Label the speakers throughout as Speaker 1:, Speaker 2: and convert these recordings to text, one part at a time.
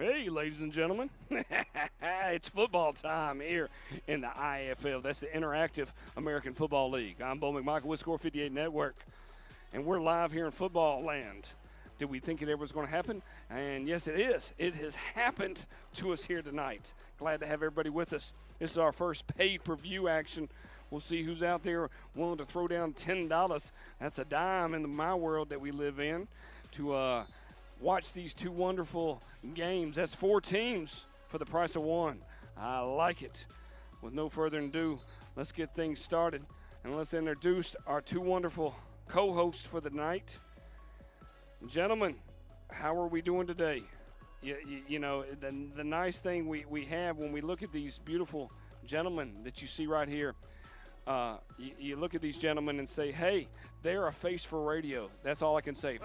Speaker 1: Hey, ladies and gentlemen, it's football time here in the IAFL. That's the Interactive American Football League. I'm Bo McMichael with Score 58 Network, and we're live here in football land. Did we think it ever was going to happen? And yes, it is. It has happened to us here tonight. Glad to have everybody with us. This is our first pay-per-view action. We'll see who's out there willing to throw down $10. That's a dime in my world that we live in to watch these two wonderful games. That's 4 teams for the price of 1. I like it. With no further ado, let's get things started. And let's introduce our 2 wonderful co-hosts for the night. Gentlemen, how are we doing today? You know, the nice thing we have when we look at these beautiful gentlemen that you see right here, you look at these gentlemen and say, hey, they're a face for radio. That's all I can say.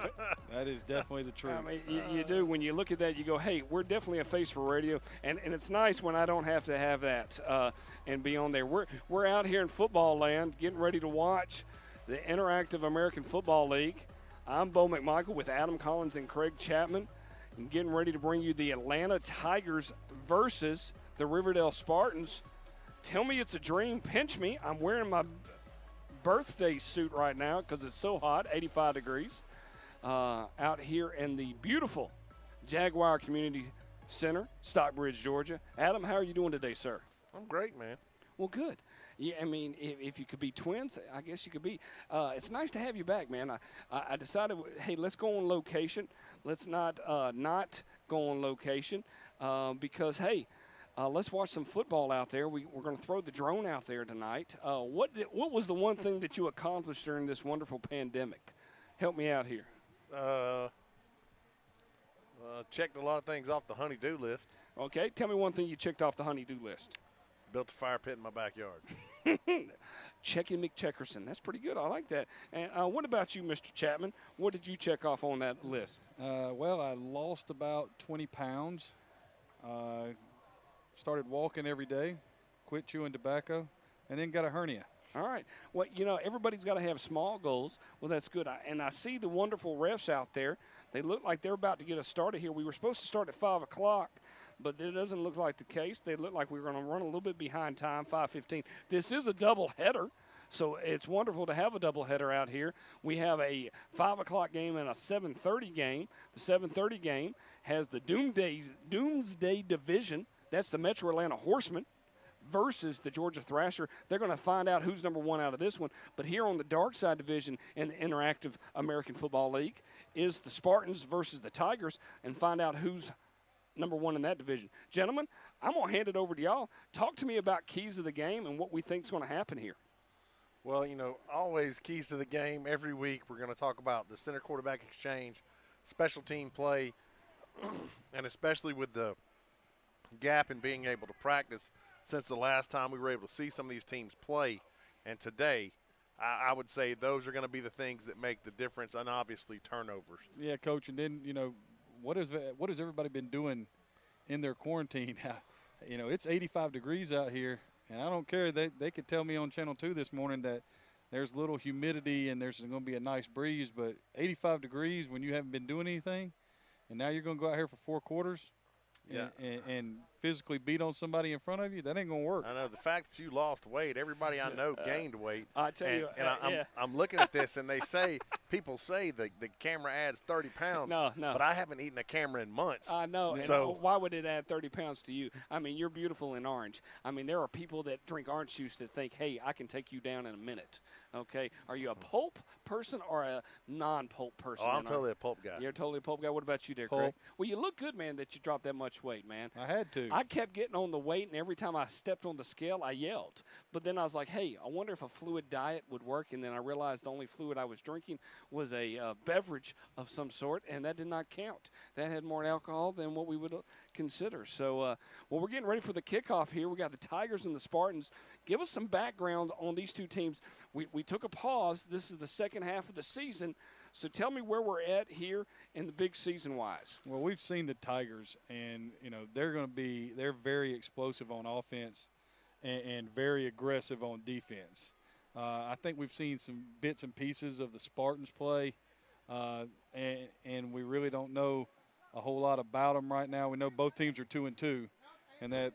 Speaker 2: That is definitely the truth.
Speaker 1: I mean, you do. When you look at that, you go, hey, we're definitely a face for radio. And it's nice when I don't have to have that and be on there. We're out here in football land getting ready to watch the Interactive American Football League. I'm Bo McMichael with Adam Collins and Craig Chapman, and getting ready to bring you the Atlanta Tigers versus the Riverdale Spartans. Tell me it's a dream. Pinch me. I'm wearing my birthday suit right now because it's so hot, 85 degrees, out here in the beautiful Jaguar Community Center, Stockbridge, Georgia. Adam, how are you doing today, sir?
Speaker 3: I'm great, man.
Speaker 1: Well, good. Yeah, I mean, if you could be twins, I guess you could be. It's nice to have you back, man. I decided, hey, let's go on location. Let's not go on location because, hey, let's watch some football out there. We're going to throw the drone out there tonight. What was the one thing that you accomplished during this wonderful pandemic? Help me out here.
Speaker 3: Checked a lot of things off the honey-do list.
Speaker 1: Okay, tell me one thing you checked off the honey-do list.
Speaker 3: Built a fire pit in my backyard.
Speaker 1: Checking McCheckerson. That's pretty good. I like that. And what about you, Mr. Chapman? What did you check off on that list?
Speaker 2: Well, I lost about 20 pounds. Started walking every day, quit chewing tobacco, and then got a hernia.
Speaker 1: All right. Well, you know, everybody's got to have small goals. Well, that's good. And I see the wonderful refs out there. They look like they're about to get us started here. We were supposed to start at 5 o'clock, but it doesn't look like the case. They look like we're going to run a little bit behind time, 5:15. This is a doubleheader, so it's wonderful to have a doubleheader out here. We have a 5 o'clock game and a 7:30 game. The 7:30 game has the Doomsday Division. That's the Metro Atlanta Horsemen versus the Georgia Thrasher. They're going to find out who's number 1 out of this one. But here on the dark side division in the Interactive American Football League is the Spartans versus the Tigers, and find out who's number 1 in that division. Gentlemen, I'm going to hand it over to y'all. Talk to me about keys of the game and what we think is going to happen here.
Speaker 3: Well, you know, always keys to the game. Every week we're going to talk about the center quarterback exchange, special team play, and especially with the gap in being able to practice since the last time we were able to see some of these teams play. And today, I would say those are going to be the things that make the difference, and obviously turnovers.
Speaker 2: Yeah, Coach, and then, you know, what has everybody been doing in their quarantine? You know, it's 85 degrees out here, and I don't care. They could tell me on Channel 2 this morning that there's little humidity and there's going to be a nice breeze, but 85 degrees when you haven't been doing anything, and now you're going to go out here for 4 quarters and physically beat on somebody in front of you, that ain't going to work.
Speaker 3: I know. The fact that you lost weight, everybody I know gained weight.
Speaker 1: I tell you,
Speaker 3: I'm looking at this, and people say the camera adds 30 pounds.
Speaker 1: No.
Speaker 3: But I haven't eaten a camera in months.
Speaker 1: I know.
Speaker 3: So
Speaker 1: and why would it add 30 pounds to you? I mean, you're beautiful in orange. I mean, there are people that drink orange juice that think, hey, I can take you down in a minute. Okay? Are you a pulp person or a non-pulp person?
Speaker 3: I'm totally a pulp guy.
Speaker 1: You're totally a pulp guy. What about you there,
Speaker 2: Pulp.
Speaker 1: Craig? Well, you look good, man, that you dropped that much weight, man.
Speaker 2: I had to.
Speaker 1: I kept getting on the weight, and every time I stepped on the scale, I yelled. But then I was like, hey, I wonder if a fluid diet would work. And then I realized the only fluid I was drinking was a beverage of some sort, and that did not count. That had more alcohol than what we would consider. So, well, we're getting ready for the kickoff here. We got the Tigers and the Spartans. Give us some background on these two teams. We took a pause. This is the second half of the season. So tell me where we're at here in the big season-wise.
Speaker 2: Well, we've seen the Tigers, and, you know, they're very explosive on offense and very aggressive on defense. I think we've seen some bits and pieces of the Spartans play, and we really don't know a whole lot about them right now. We know both teams are 2-2, and that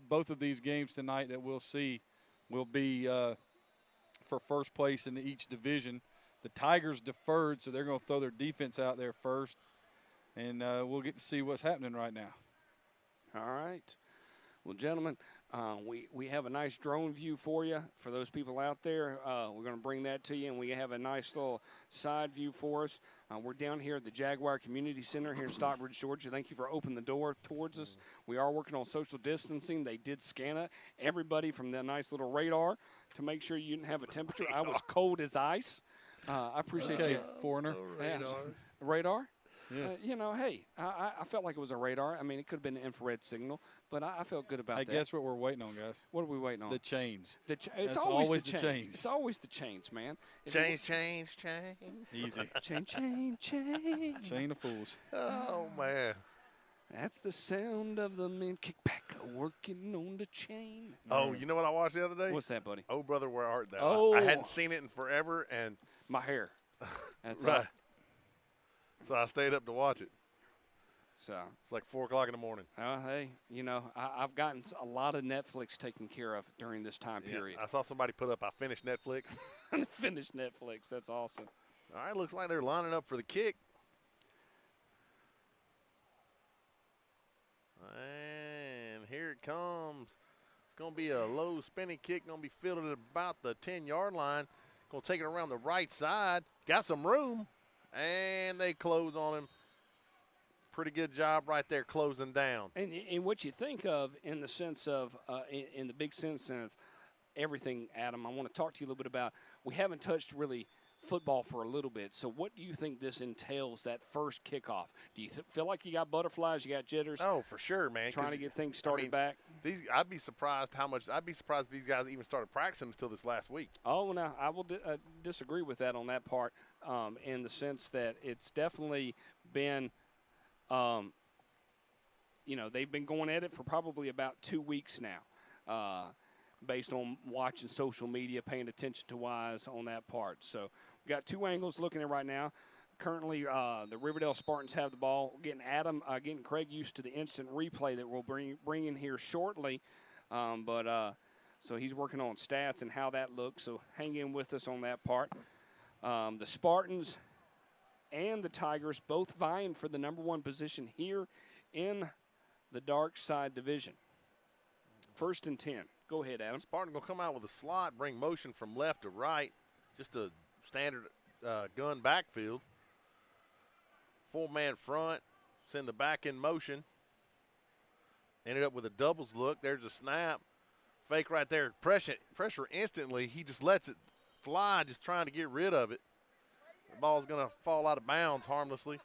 Speaker 2: both of these games tonight that we'll see will be for first place in each division. The Tigers deferred, so they're going to throw their defense out there first, and we'll get to see what's happening right now.
Speaker 1: All right. Well, gentlemen, we have a nice drone view for you. For those people out there, we're going to bring that to you, and we have a nice little side view for us. We're down here at the Jaguar Community Center here in Stockbridge, Georgia. Thank you for opening the door towards us. We are working on social distancing. They did scan everybody from that nice little radar to make sure you didn't have a temperature. I was cold as ice. I appreciate you.
Speaker 2: Foreigner.
Speaker 1: Radar?
Speaker 2: Yeah.
Speaker 1: Hey, I felt like it was a radar. I mean, it could have been an infrared signal, but I felt good about that.
Speaker 2: I guess what we're waiting on, guys.
Speaker 1: What are we waiting on?
Speaker 2: The chains.
Speaker 1: It's always the chains. It's always the chains, man.
Speaker 3: Change.
Speaker 2: Easy.
Speaker 1: Chain.
Speaker 2: Chain of fools.
Speaker 3: Oh, man.
Speaker 1: That's the sound of the men kick back, working on the chain.
Speaker 3: Oh, you know what I watched the other day?
Speaker 1: What's that, buddy?
Speaker 3: Oh, Brother, Where Art Thou?
Speaker 1: Oh.
Speaker 3: I hadn't seen it in forever, and
Speaker 1: My hair. That's
Speaker 3: right.
Speaker 1: right.
Speaker 3: So I stayed up to watch it.
Speaker 1: So,
Speaker 3: It's like 4 o'clock in the morning.
Speaker 1: hey, I've gotten a lot of Netflix taken care of during this time period.
Speaker 3: I saw somebody put up, I finished Netflix.
Speaker 1: Finished Netflix. That's awesome.
Speaker 3: All right, looks like they're lining up for the kick. And here it comes. It's going to be a low spinning kick, going to be fielded at about the 10-yard line. Going to take it around the right side. Got some room, and they close on him. Pretty good job right there closing down.
Speaker 1: And what you think of in the sense of, in the big sense of everything, Adam, I want to talk to you a little bit about, we haven't touched really football for a little bit. So what do you think this entails, that first kickoff? Do you feel like you got butterflies, you got jitters?
Speaker 3: Oh, for sure, man.
Speaker 1: Trying to get things started back?
Speaker 3: I'd be surprised if these guys even started practicing until this last week.
Speaker 1: Oh, no, I will disagree with that on that part, in the sense that it's definitely been they've been going at it for probably about 2 weeks now, based on watching social media, paying attention to wise on that part. So we've got two angles looking at right now. Currently, the Riverdale Spartans have the ball. Getting Craig used to the instant replay that we'll bring in here shortly. So he's working on stats and how that looks. So hang in with us on that part. The Spartans and the Tigers both vying for the number one position here in the Dark Side Division. 1st and 10. Go ahead, Adam.
Speaker 3: Spartan going to come out with a slot, bring motion from left to right, just a standard gun backfield. 4-man front, send the back in motion. Ended up with a doubles look. There's a snap. Fake right there. Pressure instantly. He just lets it fly, just trying to get rid of it. The ball's going to fall out of bounds harmlessly.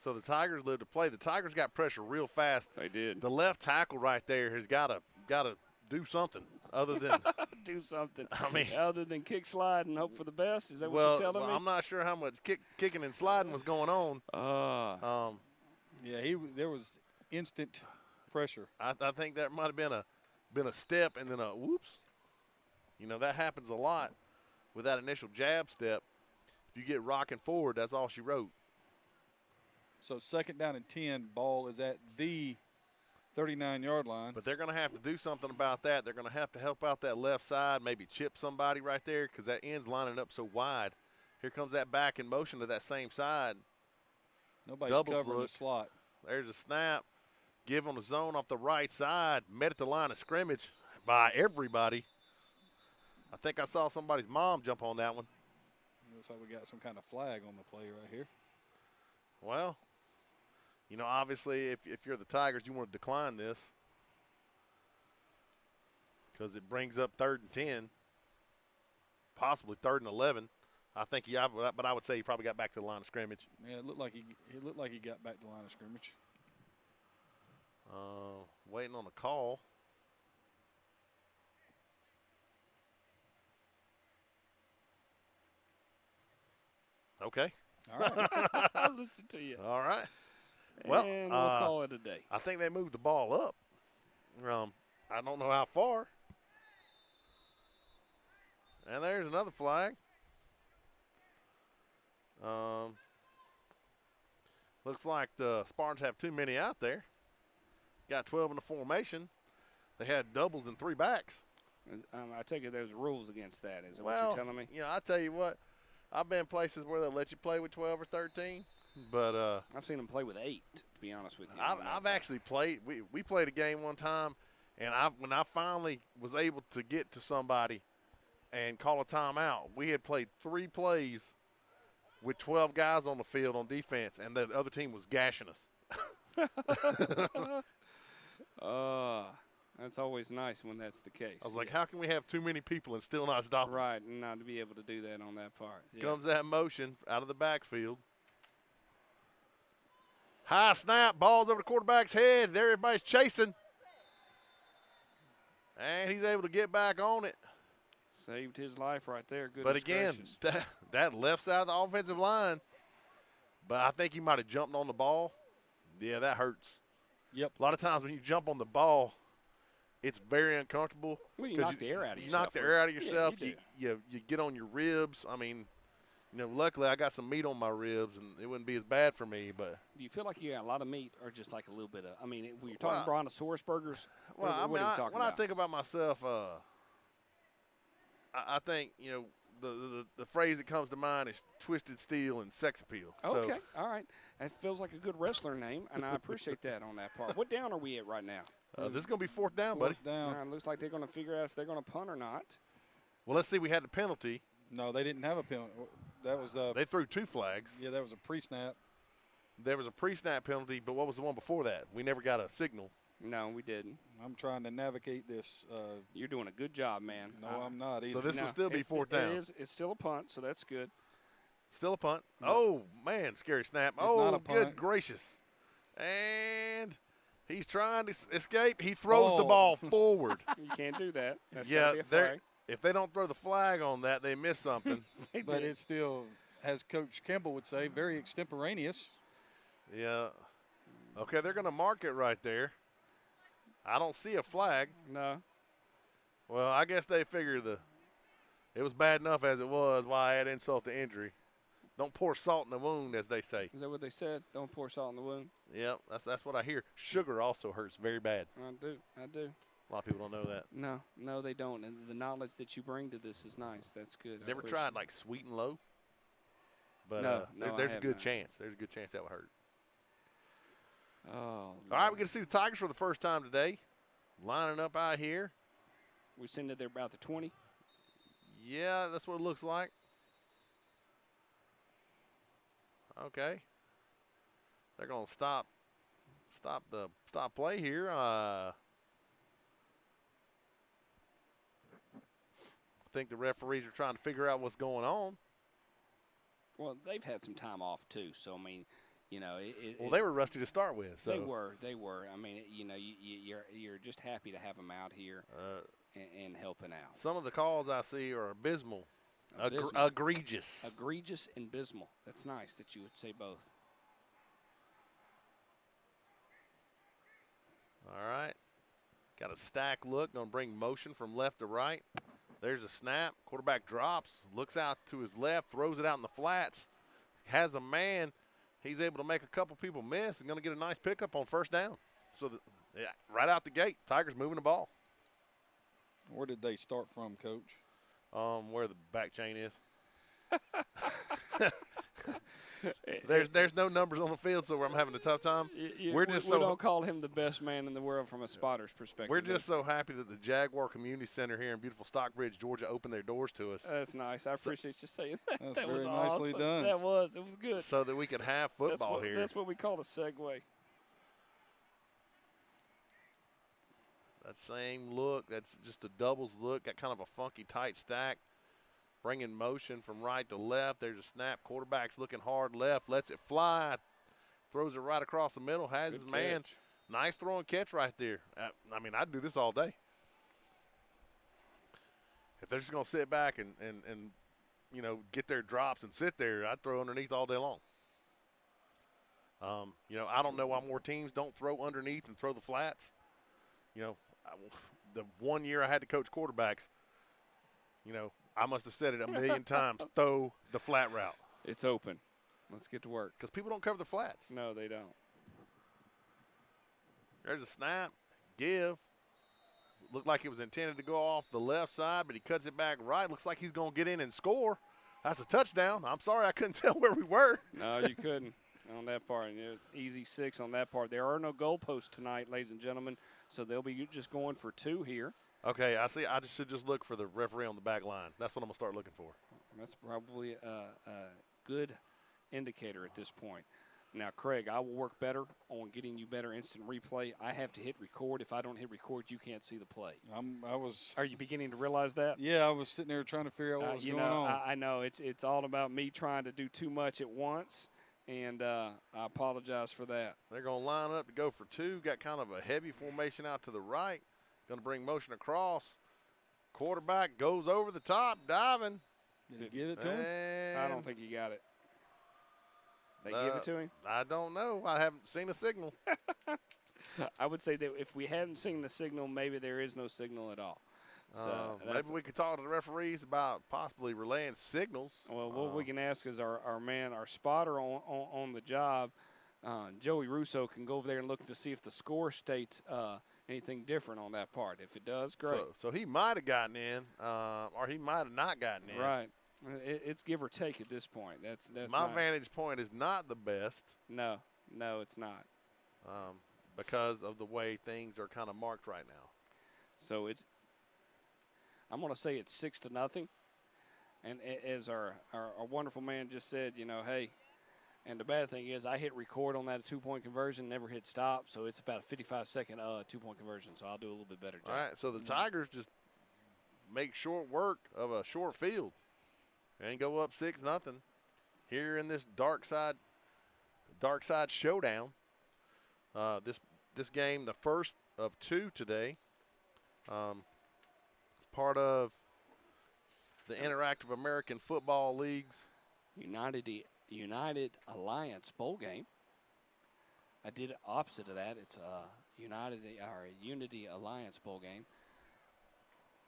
Speaker 3: So the Tigers live to play. The Tigers got pressure real fast.
Speaker 1: They did.
Speaker 3: The left tackle right there has got to do something other than
Speaker 1: do something.
Speaker 3: I mean,
Speaker 1: other than kick, slide, and hope for the best. Is that what you're telling me?
Speaker 3: I'm not sure how much kicking and sliding was going on.
Speaker 2: There was instant pressure.
Speaker 3: I think that might have been a step and then a whoops. That happens a lot with that initial jab step. If you get rocking forward, that's all she wrote.
Speaker 2: So 2nd down and 10, ball is at the 39-yard line.
Speaker 3: But they're going to have to do something about that. They're going to have to help out that left side, maybe chip somebody right there because that end's lining up so wide. Here comes that back in motion to that same side.
Speaker 2: Nobody's covering the slot.
Speaker 3: There's a snap. Give on the zone off the right side. Met at the line of scrimmage by everybody. I think I saw somebody's mom jump on that one.
Speaker 2: Looks like we got some kind of flag on the play right here.
Speaker 3: Well, obviously if you're the Tigers, you want to decline this because it brings up 3rd and 10, possibly 3rd and 11. I think but I would say he probably got back to the line of scrimmage.
Speaker 2: Yeah, it looked like he got back to the line of scrimmage.
Speaker 3: Waiting on the call. Okay.
Speaker 2: All right.
Speaker 1: I'll listen to you.
Speaker 3: All right. Well,
Speaker 1: and we'll call it a day.
Speaker 3: I think they moved the ball up. I don't know how far. And there's another flag. Looks like the Spartans have too many out there. Got 12 in the formation. They had doubles and 3 backs.
Speaker 1: I take it there's rules against that. Is that
Speaker 3: Well,
Speaker 1: what you're telling me?
Speaker 3: You know, I tell you what, I've been places where they'll let you play with 12 or 13, but
Speaker 1: I've seen them play with 8. To be honest with you,
Speaker 3: I've actually played. We played a game one time, and when I finally was able to get to somebody and call a timeout, we had played 3 plays with 12 guys on the field on defense, and the other team was gashing us.
Speaker 1: That's always nice when that's the case.
Speaker 3: I was like, how can we have too many people and still not stop them?
Speaker 1: Right, and not to be able to do that on that part. Yeah.
Speaker 3: Comes that motion out of the backfield. High snap, ball's over the quarterback's head. There everybody's chasing. And he's able to get back on it.
Speaker 1: Saved his life right there. Good.
Speaker 3: But again, that left side of the offensive line. But I think he might have jumped on the ball. Yeah, that hurts.
Speaker 2: Yep.
Speaker 3: A lot of times when you jump on the ball, it's very uncomfortable.
Speaker 1: Well, you knock the air out of yourself.
Speaker 3: You knock the air out of yourself.
Speaker 1: Yeah,
Speaker 3: you get on your ribs. I mean, you know, luckily I got some meat on my ribs, and it wouldn't be as bad for me. But
Speaker 1: do you feel like you got a lot of meat, or just like a little bit of? I mean, when you're talking brontosaurus burgers,
Speaker 3: well,
Speaker 1: what are we talking
Speaker 3: when
Speaker 1: about?
Speaker 3: I think about myself, I think, you know, the phrase that comes to mind is twisted steel and sex appeal.
Speaker 1: Okay, all right. That feels like a good wrestler name, and I appreciate that on that part. What down are we at right now?
Speaker 3: This is going to be 4th down, buddy.
Speaker 2: 4th down.
Speaker 1: Looks like they're going to figure out if they're going to punt or not.
Speaker 3: Well, let's see. We had the penalty.
Speaker 2: No, they didn't have a penalty. That was
Speaker 3: they threw 2 flags.
Speaker 2: Yeah, that was a pre-snap.
Speaker 3: There was a pre-snap penalty, but what was the one before that? We never got a signal.
Speaker 1: No, we didn't.
Speaker 2: I'm trying to navigate this.
Speaker 1: You're doing a good job, man.
Speaker 2: No, I'm not either.
Speaker 3: So this will still be 4th down.
Speaker 1: It's still a punt, so that's good.
Speaker 3: Still a punt.
Speaker 2: No.
Speaker 3: Oh, man, scary snap.
Speaker 2: It's not a punt.
Speaker 3: Good gracious. And he's trying to escape. He throws the ball forward.
Speaker 1: You can't do that. That's
Speaker 3: Yeah,
Speaker 1: gotta be a flag.
Speaker 3: if they don't throw the flag on that, they miss something.
Speaker 2: But it's still, as Coach Kimball would say, very extemporaneous.
Speaker 3: Yeah. Okay, they're going to mark it right there. I don't see a flag.
Speaker 1: No.
Speaker 3: Well, I guess they figure it was bad enough as it was. Why add insult to injury? Don't pour salt in the wound, as they say.
Speaker 1: Is that what they said? Don't pour salt in the wound?
Speaker 3: Yep, that's what I hear. Sugar also hurts very bad.
Speaker 1: I do.
Speaker 3: A lot of people don't know that.
Speaker 1: No, they don't. And the knowledge that you bring to this is nice. That's good.
Speaker 3: Never tried like sweet and low? But
Speaker 1: no,
Speaker 3: there's a good
Speaker 1: not.
Speaker 3: chance. There's a good chance that would hurt.
Speaker 1: Oh.
Speaker 3: All right, we get to see the Tigers for the first time today. Lining up out here.
Speaker 1: We send it there about the 20.
Speaker 3: Yeah, that's what it looks like. Okay. They're going to stop play here. I think the referees are trying to figure out what's going on.
Speaker 1: Well, they've had some time off too, so I mean, you know,
Speaker 3: they were rusty to start with. So.
Speaker 1: They were. I mean, you know, you're just happy to have them out here and helping out.
Speaker 3: Some of the calls I see are abysmal. Egregious.
Speaker 1: Egregious and abysmal. That's nice that you would say both.
Speaker 3: All right. Got a stack look. Going to bring motion from left to right. There's a snap. Quarterback drops. Looks out to his left. Throws it out in the flats. Has a man. He's able to make a couple people miss and going to get a nice pickup on 1st down. So, right out the gate, Tigers moving the ball.
Speaker 2: Where did they start from, Coach?
Speaker 3: Where the back chain is. There's no numbers on the field, so I'm having a tough time.
Speaker 1: We don't call him the best man in the world from a spotter's perspective.
Speaker 3: We're just so happy that the Jaguar Community Center here in beautiful Stockbridge, Georgia, opened their doors to us.
Speaker 1: That's nice. I appreciate you saying that.
Speaker 2: That's
Speaker 1: that was
Speaker 2: very nicely
Speaker 1: awesome.
Speaker 2: done.
Speaker 1: It was good.
Speaker 3: So that we could have football here.
Speaker 1: That's what we call a segue.
Speaker 3: That same look, that's just a doubles look, got kind of a funky tight stack. Bringing motion from right to left. There's a snap. Quarterback's looking hard left. Lets it fly. Throws it right across the middle. Has his man. Nice throw and catch right there. I mean, I'd do this all day. If they're just going to sit back and you know, get their drops and sit there, I'd throw underneath all day long. You know, I don't know why more teams don't throw underneath and throw the flats. You know, the 1 year I had to coach quarterbacks, you know, I must have said it a million times, throw the flat route.
Speaker 1: It's open. Let's get to work.
Speaker 3: Because people don't cover the flats.
Speaker 1: No, they don't.
Speaker 3: There's a snap, give. Looked like it was intended to go off the left side, but he cuts it back right. Looks like he's going to get in and score. That's a touchdown. I'm sorry I couldn't tell where we were.
Speaker 1: No, you couldn't on that part. It was easy 6 on that part. There are no goalposts tonight, ladies and gentlemen, so they'll be just going for 2 here.
Speaker 3: Okay, I see. I should just look for the referee on the back line. That's what I'm going to start looking for.
Speaker 1: That's probably a good indicator at this point. Now, Craig, I will work better on getting you better instant replay. I have to hit record. If I don't hit record, you can't see the play. Are you beginning to realize that?
Speaker 2: Yeah, I was sitting there trying to figure out what was going on.
Speaker 1: I know it's all about me trying to do too much at once, and I apologize for that.
Speaker 3: They're going to line up to go for 2. Got kind of a heavy formation out to the right. Going to bring motion across. Quarterback goes over the top, diving.
Speaker 2: Did he give it to him?
Speaker 1: I don't think he got it. They give it to him?
Speaker 3: I don't know. I haven't seen a signal.
Speaker 1: I would say that if we hadn't seen the signal, maybe there is no signal at all. So
Speaker 3: maybe we could talk to the referees about possibly relaying signals.
Speaker 1: Well, what we can ask is our spotter on the job, Joey Russo, can go over there and look to see if the score states anything different on that part. If it does, great.
Speaker 3: So he might have gotten in, or he might have not gotten in.
Speaker 1: Right. It's give or take at this point. That's
Speaker 3: my vantage point is not the best.
Speaker 1: No, it's not.
Speaker 3: Because of the way things are kind of marked right now.
Speaker 1: So I'm going to say it's 6-0. And as our wonderful man just said, hey, and the bad thing is I hit record on that 2-point conversion, never hit stop, so it's about a 55-second 2-point conversion, so I'll do a little bit better job.
Speaker 3: All right, so the Tigers just make short work of a short field and go up 6-0 here in this dark side showdown. This game, the first of 2 today, part of the Interactive American Football League's
Speaker 1: United Alliance Bowl game. I did it opposite of that. It's a Unity Alliance Bowl game.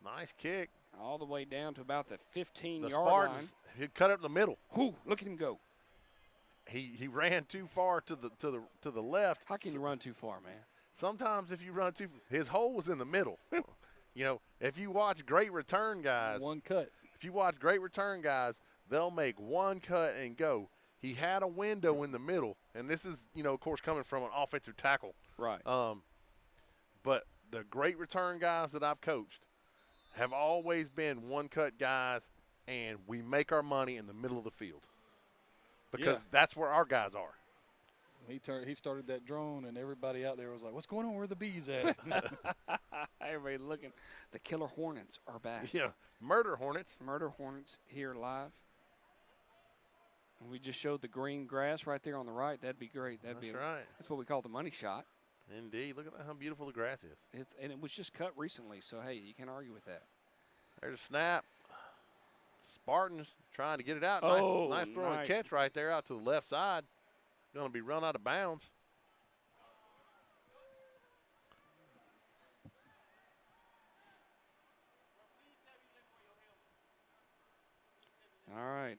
Speaker 3: Nice kick.
Speaker 1: All the way down to about the 15-yard
Speaker 3: Spartans,
Speaker 1: line.
Speaker 3: He cut up the middle.
Speaker 1: Whoo, look at him go.
Speaker 3: He ran too far to the left.
Speaker 1: How can you run too far, man?
Speaker 3: Sometimes if you run too, his hole was in the middle. If you watch great return guys,
Speaker 2: one cut.
Speaker 3: If you watch great return guys, they'll make one cut and go. He had a window in the middle, and this is, of course, coming from an offensive tackle.
Speaker 1: Right.
Speaker 3: But the great return guys that I've coached have always been one-cut guys, and we make our money in the middle of the field because that's where our guys are.
Speaker 2: He started that drone, and everybody out there was like, what's going on? Where are the bees at?
Speaker 1: Everybody looking. The Killer Hornets are back.
Speaker 3: Yeah, Murder Hornets.
Speaker 1: Murder Hornets here live. And we just showed the green grass right there on the right. That'd be great. That's
Speaker 3: right.
Speaker 1: That's what we call the money shot.
Speaker 3: Indeed. Look at how beautiful the grass is.
Speaker 1: And it was just cut recently, so, hey, you can't argue with that.
Speaker 3: There's a snap. Spartans trying to get it out. Nice throw and catch right there out to the left side. Going to be run out of bounds.
Speaker 1: All right.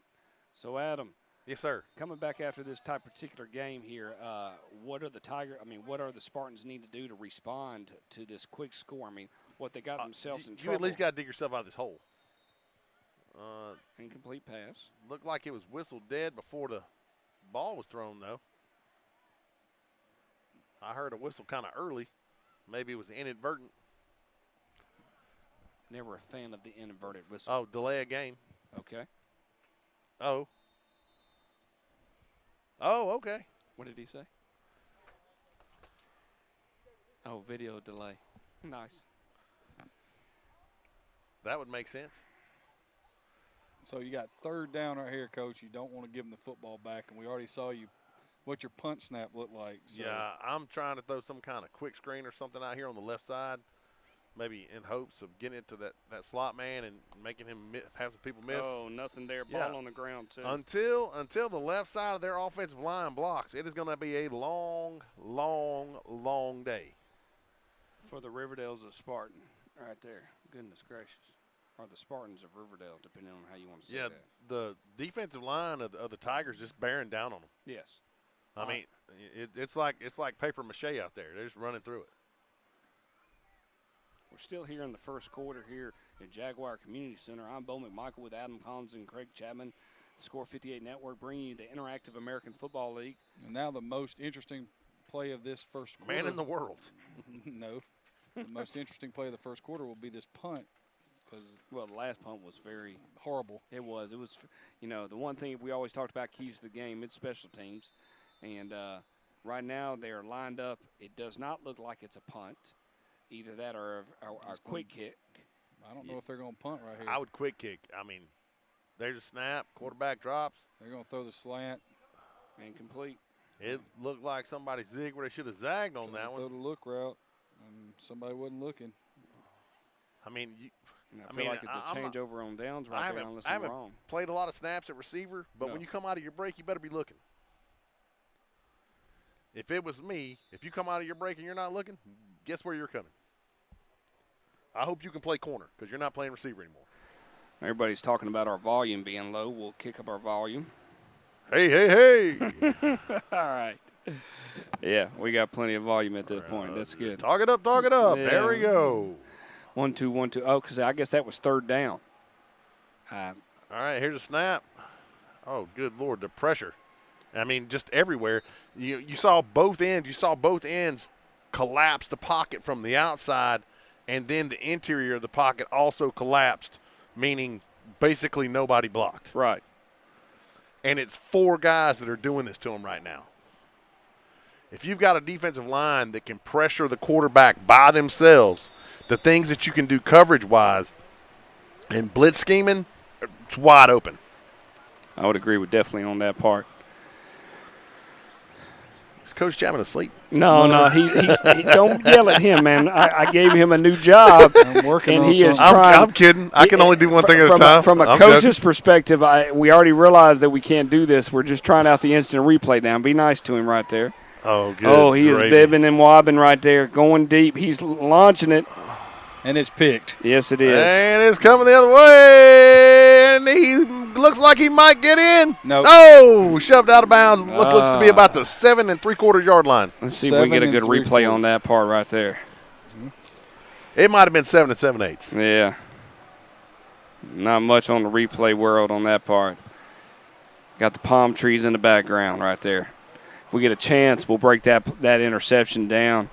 Speaker 1: So, Adam.
Speaker 3: Yes, sir.
Speaker 1: Coming back after this particular game here, what are the Spartans need to do to respond to this quick score? I mean, what they got themselves in trouble.
Speaker 3: You at least got to dig yourself out of this hole.
Speaker 1: Incomplete pass.
Speaker 3: Looked like it was whistled dead before the ball was thrown, though. I heard a whistle kind of early. Maybe it was inadvertent.
Speaker 1: Never a fan of the inadvertent whistle.
Speaker 3: Oh, delay a game.
Speaker 1: Okay.
Speaker 3: Oh, okay.
Speaker 1: What did he say? Oh, video delay. Nice.
Speaker 3: That would make sense.
Speaker 2: So you got third down right here, Coach. You don't want to give them the football back, and we already saw what your punt snap looked like. So.
Speaker 3: Yeah, I'm trying to throw some kind of quick screen or something out here on the left side, maybe in hopes of getting it to that slot man and making him have some people miss.
Speaker 1: Oh, nothing there. Ball on the ground, too.
Speaker 3: Until the left side of their offensive line blocks, it is going to be a long, long, long day.
Speaker 1: For the Riverdales of Spartan right there. Goodness gracious. Or the Spartans of Riverdale, depending on how you want to say
Speaker 3: Yeah,
Speaker 1: that.
Speaker 3: the defensive line of the Tigers just bearing down on them.
Speaker 1: Yes.
Speaker 3: I mean, it's like paper mache out there. They're just running through it.
Speaker 1: We're still here in the first quarter here at Jaguar Community Center. I'm Bo McMichael with Adam Collins and Craig Chapman. Score 58 Network bringing you the Interactive American Football League.
Speaker 2: And now the most interesting play of this first quarter.
Speaker 3: Man in the world.
Speaker 2: No. The most interesting play of the first quarter will be this punt.
Speaker 1: Well, the last punt was very
Speaker 2: horrible.
Speaker 1: It was. The one thing we always talked about keys to the game, it's special teams. And right now they are lined up. It does not look like it's a punt. Either that or a quick kick.
Speaker 2: I don't know if they're going to punt right here.
Speaker 3: I would quick kick. I mean, there's a snap. Quarterback drops.
Speaker 2: They're going to throw the slant.
Speaker 1: Incomplete.
Speaker 3: It looked like somebody zigged where they should have zagged on that one.
Speaker 2: Throw the look route, and somebody wasn't looking.
Speaker 3: I mean,
Speaker 1: I feel like it's a changeover on downs right there unless I'm wrong.
Speaker 3: Played a lot of snaps at receiver, but when you come out of your break, you better be looking. If it was me, if you come out of your break and you're not looking, guess where you're coming? I hope you can play corner because you're not playing receiver anymore.
Speaker 1: Everybody's talking about our volume being low. We'll kick up our volume.
Speaker 3: Hey.
Speaker 1: All right. Yeah, we got plenty of volume at this point. That's good.
Speaker 3: Talk it up.
Speaker 1: Yeah.
Speaker 3: There we go.
Speaker 1: 1, 2, 1, 2. Oh, because I guess that was third down.
Speaker 3: All right, here's a snap. Oh, good Lord, the pressure. I mean, just everywhere. You saw both ends. You saw both ends collapse the pocket from the outside, and then the interior of the pocket also collapsed, meaning basically nobody blocked.
Speaker 1: Right.
Speaker 3: And it's 4 guys that are doing this to him right now. If you've got a defensive line that can pressure the quarterback by themselves, the things that you can do coverage-wise and blitz scheming, it's wide open.
Speaker 1: I would agree with definitely on that part.
Speaker 3: Is Coach Chapman asleep?
Speaker 1: No, he don't yell at him, man. I gave him a new job,
Speaker 2: I'm working
Speaker 1: and
Speaker 2: on
Speaker 1: he is
Speaker 2: something.
Speaker 1: trying.
Speaker 3: I'm kidding. I can only do one thing at a time.
Speaker 1: From a coach's perspective, we already realized that we can't do this. We're just trying out the instant replay now. Be nice to him right there.
Speaker 3: Oh, good.
Speaker 1: Oh, he is bibbing and wobbing right there, going deep. He's launching it.
Speaker 2: And it's picked.
Speaker 1: Yes, it is.
Speaker 3: And it's coming the other way, and he looks like he might get in.
Speaker 2: Nope.
Speaker 3: Oh, shoved out of bounds. Looks to be about the 7 3/4 yard line.
Speaker 1: Let's see if we get a good replay on that part right there.
Speaker 3: It might have been 7 7/8.
Speaker 1: Yeah. Not much on the replay world on that part. Got the palm trees in the background right there. If we get a chance, we'll break that interception down.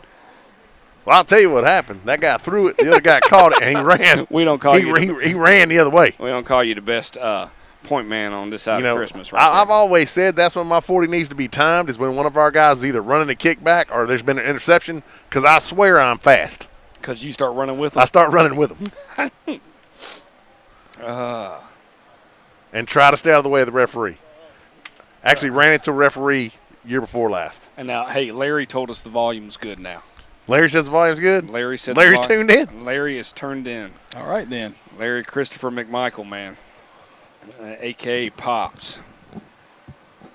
Speaker 3: Well, I'll tell you what happened. That guy threw it. The other guy caught it, and he ran.
Speaker 1: We don't call you.
Speaker 3: He ran the other way.
Speaker 1: We don't call you the best point man on this side of Christmas, right?
Speaker 3: I've always said that's when my 40 needs to be timed, is when one of our guys is either running a kickback or there's been an interception, because I swear I'm fast.
Speaker 1: Because you start running with them?
Speaker 3: I start running with them. And try to stay out of the way of the referee. Actually ran into a referee year before last.
Speaker 1: And now, hey, Larry told us the volume's good now.
Speaker 3: Larry says the volume's good?
Speaker 1: Larry said
Speaker 3: Larry tuned in?
Speaker 1: Larry is turned in.
Speaker 2: All right, then.
Speaker 1: Larry Christopher McMichael, man, a.k.a. Pops.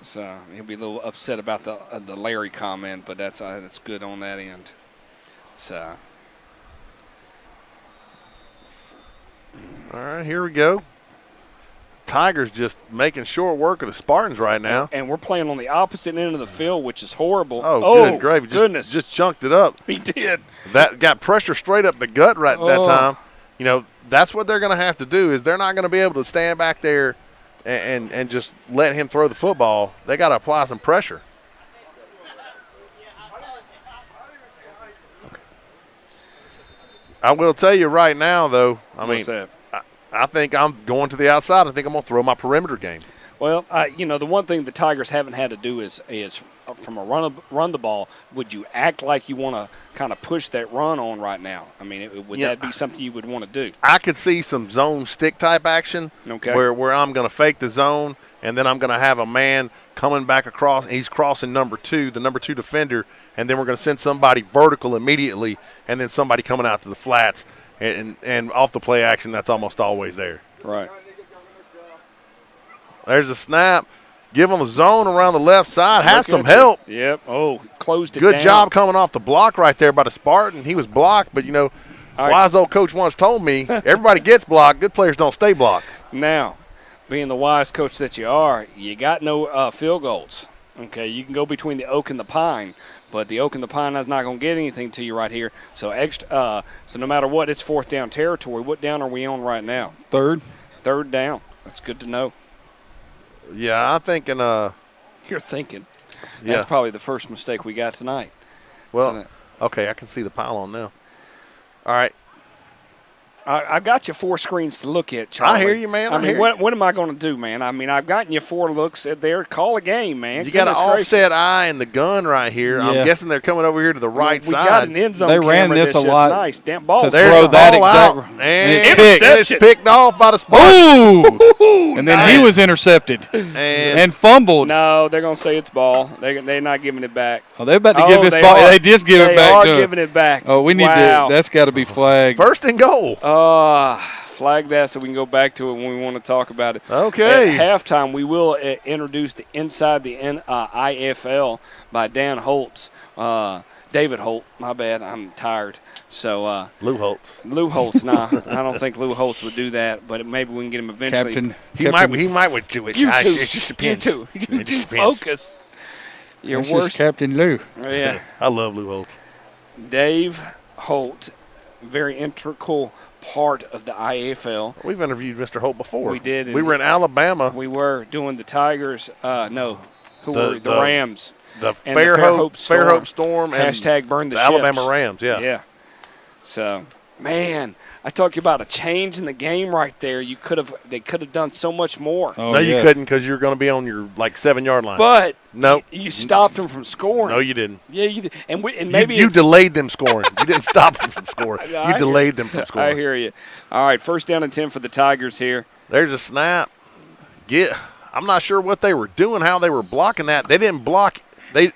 Speaker 1: So he'll be a little upset about the Larry comment, but that's good on that end. So.
Speaker 3: All right, here we go. Tigers just making short work of the Spartans right now.
Speaker 1: And we're playing on the opposite end of the field, which is horrible.
Speaker 3: Oh, good gravy.
Speaker 1: Goodness.
Speaker 3: Just chunked it up.
Speaker 1: He did.
Speaker 3: That got pressure straight up the gut right that time. You know, that's what they're going to have to do, is they're not going to be able to stand back there and just let him throw the football. They got to apply some pressure. I will tell you right now, though,
Speaker 1: What's that?
Speaker 3: I think I'm going to the outside. I think I'm going to throw my perimeter game.
Speaker 1: Well, the one thing the Tigers haven't had to do is from a run the ball, would you act like you want to kind of push that run on right now? I mean, would that be something you would want to do?
Speaker 3: I could see some zone stick type action where I'm going to fake the zone, and then I'm going to have a man coming back across. He's crossing the number 2 defender, and then we're going to send somebody vertical immediately, and then somebody coming out to the flats. And off the play action, that's almost always there.
Speaker 1: Right.
Speaker 3: There's a snap. Give him a zone around the left side. Has some help.
Speaker 1: Yep. Oh, closed it down.
Speaker 3: Good job coming off the block right there by the Spartan. He was blocked, but,
Speaker 1: All right.
Speaker 3: Wise old coach once told me, everybody gets blocked, good players don't stay blocked.
Speaker 1: Now, being the wise coach that you are, you got no field goals. Okay, you can go between the oak and the pine, but the oak and the pine is not going to get anything to you right here. So so no matter what, it's fourth down territory. What down are we on right now?
Speaker 2: Third
Speaker 1: down. That's good to know.
Speaker 3: Yeah, I'm thinking.
Speaker 1: You're thinking.
Speaker 3: Yeah.
Speaker 1: That's probably the first mistake we got tonight.
Speaker 3: Well, okay, I can see the pylon now. All right.
Speaker 1: I got you 4 screens to look at, Charlie.
Speaker 3: I hear you, man.
Speaker 1: I mean, what am I going to do, man? I mean, I've gotten you 4 looks at there. Call a game, man.
Speaker 3: You got an offset eye and the gun right here.
Speaker 2: Yeah.
Speaker 3: I'm guessing they're coming over here to the right
Speaker 1: we
Speaker 3: side.
Speaker 1: got an end zone
Speaker 2: They ran
Speaker 1: camera
Speaker 2: this
Speaker 1: that's
Speaker 2: a lot
Speaker 1: nice. Damn ball.
Speaker 2: to
Speaker 3: There's
Speaker 2: throw
Speaker 3: the
Speaker 2: that
Speaker 3: ball
Speaker 2: exact.
Speaker 3: out,
Speaker 2: And
Speaker 3: and
Speaker 2: it's picked.
Speaker 3: it's picked off by the Spartans.
Speaker 2: Ooh! And then he was intercepted and fumbled.
Speaker 1: No, they're going to say it's ball. They're not giving it back.
Speaker 2: Oh, they're about to give this
Speaker 1: they
Speaker 2: ball.
Speaker 1: are.
Speaker 2: They just give it back
Speaker 1: They are
Speaker 2: to him.
Speaker 1: giving it back.
Speaker 2: Oh, we need
Speaker 1: Wow.
Speaker 2: to. That's got to be flagged.
Speaker 3: First and goal.
Speaker 1: Flag that so we can go back to it when we want to talk about it.
Speaker 3: Okay.
Speaker 1: At halftime, we will introduce the Inside the IAFL by Dan Holtz. David Holt, my bad. I'm tired. So
Speaker 3: Lou Holtz.
Speaker 1: Lou Holtz, nah. I don't think Lou Holtz would do that, but maybe we can get him eventually.
Speaker 3: He might would do it.
Speaker 1: You too.
Speaker 3: It just depends.
Speaker 1: You too.
Speaker 3: It just depends.
Speaker 1: Focus. Your
Speaker 2: That's just
Speaker 1: worst.
Speaker 2: Captain Lou.
Speaker 1: Yeah.
Speaker 3: I love Lou Holtz.
Speaker 1: Dave Holt, very integral part of the IAFL.
Speaker 3: We've interviewed Mr. Holt before.
Speaker 1: We did.
Speaker 3: We were in Alabama.
Speaker 1: We were doing the Tigers. No, who
Speaker 3: The-
Speaker 1: were the
Speaker 3: the-
Speaker 1: Rams?
Speaker 3: The
Speaker 1: And
Speaker 3: Fairhope Storm and
Speaker 1: Hashtag burn the ships.
Speaker 3: Alabama Rams. Yeah.
Speaker 1: Yeah. So, man, I talk you about a change in the game right there. They could have done so much more.
Speaker 2: Oh,
Speaker 3: No,
Speaker 2: yeah.
Speaker 3: you couldn't because you were going to be on your 7-yard line.
Speaker 1: But
Speaker 3: no,
Speaker 1: you stopped them from scoring.
Speaker 3: no, you didn't.
Speaker 1: Yeah, you did. And maybe
Speaker 3: you
Speaker 1: it's-
Speaker 3: delayed them scoring. You didn't stop them from scoring.
Speaker 1: I
Speaker 3: You delayed them from
Speaker 1: I
Speaker 3: scoring.
Speaker 1: hear you. All right, first down and 10 for the Tigers here.
Speaker 3: There's a snap. I'm not sure what they were doing, how they were blocking that. They didn't block.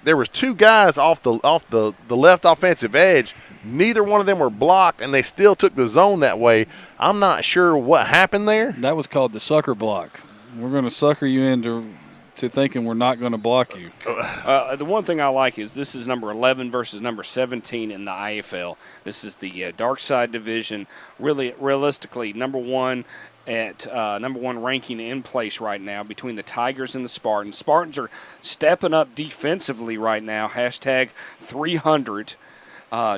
Speaker 3: There was 2 guys off the left offensive edge. Neither one of them were blocked, and they still took the zone that way. I'm not sure what happened there.
Speaker 2: That was called the sucker block. We're going to sucker you into thinking we're not going to block you.
Speaker 1: The one thing I like is this is number 11 versus number 17 in the IFL. This is the dark side division. Really, realistically, number one ranking in place right now between the Tigers and the Spartans. Spartans are stepping up defensively right now. Hashtag 300.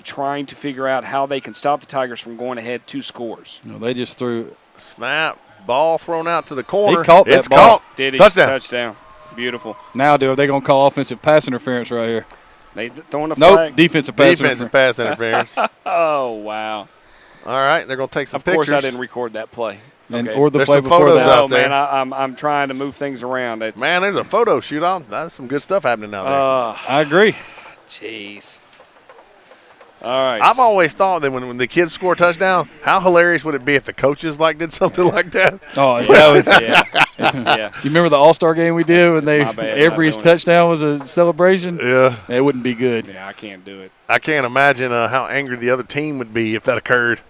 Speaker 1: Trying to figure out how they can stop the Tigers from going ahead 2 scores.
Speaker 2: No, they just threw.
Speaker 3: Snap, ball thrown out to the corner.
Speaker 2: He caught that
Speaker 3: it's
Speaker 2: ball.
Speaker 3: Caught.
Speaker 1: Did he?
Speaker 3: Touchdown.
Speaker 1: Beautiful.
Speaker 2: Now, are they going to call offensive pass interference right here?
Speaker 1: They throwing a
Speaker 2: Nope,
Speaker 1: flag.
Speaker 2: defensive pass
Speaker 3: Defensive
Speaker 2: interference.
Speaker 3: pass interference.
Speaker 1: Oh, wow.
Speaker 3: All right, they're going to take some
Speaker 1: Of
Speaker 3: pictures.
Speaker 1: course I didn't record that play.
Speaker 2: And,
Speaker 1: Okay.
Speaker 2: or the
Speaker 3: There's
Speaker 2: play
Speaker 3: some
Speaker 2: before
Speaker 3: photos
Speaker 2: that.
Speaker 3: out
Speaker 1: No,
Speaker 3: there.
Speaker 1: man, I'm trying to move things around. It's,
Speaker 3: Man, there's a photo shoot on. That's some good stuff happening out there.
Speaker 2: I agree.
Speaker 1: Jeez. All right.
Speaker 3: I've always thought that when the kids score a touchdown, how hilarious would it be if the coaches did something like that?
Speaker 2: Oh, that was.
Speaker 1: yeah.
Speaker 2: You remember the All-Star game we did when
Speaker 1: My bad,
Speaker 2: every
Speaker 1: not doing it.
Speaker 2: touchdown was a celebration?
Speaker 3: Yeah.
Speaker 2: That wouldn't be good.
Speaker 1: Yeah, I can't do it.
Speaker 3: I can't imagine how angry the other team would be if that occurred.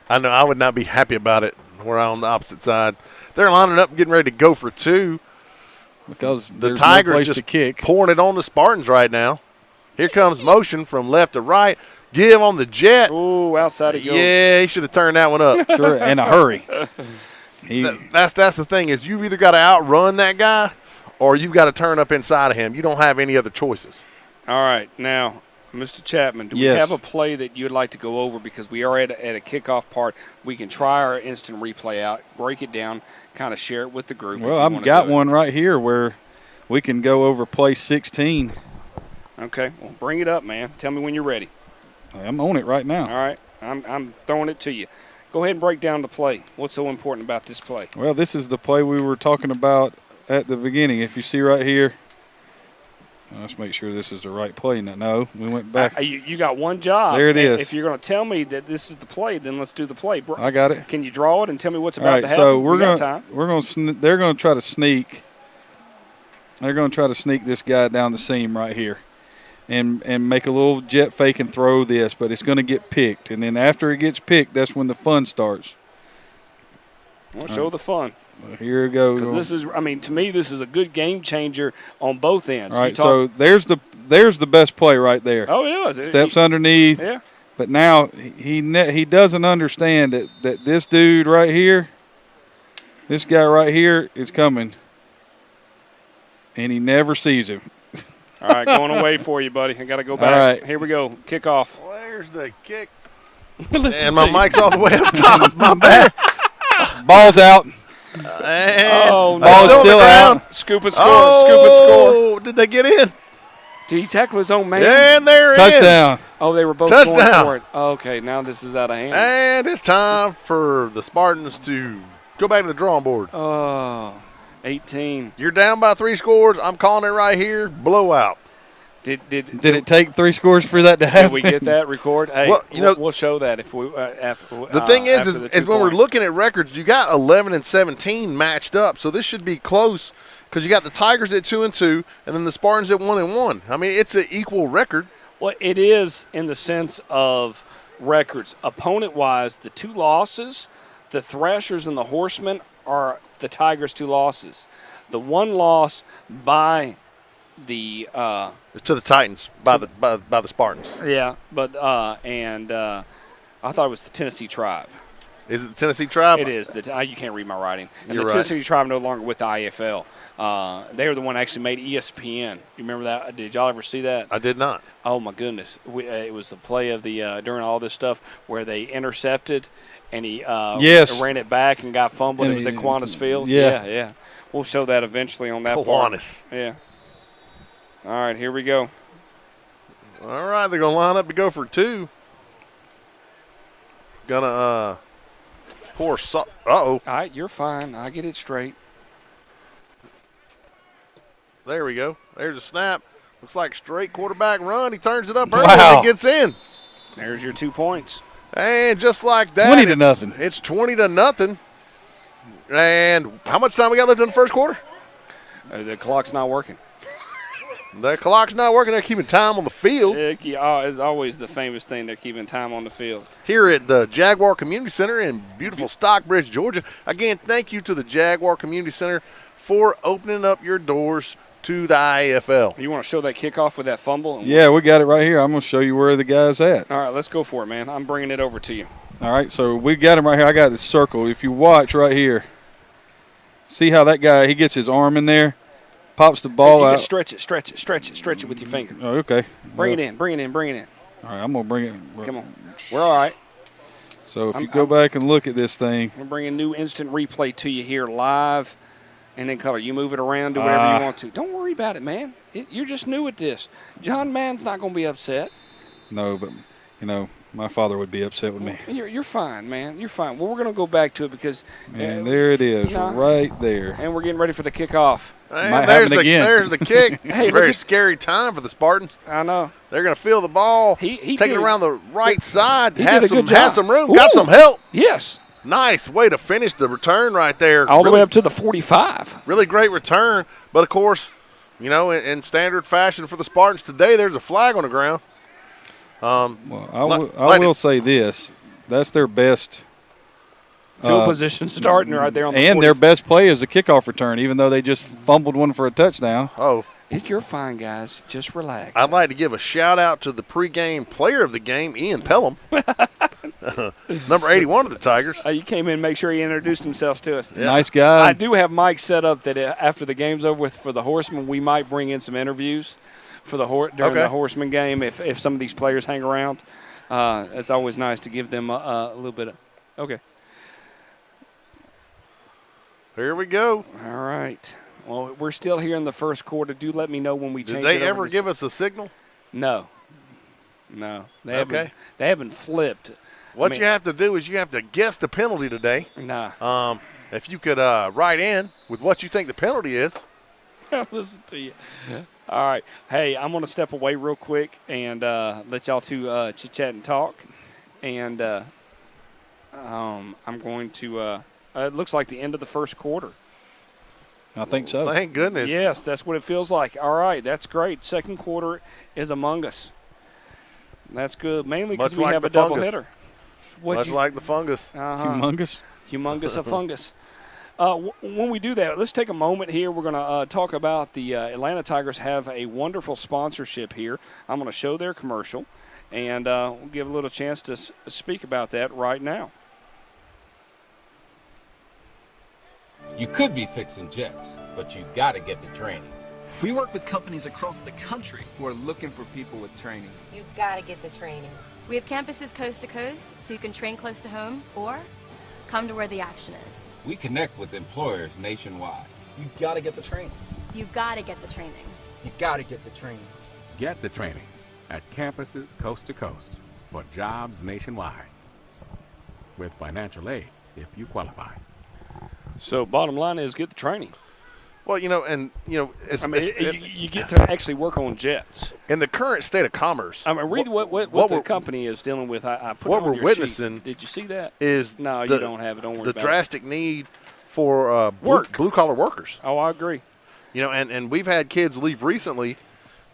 Speaker 3: I know I would not be happy about it. We're on the opposite side. They're lining up, getting ready to go for 2.
Speaker 2: Because
Speaker 3: The
Speaker 2: there's
Speaker 3: Tigers
Speaker 2: no place
Speaker 3: just
Speaker 2: to kick.
Speaker 3: pouring it on the Spartans right now. Here comes motion from left to right. Give on the jet.
Speaker 1: Ooh, outside it goes.
Speaker 3: Yeah, he should have turned that one up.
Speaker 2: Sure, in a hurry.
Speaker 3: That's the thing is you've either got to outrun that guy or you've got to turn up inside of him. You don't have any other choices.
Speaker 1: All right. Now, Mr. Chapman, do we
Speaker 2: Yes.
Speaker 1: have a play that you'd like to go over? Because we are at a kickoff part. We can try our instant replay out, break it down, kind of share it with the group.
Speaker 2: Well, I've got one right here where we can go over play 16.
Speaker 1: Okay. Well, bring it up, man. Tell me when you're ready.
Speaker 2: I'm on it right now.
Speaker 1: All right. I'm throwing it to you. Go ahead and break down the play. What's so important about this play?
Speaker 2: Well, this is the play we were talking about at the beginning. If you see right here, let's make sure this is the right play. No, we went back.
Speaker 1: You got one job.
Speaker 2: There it
Speaker 1: And
Speaker 2: is.
Speaker 1: If you're going to tell me that this is the play, then let's do the play.
Speaker 2: I got it.
Speaker 1: Can you draw it and tell me what's
Speaker 2: All
Speaker 1: about
Speaker 2: right,
Speaker 1: to happen?
Speaker 2: so they're going to try to sneak. They're going to try to sneak this guy down the seam right here. And make a little jet fake and throw this, but it's going to get picked. And then after it gets picked, that's when the fun starts.
Speaker 1: We'll show the fun.
Speaker 2: Well, here we go.
Speaker 1: Because this is, to me, this is a good game changer on both ends.
Speaker 2: All right, so there's the best play right there.
Speaker 1: Oh, it was.
Speaker 2: Steps underneath.
Speaker 1: Yeah.
Speaker 2: But now he doesn't understand that this dude right here, this guy right here is coming, and he never sees him.
Speaker 1: All right, going away for you, buddy. I got to go back.
Speaker 2: All right.
Speaker 1: Here we go. Kickoff.
Speaker 3: Where's the kick?
Speaker 1: Listen
Speaker 3: And my
Speaker 1: to you.
Speaker 3: mic's all the way up top. My bad.
Speaker 2: Ball's out.
Speaker 3: And
Speaker 1: Oh, no.
Speaker 2: Ball's
Speaker 3: on the
Speaker 2: still
Speaker 3: ground.
Speaker 2: out.
Speaker 1: Scoop and score. Scoop and score.
Speaker 3: Oh, did they get in?
Speaker 1: Did he tackle his own man?
Speaker 3: And they're in.
Speaker 2: Touchdown.
Speaker 1: Oh, they were both going
Speaker 3: Touchdown.
Speaker 1: for it. Okay, now this is out of hand.
Speaker 3: And it's time for the Spartans to go back to the drawing board.
Speaker 1: Oh, 18.
Speaker 3: You're down by 3 scores. I'm calling it right here. Blowout.
Speaker 1: Did
Speaker 2: it take 3 scores for that to happen?
Speaker 1: Did we get that record? Hey,
Speaker 3: Well, you know,
Speaker 1: we'll show that if we after.
Speaker 3: The thing is
Speaker 1: after the
Speaker 3: when we're
Speaker 1: 2 point.
Speaker 3: looking at records, you got 11 and 17 matched up, so this should be close because you got the Tigers at 2-2, and then the Spartans at 1-1. I mean, it's an equal record.
Speaker 1: Well, it is in the sense of records. Opponent-wise, the 2 losses, the Thrashers and the Horsemen are the Tigers' 2 losses. The 1 loss by the
Speaker 3: It's to the Titans by the Spartans.
Speaker 1: yeah, but I thought it was the Tennessee Tribe.
Speaker 3: Is it the Tennessee Tribe?
Speaker 1: It is. You can't read my writing. And
Speaker 3: You're
Speaker 1: the
Speaker 3: right.
Speaker 1: Tennessee Tribe no longer with the IAFL. They were the one that actually made ESPN. You remember that? Did y'all ever see that?
Speaker 3: I did not.
Speaker 1: Oh my goodness! It was the play of the during all this stuff where they intercepted and he
Speaker 2: Yes.
Speaker 1: ran it back and got fumbled.
Speaker 2: And
Speaker 1: It was at Kiwanis Field.
Speaker 2: yeah.
Speaker 1: Yeah. We'll show that eventually on that part.
Speaker 3: Kiwanis.
Speaker 1: Yeah. All right, here we go.
Speaker 3: All right, they're gonna line up to go for 2. Gonna pour salt.
Speaker 1: All right, you're fine. I get it straight.
Speaker 3: There we go. There's a snap. Looks like straight quarterback run. He turns it up early
Speaker 2: Wow.
Speaker 3: and gets in.
Speaker 1: There's your 2 points.
Speaker 3: And just like that,
Speaker 2: 20-0.
Speaker 3: It's 20-0. And how much time we got left in the first quarter?
Speaker 1: The clock's not working.
Speaker 3: The clock's not working. They're keeping time on the field
Speaker 1: It's always the famous thing. They're keeping time on the field.
Speaker 3: here at the Jaguar Community Center in beautiful Stockbridge, Georgia. Again, thank you to the Jaguar Community Center for opening up your doors to the IAFL.
Speaker 1: You want to show that kickoff with that fumble?
Speaker 2: Yeah, we got it right here. I'm going to show you where the guy's at.
Speaker 1: All right, let's go for it, man. I'm bringing it over to you.
Speaker 2: All right, so we got him right here. I got this circle. If you watch right here, see how that guy, he gets his arm in there, pops the ball
Speaker 1: You
Speaker 2: out.
Speaker 1: can stretch it with your finger.
Speaker 2: Oh, okay.
Speaker 1: Bring it in. All
Speaker 2: All right, I'm going to bring it.
Speaker 1: Come on. We're all right.
Speaker 2: So if you go back and look at this thing.
Speaker 1: We're bringing new instant replay to you here live and in color. You move it around, do whatever you want to. Don't worry about it, man. You're just new at this. John Mann's not going to be upset.
Speaker 2: No, but, my father would be upset with me.
Speaker 1: You're fine, man. You're fine. Well, we're going to go back to it because
Speaker 2: And there it is, right there.
Speaker 1: and we're getting ready for the kickoff.
Speaker 3: And
Speaker 2: Might
Speaker 3: there's
Speaker 2: happen again.
Speaker 3: There's the kick.
Speaker 1: Hey, look
Speaker 3: Very
Speaker 1: at-
Speaker 3: scary time for the Spartans.
Speaker 1: I know.
Speaker 3: They're going to feel the ball,
Speaker 1: He
Speaker 3: take it
Speaker 1: did-
Speaker 3: around the right side.
Speaker 1: he
Speaker 3: Has
Speaker 1: did a
Speaker 3: some,
Speaker 1: good job.
Speaker 3: has some room,
Speaker 1: Ooh.
Speaker 3: got some help.
Speaker 1: Yes.
Speaker 3: Nice way to finish the return right there.
Speaker 1: All the
Speaker 3: Really-
Speaker 1: way up to the 45.
Speaker 3: Really great return. But, of course, in standard fashion for the Spartans today, there's a flag on the ground.
Speaker 2: Well, I
Speaker 3: Like-
Speaker 2: will say this. That's their best.
Speaker 1: Field position starting right there on the
Speaker 2: And
Speaker 1: 40.
Speaker 2: their best play is a kickoff return, even though they just fumbled one for a touchdown.
Speaker 3: Oh,
Speaker 1: You're fine, guys. Just relax.
Speaker 3: I'd like to give a shout-out to the pregame player of the game, Ian Pelham, number 81 of the Tigers.
Speaker 1: You came in and make sure he introduced himself to us.
Speaker 3: Yeah.
Speaker 2: Nice guy.
Speaker 1: I do have Mike set up that after the game's over with for the Horsemen, we might bring in some interviews for the during the
Speaker 3: Okay.
Speaker 1: Horseman game if some of these players hang around. It's always nice to give them a little bit of – okay.
Speaker 3: Here we go.
Speaker 1: All right. Well, we're still here in the first quarter. Do let me know when we change
Speaker 3: Did they
Speaker 1: it over
Speaker 3: ever
Speaker 1: to
Speaker 3: give us a signal?
Speaker 1: No. They
Speaker 3: Okay.
Speaker 1: haven't flipped.
Speaker 3: What you have to do is you have to guess the penalty today.
Speaker 1: Nah.
Speaker 3: If you could write in with what you think the penalty is.
Speaker 1: Listen to you. All right. Hey, I'm going to step away real quick and let y'all two chit-chat and talk. And I'm going to it looks like the end of the first quarter.
Speaker 2: I think so.
Speaker 3: Thank goodness.
Speaker 1: Yes, that's what it feels like. All right, that's great. Second quarter is among us. That's good, mainly because
Speaker 3: Much
Speaker 1: we
Speaker 3: like
Speaker 1: have
Speaker 3: the
Speaker 1: a double
Speaker 3: fungus.
Speaker 1: hitter.
Speaker 3: Much like the fungus.
Speaker 2: Humongous.
Speaker 1: Humongous a fungus. When we do that, let's take a moment here. We're going to talk about the Atlanta Tigers have a wonderful sponsorship here. I'm going to show their commercial, And we'll give a little chance to speak about that right now.
Speaker 4: You could be fixing jets, but you got to get the training.
Speaker 5: We work with companies across the country who are looking for people with training.
Speaker 6: You've got to get the training.
Speaker 7: We have campuses coast to coast, so you can train close to home or come to where the action is.
Speaker 4: We connect with employers nationwide.
Speaker 5: You gotta get the training.
Speaker 7: You gotta get the training.
Speaker 5: You gotta get the training.
Speaker 8: Get the training at campuses coast to coast for jobs nationwide. With financial aid if you qualify.
Speaker 1: So bottom line is get the training.
Speaker 3: Well, you know,
Speaker 1: you get to actually work on jets.
Speaker 3: In the current state of commerce.
Speaker 1: I mean, read what the company is dealing with. I put
Speaker 3: what
Speaker 1: it on
Speaker 3: we're
Speaker 1: your
Speaker 3: witnessing.
Speaker 1: sheet. Did you see that?
Speaker 3: Is
Speaker 1: no, you don't have it. Don't worry
Speaker 3: the
Speaker 1: about
Speaker 3: drastic need for blue collar workers.
Speaker 1: Oh, I agree.
Speaker 3: You know, and we've had kids leave recently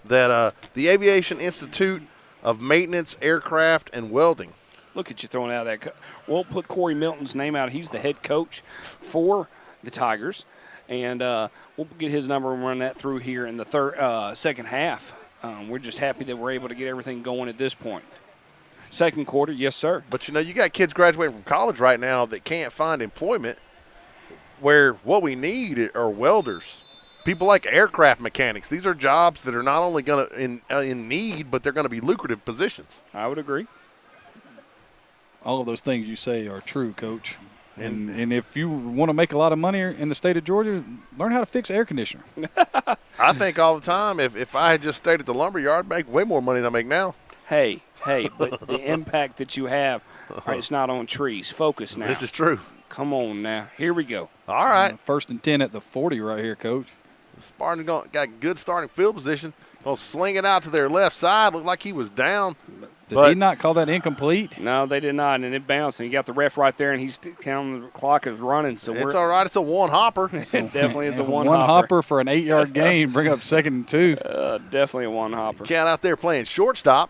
Speaker 3: that the Aviation Institute of Maintenance, Aircraft, and Welding.
Speaker 1: Look at you throwing out that. Won't put Corey Milton's name out. He's the head coach for the Tigers. And we'll get his number and run that through here in the second half. We're just happy that we're able to get everything going at this point. Second quarter, yes, sir.
Speaker 3: But, you know, you got kids graduating from college right now that can't find employment, where what we need are welders, people like aircraft mechanics. These are jobs that are not only going to in need, but they're going to be lucrative positions.
Speaker 1: I would agree.
Speaker 2: All of those things you say are true, Coach. And if you want to make a lot of money in the state of Georgia, learn how to fix air conditioner.
Speaker 3: I think all the time, if I had just stayed at the lumber yard, I'd make way more money than I make now.
Speaker 1: Hey, but the impact that you have, right, it's not on trees. Focus now.
Speaker 3: This is true.
Speaker 1: Come on now. Here we go.
Speaker 3: All right.
Speaker 2: 1st and 10 at the 40 right here, Coach.
Speaker 3: The Spartans got good starting field position. Gonna sling it out to their left side. Looked like he was down.
Speaker 2: Did he not call that incomplete?
Speaker 1: No, they did not, and it bounced, and you got the ref right there, and he's counting the clock is running. So
Speaker 3: it's all right. It's a one-hopper.
Speaker 1: It definitely is a
Speaker 2: one-hopper. One-hopper for an 8-yard gain. Bring up 2nd and 2.
Speaker 1: Definitely a one-hopper.
Speaker 3: Count out there playing shortstop.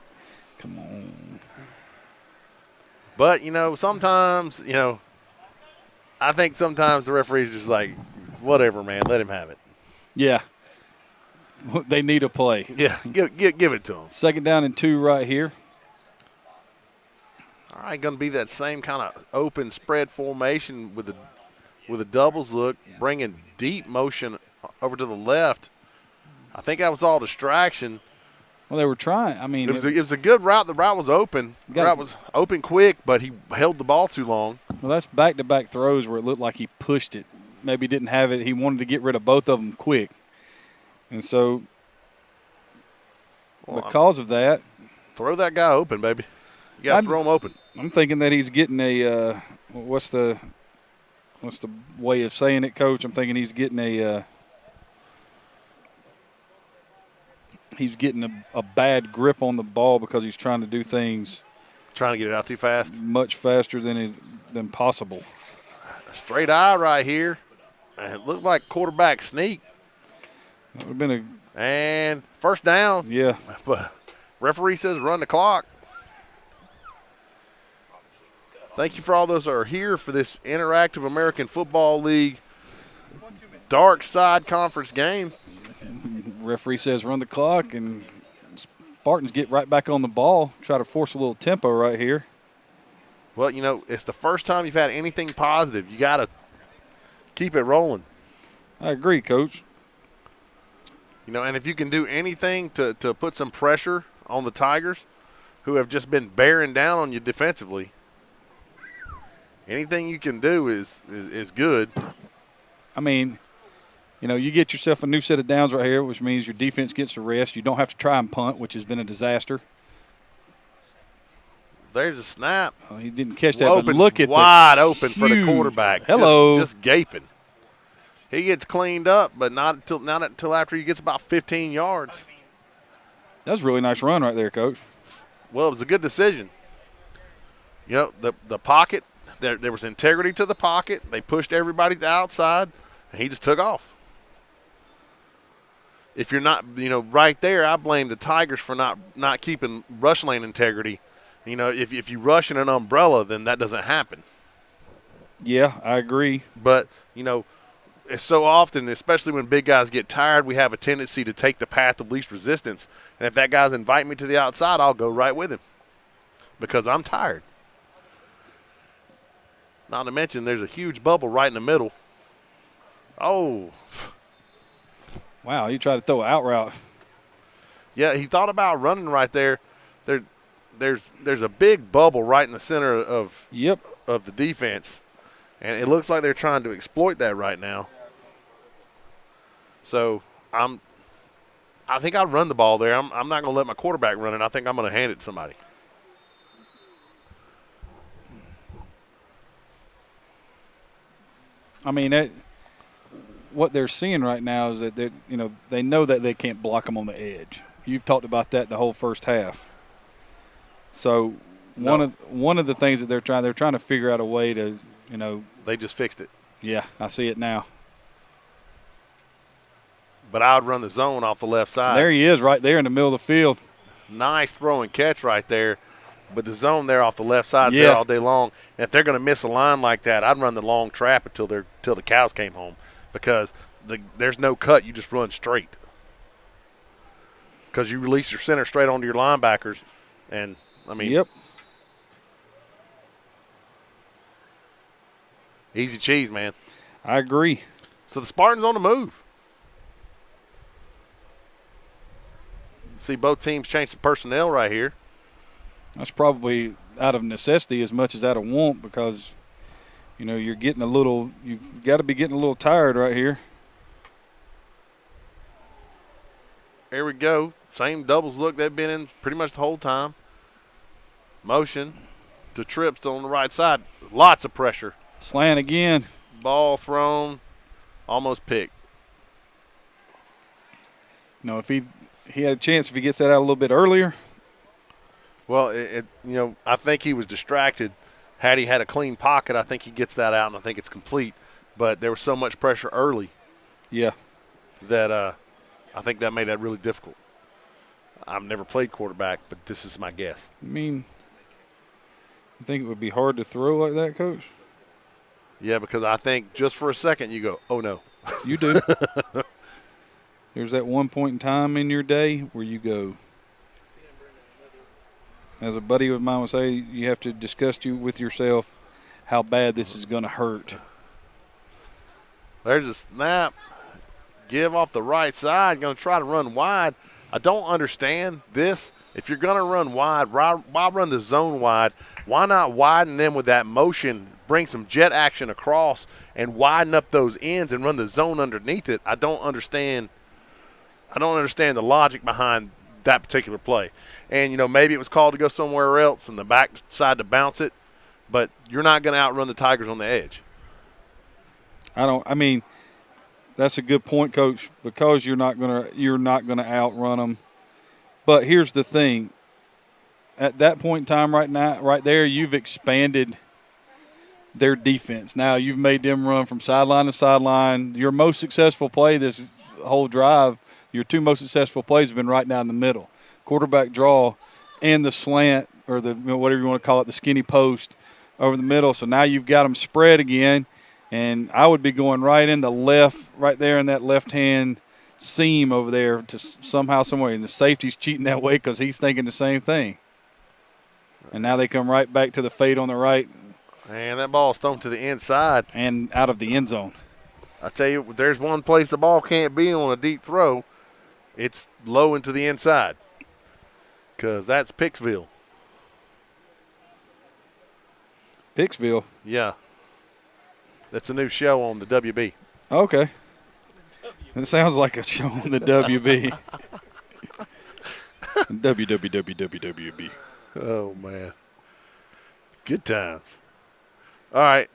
Speaker 2: Come on.
Speaker 3: But, you know, sometimes, you know, I think sometimes the referee's just like, whatever, man, let him have it.
Speaker 2: Yeah. They need a play.
Speaker 3: Yeah, give it to them.
Speaker 2: 2nd down and 2 right here.
Speaker 3: All right, going to be that same kind of open spread formation with a doubles look, bringing deep motion over to the left. I think that was all distraction.
Speaker 2: Well, they were trying. I mean,
Speaker 3: it was a good route. The route was open. The route was open quick, but he held the ball too long.
Speaker 2: Well, that's back-to-back throws where it looked like he pushed it. Maybe didn't have it. He wanted to get rid of both of them quick. And so because of that.
Speaker 3: Throw that guy open, baby. You got to throw him open.
Speaker 2: I'm thinking that he's getting a what's the way of saying it, Coach? I'm thinking he's getting a bad grip on the ball because he's trying to do things.
Speaker 3: Trying to get it out too fast.
Speaker 2: Much faster than possible.
Speaker 3: A straight eye right here. And it looked like quarterback sneak.
Speaker 2: That would have been
Speaker 3: and first down.
Speaker 2: Yeah.
Speaker 3: But referee says run the clock. Thank you for all those that are here for this interactive American Football League Dark Side Conference game.
Speaker 2: Referee says run the clock, and Spartans get right back on the ball, try to force a little tempo right here.
Speaker 3: Well, you know, it's the first time you've had anything positive. You got to keep it rolling.
Speaker 2: I agree, Coach.
Speaker 3: You know, and if you can do anything to put some pressure on the Tigers, who have just been bearing down on you defensively, anything you can do is good.
Speaker 2: I mean, you know, you get yourself a new set of downs right here, which means your defense gets to rest. You don't have to try and punt, which has been a disaster.
Speaker 3: There's a snap.
Speaker 2: Oh, he didn't catch that, but look at
Speaker 3: wide open for the quarterback.
Speaker 2: Hello.
Speaker 3: Just gaping. He gets cleaned up, but not until after he gets about 15 yards.
Speaker 2: That was a really nice run right there, Coach.
Speaker 3: Well, it was a good decision. You know, the pocket, there was integrity to the pocket. They pushed everybody to the outside, and he just took off. If you're not, you know, right there, I blame the Tigers for not keeping rush lane integrity. You know, if you rush in an umbrella, then that doesn't happen.
Speaker 2: Yeah, I agree.
Speaker 3: But, you know, it's so often, especially when big guys get tired, we have a tendency to take the path of least resistance. And if that guy's inviting me to the outside, I'll go right with him. because I'm tired. Not to mention there's a huge bubble right in the middle. Oh.
Speaker 2: Wow, you tried to throw an out route.
Speaker 3: Yeah, he thought about running right there. There's a big bubble right in the center of the defense, and it looks like they're trying to exploit that right now. So I think I'll run the ball there. I'm not going to let my quarterback run it. I think I'm going to hand it to somebody.
Speaker 2: I mean, what they're seeing right now is that they know that they can't block them on the edge. You've talked about that the whole first half. So one of the things that they're trying to figure out a way to,
Speaker 3: they just fixed it.
Speaker 2: Yeah, I see it now.
Speaker 3: But I would run the zone off the left side.
Speaker 2: There he is, right there in the middle of the field.
Speaker 3: Nice throw and catch right there. But the zone there off the left side there all day long. And if they're going to miss a line like that, I'd run the long trap until the cows came home, because there's no cut. You just run straight, because you release your center straight onto your linebackers. And, I mean,
Speaker 2: yep.
Speaker 3: Easy cheese, man.
Speaker 2: I agree.
Speaker 3: So the Spartans on the move. See both teams change the personnel right here.
Speaker 2: That's probably out of necessity as much as out of want, because, you're getting you've got to be getting a little tired right here.
Speaker 3: There we go. Same doubles look they've been in pretty much the whole time. Motion to Tripp still on the right side. Lots of pressure.
Speaker 2: Slant again.
Speaker 3: Ball thrown. Almost picked.
Speaker 2: If he had a chance if he gets that out a little bit earlier.
Speaker 3: Well, I think he was distracted. Had he had a clean pocket, I think he gets that out, and I think it's complete. But there was so much pressure early.
Speaker 2: Yeah.
Speaker 3: That I think that made that really difficult. I've never played quarterback, but this is my guess.
Speaker 2: I mean, you think it would be hard to throw like that, Coach?
Speaker 3: Yeah, because I think just for a second you go, oh, no.
Speaker 2: You do. There's that one point in time in your day where you go, as a buddy of mine would say, you have to discuss with yourself how bad this is going to hurt.
Speaker 3: There's a snap. Give off the right side. Going to try to run wide. I don't understand this. If you're going to run wide, why run the zone wide? Why not widen them with that motion, bring some jet action across, and widen up those ends and run the zone underneath it? I don't understand the logic behind that particular play. And, maybe it was called to go somewhere else and the back side to bounce it, but you're not going to outrun the Tigers on the edge.
Speaker 2: I mean, that's a good point, Coach, because you're not gonna outrun them. But here's the thing. At that point in time right there, you've expanded their defense. Now you've made them run from sideline to sideline. Your most successful play this whole drive, your two most successful plays have been right down the middle. Quarterback draw and the slant, or the whatever you want to call it, the skinny post over the middle. So now you've got them spread again, and I would be going right in the left, right there in that left-hand seam over there to somehow, somewhere. And the safety's cheating that way because he's thinking the same thing. And now they come right back to the fade on the right.
Speaker 3: And that ball's thrown to the inside.
Speaker 2: And out of the end zone.
Speaker 3: I tell you, there's one place the ball can't be on a deep throw. It's low into the inside, because that's Picksville.
Speaker 2: Picksville?
Speaker 3: Yeah. That's a new show on the WB.
Speaker 2: Okay. It sounds like a show on the WB. WWWWB.
Speaker 3: Oh, man. Good times. All right.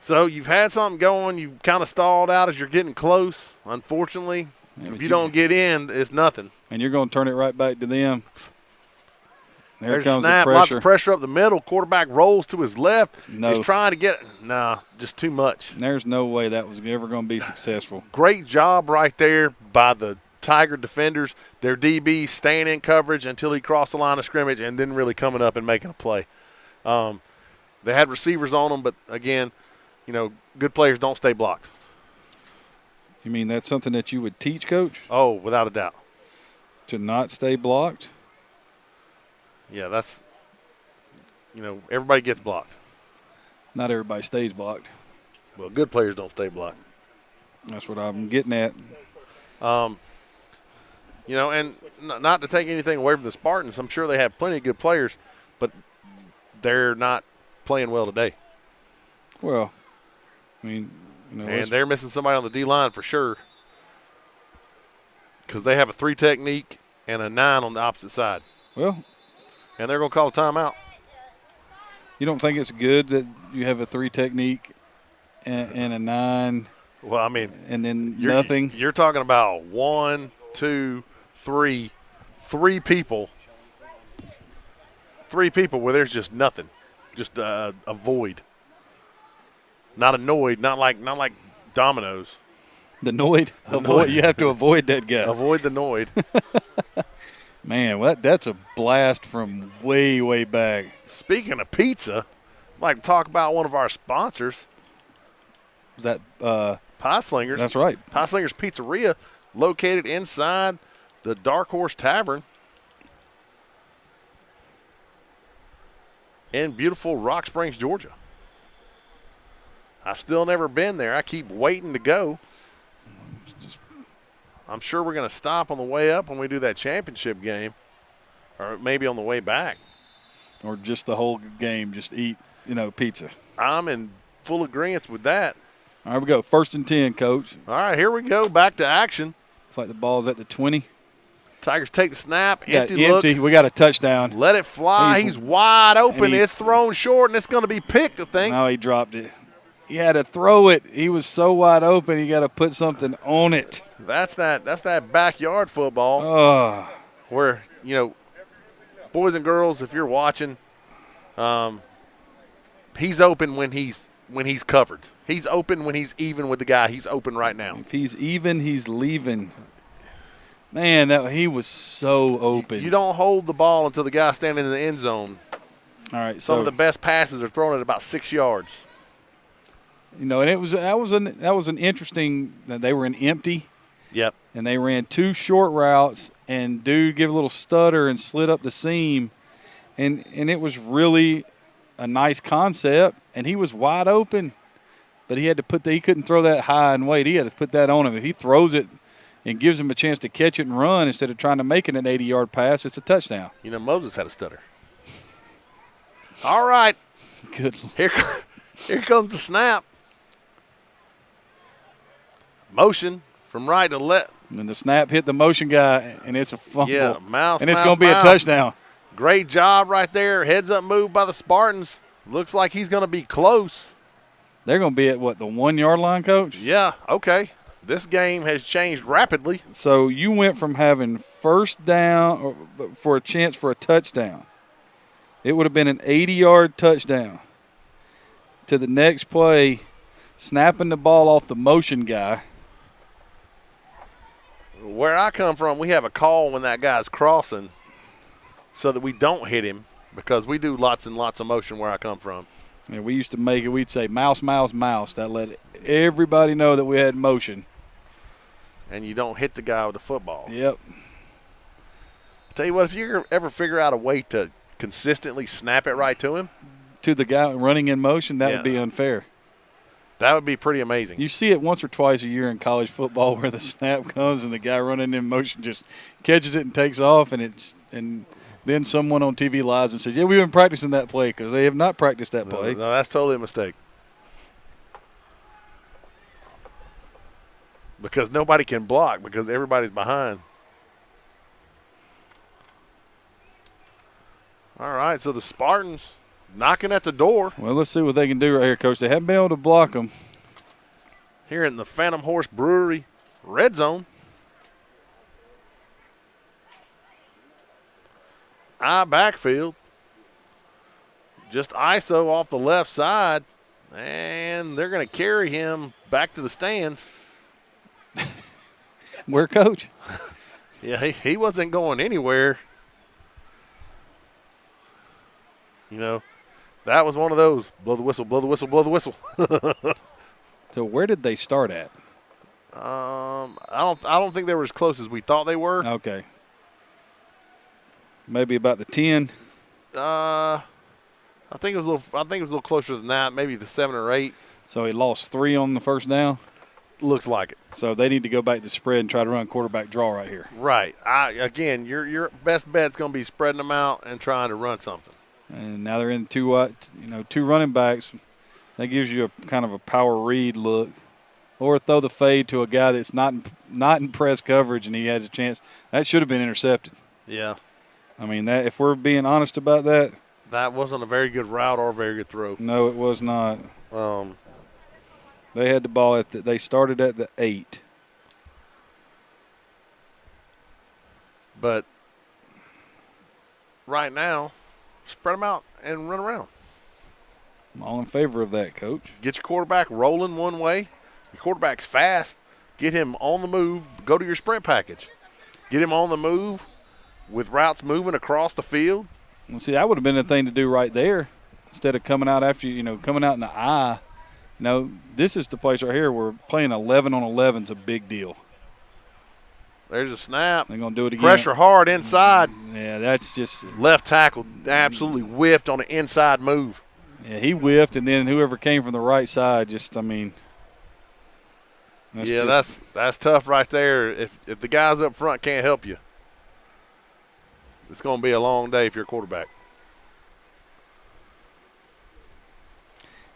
Speaker 3: So you've had something going. You kind of stalled out as you're getting close, unfortunately.
Speaker 2: Yeah,
Speaker 3: if you don't get in, it's nothing.
Speaker 2: And you're going to turn it right back to them.
Speaker 3: There's a snap, lots of pressure up the middle. Quarterback rolls to his left.
Speaker 2: No.
Speaker 3: He's trying to get – nah, just too much.
Speaker 2: There's no way that was ever going to be successful.
Speaker 3: Great job right there by the Tiger defenders. Their DB staying in coverage until he crossed the line of scrimmage and then really coming up and making a play. They had receivers on them, but, again, good players don't stay blocked.
Speaker 2: You mean that's something that you would teach, Coach?
Speaker 3: Oh, without a doubt.
Speaker 2: To not stay blocked?
Speaker 3: Yeah, that's everybody gets blocked.
Speaker 2: Not everybody stays blocked.
Speaker 3: Well, good players don't stay blocked.
Speaker 2: That's what I'm getting at.
Speaker 3: And not to take anything away from the Spartans, I'm sure they have plenty of good players, but they're not playing well today.
Speaker 2: Well, I mean,
Speaker 3: and they're missing somebody on the D-line for sure because they have a 3 technique and a 9 on the opposite side.
Speaker 2: Well,
Speaker 3: and they're going to call a timeout.
Speaker 2: You don't think it's good that you have a 3 technique and a 9?
Speaker 3: Well, I mean,
Speaker 2: and then nothing.
Speaker 3: You're talking about 1, 2, 3 people. 3 people where there's just nothing, just a void. Not a noid, not like dominoes.
Speaker 2: The noid. You have to avoid that guy.
Speaker 3: Avoid the noid.
Speaker 2: Man, that's a blast from way, way back.
Speaker 3: Speaking of pizza, I'd like to talk about one of our sponsors.
Speaker 2: Is that
Speaker 3: Pie Slingers?
Speaker 2: That's right.
Speaker 3: Pie Slingers Pizzeria, located inside the Dark Horse Tavern in beautiful Rock Springs, Georgia. I've still never been there. I keep waiting to go. I'm sure we're going to stop on the way up when we do that championship game, or maybe on the way back.
Speaker 2: Or just the whole game, just eat, pizza.
Speaker 3: I'm in full agreement with that.
Speaker 2: All right, we go. 1st and 10, Coach.
Speaker 3: All right, here we go. Back to action.
Speaker 2: It's like the ball's at the 20.
Speaker 3: Tigers take the snap.
Speaker 2: Empty.
Speaker 3: Look.
Speaker 2: We got a touchdown.
Speaker 3: Let it fly. He's wide open. It's thrown short, and it's going to be picked, I think.
Speaker 2: No, he dropped it. He had to throw it. He was so wide open, he got to put something on it.
Speaker 3: That's that backyard football.
Speaker 2: Oh.
Speaker 3: Where, boys and girls, if you're watching, he's open when he's covered. He's open when he's even with the guy. He's open right now.
Speaker 2: If he's even, he's leaving. Man, he was so open.
Speaker 3: You don't hold the ball until the guy's standing in the end zone.
Speaker 2: All right.
Speaker 3: Some of the best passes are thrown at about 6 yards.
Speaker 2: And that was an interesting. They were in empty.
Speaker 3: Yep.
Speaker 2: And they ran 2 short routes, and dude gave a little stutter and slid up the seam, and it was really a nice concept. And he was wide open, but he had to he couldn't throw that high and wait. He had to put that on him. If he throws it and gives him a chance to catch it and run instead of trying to make it an 80-yard pass, it's a touchdown.
Speaker 3: Moses had a stutter. All right.
Speaker 2: Good.
Speaker 3: Here comes the snap. Motion from right to left.
Speaker 2: And the snap hit the motion guy, and it's a fumble.
Speaker 3: Yeah,
Speaker 2: and it's going to be a touchdown.
Speaker 3: Great job right there. Heads up move by the Spartans. Looks like he's going to be close.
Speaker 2: They're going to be at, the 1-yard line, Coach?
Speaker 3: Yeah, okay. This game has changed rapidly.
Speaker 2: So you went from having first down for a chance for a touchdown. It would have been an 80-yard touchdown. To the next play, snapping the ball off the motion guy.
Speaker 3: Where I come from, we have a call when that guy's crossing so that we don't hit him because we do lots and lots of motion where I come from.
Speaker 2: Yeah, we used to make it, we'd say mouse, mouse, mouse. That let everybody know that we had motion.
Speaker 3: And you don't hit the guy with the football.
Speaker 2: Yep.
Speaker 3: I tell you what, if you ever figure out a way to consistently snap it right to him.
Speaker 2: To the guy running in motion, that would be unfair.
Speaker 3: That would be pretty amazing.
Speaker 2: You see it once or twice a year in college football where the snap comes and the guy running in motion just catches it and takes off, and then someone on TV lies and says, yeah, we've been practicing that play, because they have not practiced that play.
Speaker 3: No, that's totally a mistake. Because nobody can block because everybody's behind. All right, so the Spartans knocking at the door.
Speaker 2: Well, let's see what they can do right here, Coach. They haven't been able to block them.
Speaker 3: Here in the Phantom Horse Brewery red zone. Backfield. Just ISO off the left side. And they're going to carry him back to the stands.
Speaker 2: Where, Coach?
Speaker 3: Yeah, he wasn't going anywhere. That was one of those blow the whistle, blow the whistle, blow the whistle.
Speaker 2: So where did they start at?
Speaker 3: I don't think they were as close as we thought they were.
Speaker 2: Okay. Maybe about the 10.
Speaker 3: I I think it was a little closer than that, maybe the 7 or 8.
Speaker 2: So he lost 3 on the first down.
Speaker 3: Looks like it.
Speaker 2: So they need to go back to spread and try to run quarterback draw right here.
Speaker 3: Right. Again, your best bet's going to be spreading them out and trying to run something.
Speaker 2: And now they're in two running backs. That gives you a kind of a power read look, or throw the fade to a guy that's not in press coverage and he has a chance. That should have been intercepted.
Speaker 3: Yeah.
Speaker 2: I mean, that if we're being honest about that.
Speaker 3: That wasn't a very good route or a very good throw.
Speaker 2: No, it was not. They had the ball they started at the 8.
Speaker 3: But right now, spread them out and run around.
Speaker 2: I'm all in favor of that, Coach.
Speaker 3: Get your quarterback rolling one way. Your quarterback's fast. Get him on the move. Go to your sprint package. Get him on the move with routes moving across the field.
Speaker 2: Well, see, that would have been the thing to do right there instead of coming out after coming out in the eye. This is the place right here where playing 11 on 11 is a big deal.
Speaker 3: There's a snap.
Speaker 2: They're going to do it again.
Speaker 3: Pressure hard inside.
Speaker 2: Yeah, that's just –
Speaker 3: left tackle absolutely whiffed on an inside move.
Speaker 2: Yeah, he whiffed, and then whoever came from the right side just,
Speaker 3: that's tough right there. If the guys up front can't help you, it's going to be a long day if you're a quarterback.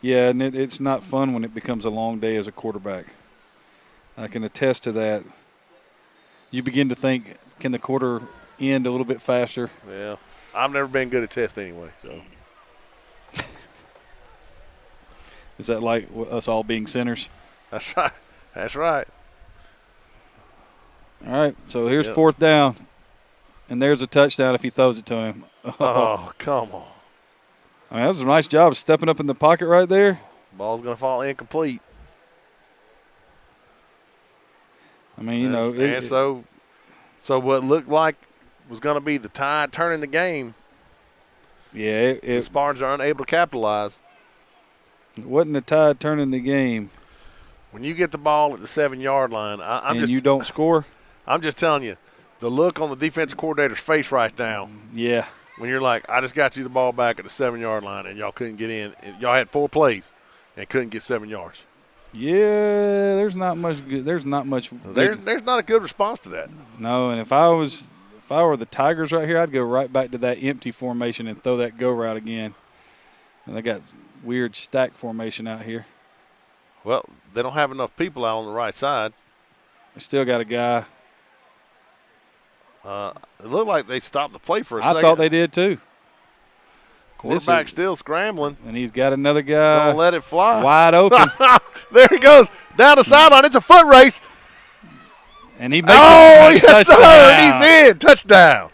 Speaker 2: Yeah, and it's not fun when it becomes a long day as a quarterback. I can attest to that. You begin to think, can the quarter end a little bit faster?
Speaker 3: Yeah. I've never been good at test anyway, so.
Speaker 2: Is that like us all being sinners?
Speaker 3: That's right. That's right.
Speaker 2: All right, so here's 4th down, and there's a touchdown if he throws it to him.
Speaker 3: Oh, come on.
Speaker 2: That was a nice job of stepping up in the pocket right there.
Speaker 3: Ball's going to fall incomplete. So what looked like was going to be the tide turning the game.
Speaker 2: Yeah,
Speaker 3: the Spartans are unable to capitalize.
Speaker 2: It wasn't the tide turning the game.
Speaker 3: When you get the ball at the 7-yard line,
Speaker 2: you don't score?
Speaker 3: I'm just telling you, the look on the defensive coordinator's face right now.
Speaker 2: Yeah.
Speaker 3: When you're like, I just got you the ball back at the 7-yard line, and y'all couldn't get in. Y'all had 4 plays and couldn't get 7 yards.
Speaker 2: Yeah, there's not much. There's not much.
Speaker 3: There's not a good response to that.
Speaker 2: No, and if I were the Tigers right here, I'd go right back to that empty formation and throw that go route again. And they got weird stack formation out here.
Speaker 3: Well, they don't have enough people out on the right side.
Speaker 2: They still got a guy.
Speaker 3: It looked like they stopped the play for a second.
Speaker 2: I thought they did too.
Speaker 3: Quarterback still scrambling.
Speaker 2: And he's got another guy.
Speaker 3: Don't let it fly.
Speaker 2: Wide open.
Speaker 3: There he goes. Down the sideline. It's a foot race.
Speaker 2: And he makes
Speaker 3: yes, sir. He's in. Touchdown.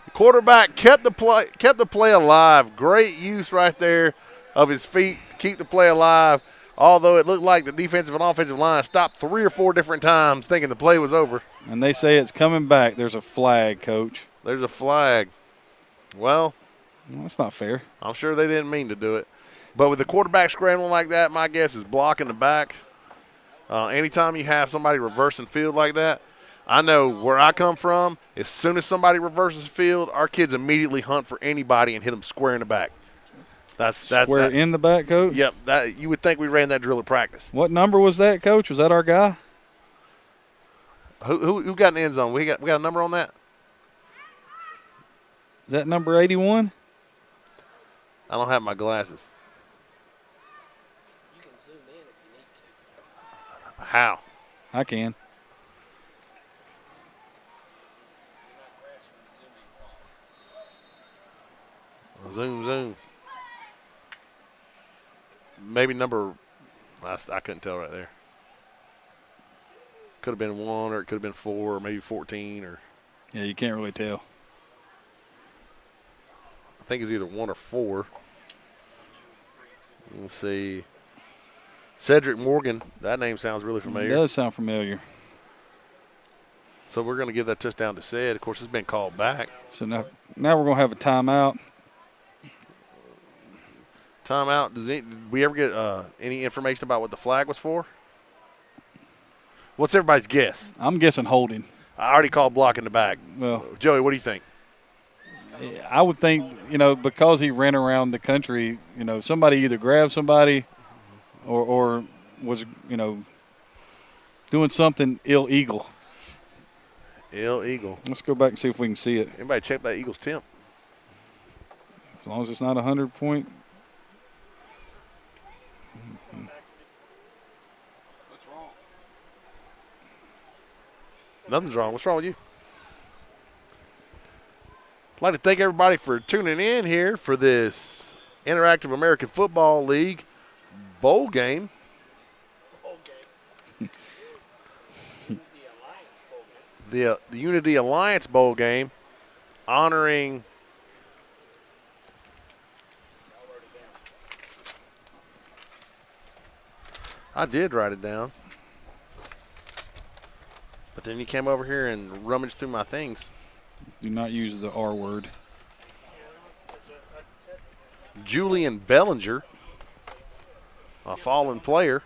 Speaker 3: The quarterback kept the play alive. Great use right there of his feet to keep the play alive. Although it looked like the defensive and offensive line stopped 3 or 4 different times thinking the play was over.
Speaker 2: And they say it's coming back. There's a flag, Coach.
Speaker 3: There's a flag. Well,
Speaker 2: that's not fair.
Speaker 3: I'm sure they didn't mean to do it. But with the quarterback scrambling like that, my guess is blocking the back. Anytime you have somebody reversing field like that, I know where I come from, as soon as somebody reverses field, our kids immediately hunt for anybody and hit them square in the back. That's
Speaker 2: square in the back, Coach?
Speaker 3: Yep. You would think we ran that drill at practice.
Speaker 2: What number was that, Coach? Was that our guy?
Speaker 3: Who got in the end zone? We got a number on that?
Speaker 2: Is that number 81?
Speaker 3: I don't have my glasses.
Speaker 1: You can zoom in if you need to.
Speaker 3: How?
Speaker 2: I can.
Speaker 3: Zoom. Maybe number, I couldn't tell right there. Could have been 1 or it could have been 4 or maybe 14 or.
Speaker 2: Yeah, you can't really tell.
Speaker 3: I think it's either 1 or 4. Let's see. Cedric Morgan. That name sounds really familiar.
Speaker 2: It does sound familiar.
Speaker 3: So we're going to give that touchdown to Ced. Of course, it's been called back.
Speaker 2: So now we're going to have a timeout.
Speaker 3: Timeout. Did we ever get any information about what the flag was for? What's everybody's guess?
Speaker 2: I'm guessing holding.
Speaker 3: I already called blocking the back.
Speaker 2: Well,
Speaker 3: Joey, what do you think?
Speaker 2: I would think, because he ran around the country, somebody either grabbed somebody or was, doing something illegal.
Speaker 3: Illegal.
Speaker 2: Let's go back and see if we can see it.
Speaker 3: Anybody check that Eagles temp?
Speaker 2: As long as it's not 100-point.
Speaker 1: What's wrong?
Speaker 3: Nothing's wrong. What's wrong with you? I'd like to thank everybody for tuning in here for this Interactive American Football League bowl game. The Unity Alliance Bowl game, honoring I did write it down, but then you came over here and rummaged through my things.
Speaker 2: Do not use the R word.
Speaker 3: Julian Bellinger, a fallen player.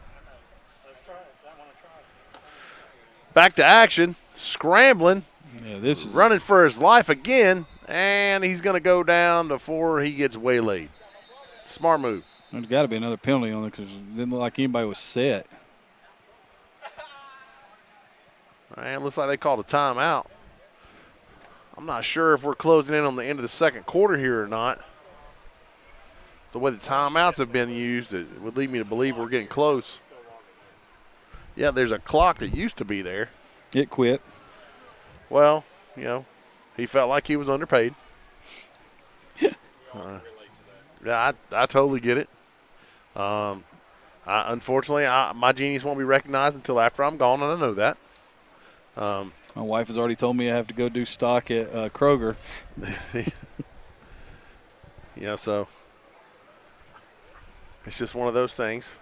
Speaker 3: Back to action, scrambling,
Speaker 2: Yeah, this is
Speaker 3: running for his life again, and he's going to go down before he gets waylaid. Smart move.
Speaker 2: There's got to be another penalty on it because it didn't look like anybody was set.
Speaker 3: And looks like they called a timeout. I'm not sure if we're closing in on the end of the second quarter here or not. The way the timeouts have been used, it would lead me to believe we're getting close. Yeah, there's a clock that used to be there.
Speaker 2: It quit.
Speaker 3: Well, he felt like he was underpaid. Yeah, I totally get it. Unfortunately, my genius won't be recognized until after I'm gone, and I know that.
Speaker 2: My wife has already told me I have to go do stock at Kroger.
Speaker 3: So it's just one of those things.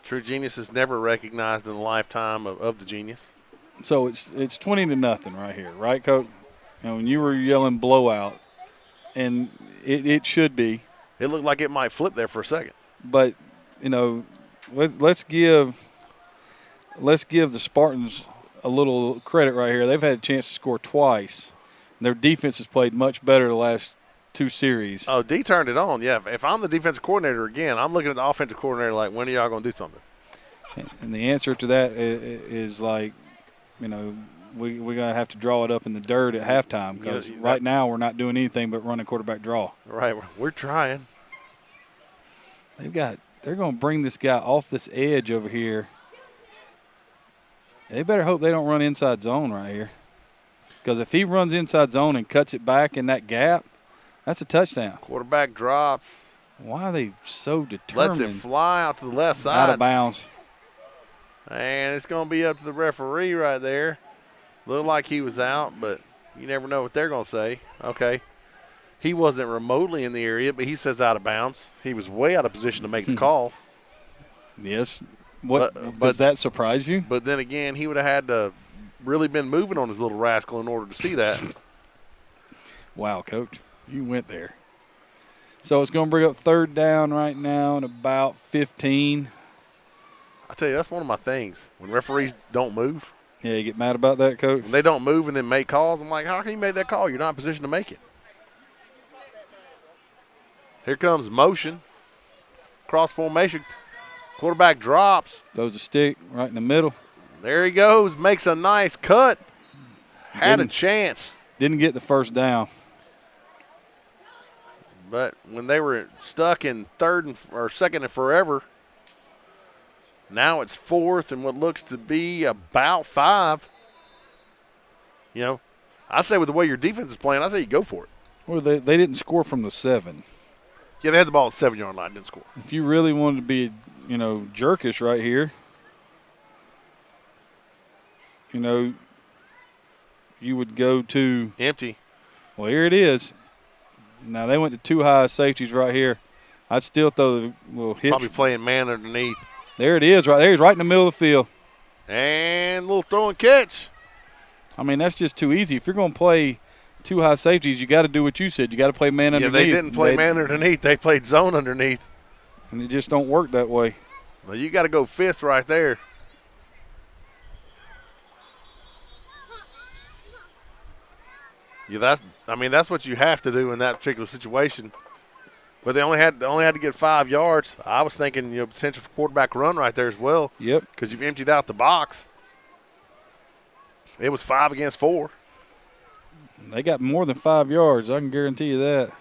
Speaker 3: True genius is never recognized in the lifetime of the genius.
Speaker 2: So it's 20-0 right here, right, Coach? When you were yelling blowout, and it should be.
Speaker 3: It looked like it might flip there for a second.
Speaker 2: But let's give the Spartans a little credit right here. They've had a chance to score twice. Their defense has played much better the last two series.
Speaker 3: Oh, D turned it on. Yeah, if I'm the defensive coordinator again, I'm looking at the offensive coordinator like, when are y'all going to do something?
Speaker 2: And the answer to that is like, we're going to have to draw it up in the dirt at halftime because right now we're not doing anything but running quarterback draw.
Speaker 3: Right, we're trying.
Speaker 2: They're going to bring this guy off this edge over here. They better hope they don't run inside zone right here. Because if he runs inside zone and cuts it back in that gap, that's a touchdown.
Speaker 3: Quarterback drops.
Speaker 2: Why are they so determined?
Speaker 3: Lets it fly out to the left side.
Speaker 2: Out of bounds.
Speaker 3: And it's going to be up to the referee right there. Looked like he was out, but you never know what they're going to say. Okay. He wasn't remotely in the area, but he says out of bounds. He was way out of position to make the call.
Speaker 2: Yes. Does that surprise you?
Speaker 3: But then again, he would have had to really been moving on his little rascal in order to see that.
Speaker 2: Wow, Coach. You went there. So it's going to bring up third down right now in about 15.
Speaker 3: I tell you, that's one of my things. When referees don't move.
Speaker 2: Yeah, you get mad about that, Coach?
Speaker 3: When they don't move and then make calls, I'm like, how can you make that call? You're not in position to make it. Here comes motion. Cross formation. Quarterback drops.
Speaker 2: Throws a stick right in the middle.
Speaker 3: There he goes. Makes a nice cut. Had a chance.
Speaker 2: Didn't get the first down.
Speaker 3: But when they were stuck in second and forever, now it's fourth and what looks to be about 5. I say with the way your defense is playing, I say you go for it.
Speaker 2: Well, they didn't score from the 7.
Speaker 3: Yeah, they had the ball at the 7-yard line, didn't score.
Speaker 2: If you really wanted to be, jerkish right here, you would go to
Speaker 3: empty.
Speaker 2: Well, here it is. Now they went to 2 high safeties right here. I'd still throw the little hitch.
Speaker 3: Probably playing man underneath.
Speaker 2: There it is right there. He's right in the middle of the field.
Speaker 3: And a little throw and catch.
Speaker 2: I mean, that's just too easy. If you're going to play 2 high safeties, you got to do what you said. You got to play man underneath.
Speaker 3: Yeah, they didn't play man underneath. They played zone underneath.
Speaker 2: And it just don't work that way.
Speaker 3: Well, you got to go fifth right there. Yeah, that's what you have to do in that particular situation. But they only had to get 5 yards. I was thinking, potential for quarterback run right there as well.
Speaker 2: Yep.
Speaker 3: Because you've emptied out the box. It was 5 against 4.
Speaker 2: They got more than 5 yards. I can guarantee you that.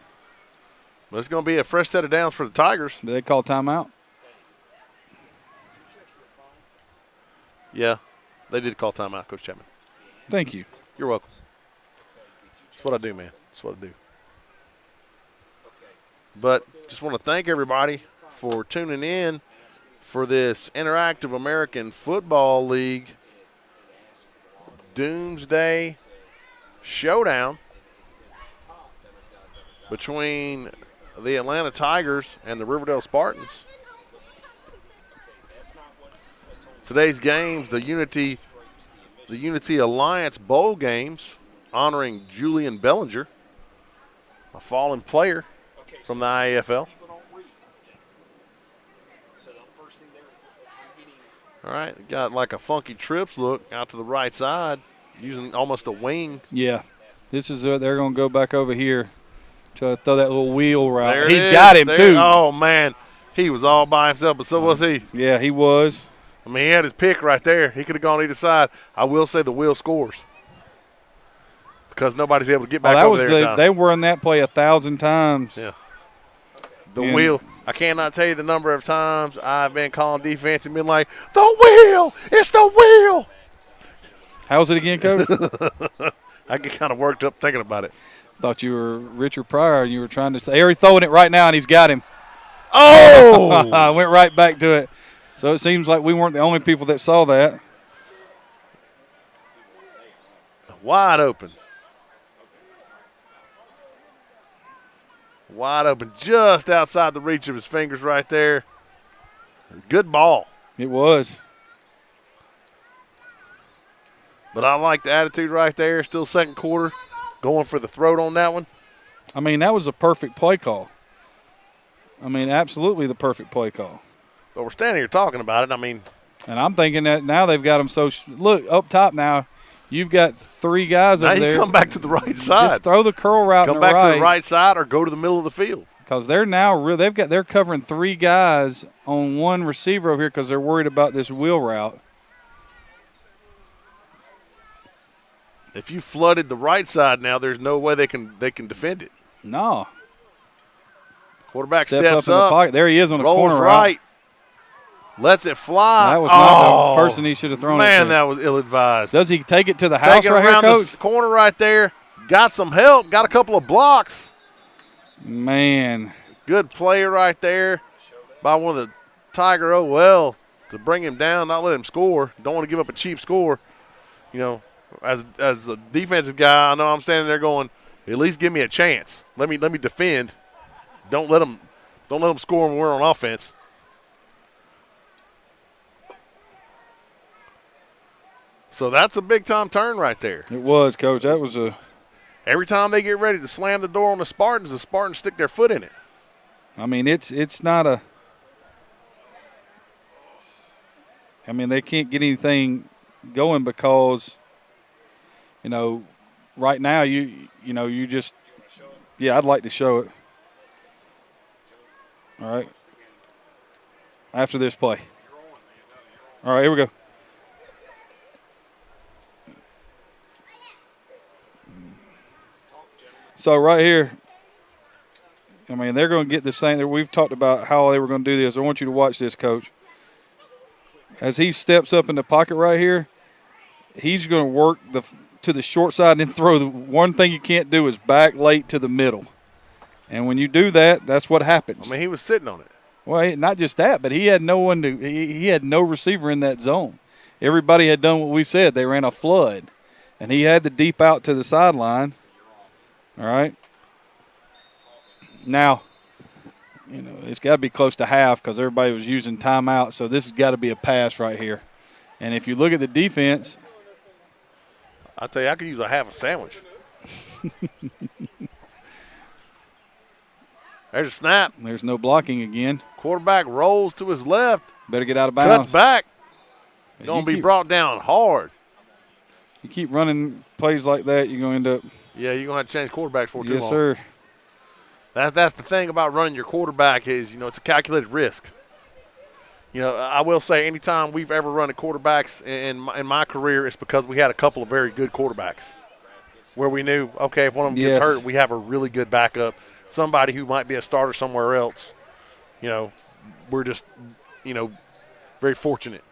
Speaker 3: But it's going to be a fresh set of downs for the Tigers.
Speaker 2: Did they call timeout?
Speaker 3: Yeah, they did call timeout, Coach Chapman.
Speaker 2: Thank you.
Speaker 3: You're welcome. That's what I do, man. That's what I do. But just want to thank everybody for tuning in for this Interactive American Football League Doomsday Showdown between the Atlanta Tigers and the Riverdale Spartans. Today's games, the Unity Alliance Bowl games, honoring Julian Bellinger, a fallen player from the IAFL. All right, got like a funky trips look out to the right side, using almost a wing.
Speaker 2: Yeah, this is they're going to go back over here, try to throw that little wheel route.
Speaker 3: There
Speaker 2: He's got him too.
Speaker 3: Oh man, he was all by himself, but so was he.
Speaker 2: Yeah, he was.
Speaker 3: I mean, he had his pick right there. He could have gone either side. I will say the wheel scores because nobody's able to get back over there.
Speaker 2: They were in that play 1,000 times.
Speaker 3: Yeah. The wheel. I cannot tell you the number of times I've been calling defense and been like, the wheel! It's the wheel!
Speaker 2: How's it again, Coach?
Speaker 3: I get kind of worked up thinking about it.
Speaker 2: Thought you were Richard Pryor and you were trying to say, he's throwing it right now and he's got him.
Speaker 3: Oh!
Speaker 2: Went right back to it. So it seems like we weren't the only people that saw that.
Speaker 3: Wide open. Wide open, just outside the reach of his fingers right there. Good ball.
Speaker 2: It was.
Speaker 3: But I like the attitude right there. Still second quarter. Going for the throat on that one.
Speaker 2: I mean, that was a perfect play call. I mean, absolutely the perfect play call.
Speaker 3: But we're standing here talking about it. I mean.
Speaker 2: And I'm thinking that now they've got them so – look, up top now, you've got 3 guys over there.
Speaker 3: Now you come back to the right side.
Speaker 2: Just throw the curl route
Speaker 3: Come back to the right side or go to the middle of the field.
Speaker 2: Because they're now they're covering 3 guys on 1 receiver over here because they're worried about this wheel route.
Speaker 3: If you flooded the right side now, there's no way they can defend it.
Speaker 2: No.
Speaker 3: Quarterback steps
Speaker 2: up. In the pocket. There he is on the corner
Speaker 3: right.
Speaker 2: route.
Speaker 3: Lets it fly.
Speaker 2: That was not the person he should have thrown it to.
Speaker 3: Man, that was ill-advised.
Speaker 2: Does he take it to the house right here, Coach?
Speaker 3: The corner right there. Got some help. Got a couple of blocks.
Speaker 2: Man.
Speaker 3: Good play right there by one of the Tiger OL to bring him down, not let him score. Don't want to give up a cheap score. You know, as a defensive guy, I know I'm standing there going, at least give me a chance. Let me defend. Don't let them score when we're on offense. So that's a big-time turn right there.
Speaker 2: It was, Coach. That was a –
Speaker 3: every time they get ready to slam the door on the Spartans stick their foot in it.
Speaker 2: I mean, it's not a – I mean, they can't get anything going because, you know, right now you just – yeah, I'd like to show it. All right. After this play. All right, here we go. So right here, I mean, they're going to get the same. We've talked about how they were going to do this. I want you to watch this, Coach. As he steps up in the pocket right here, he's going to work to the short side and then throw. The one thing you can't do is back late to the middle. And when you do that, that's what happens.
Speaker 3: I mean, he was sitting on it.
Speaker 2: Well, not just that, but he had no one to. He had no receiver in that zone. Everybody had done what we said. They ran a flood, and he had to deep out to the sideline. All right. Now, you know, it's got to be close to half because everybody was using timeout. So this has got to be a pass right here. And if you look at the defense,
Speaker 3: I tell you, I could use a half a sandwich. There's a snap.
Speaker 2: There's no blocking again.
Speaker 3: Quarterback rolls to his left.
Speaker 2: Better get out of bounds.
Speaker 3: Cuts back. Going to be brought down hard.
Speaker 2: You keep running plays like that, you're going to end up.
Speaker 3: Yeah, you're going to have to change quarterbacks for too long.
Speaker 2: Yes, sir.
Speaker 3: That's the thing about running your quarterback is, it's a calculated risk. I will say anytime we've ever run the quarterbacks in my career, it's because we had a couple of very good quarterbacks where we knew, okay, if one of them gets hurt, we have a really good backup, somebody who might be a starter somewhere else. We're just, very fortunate.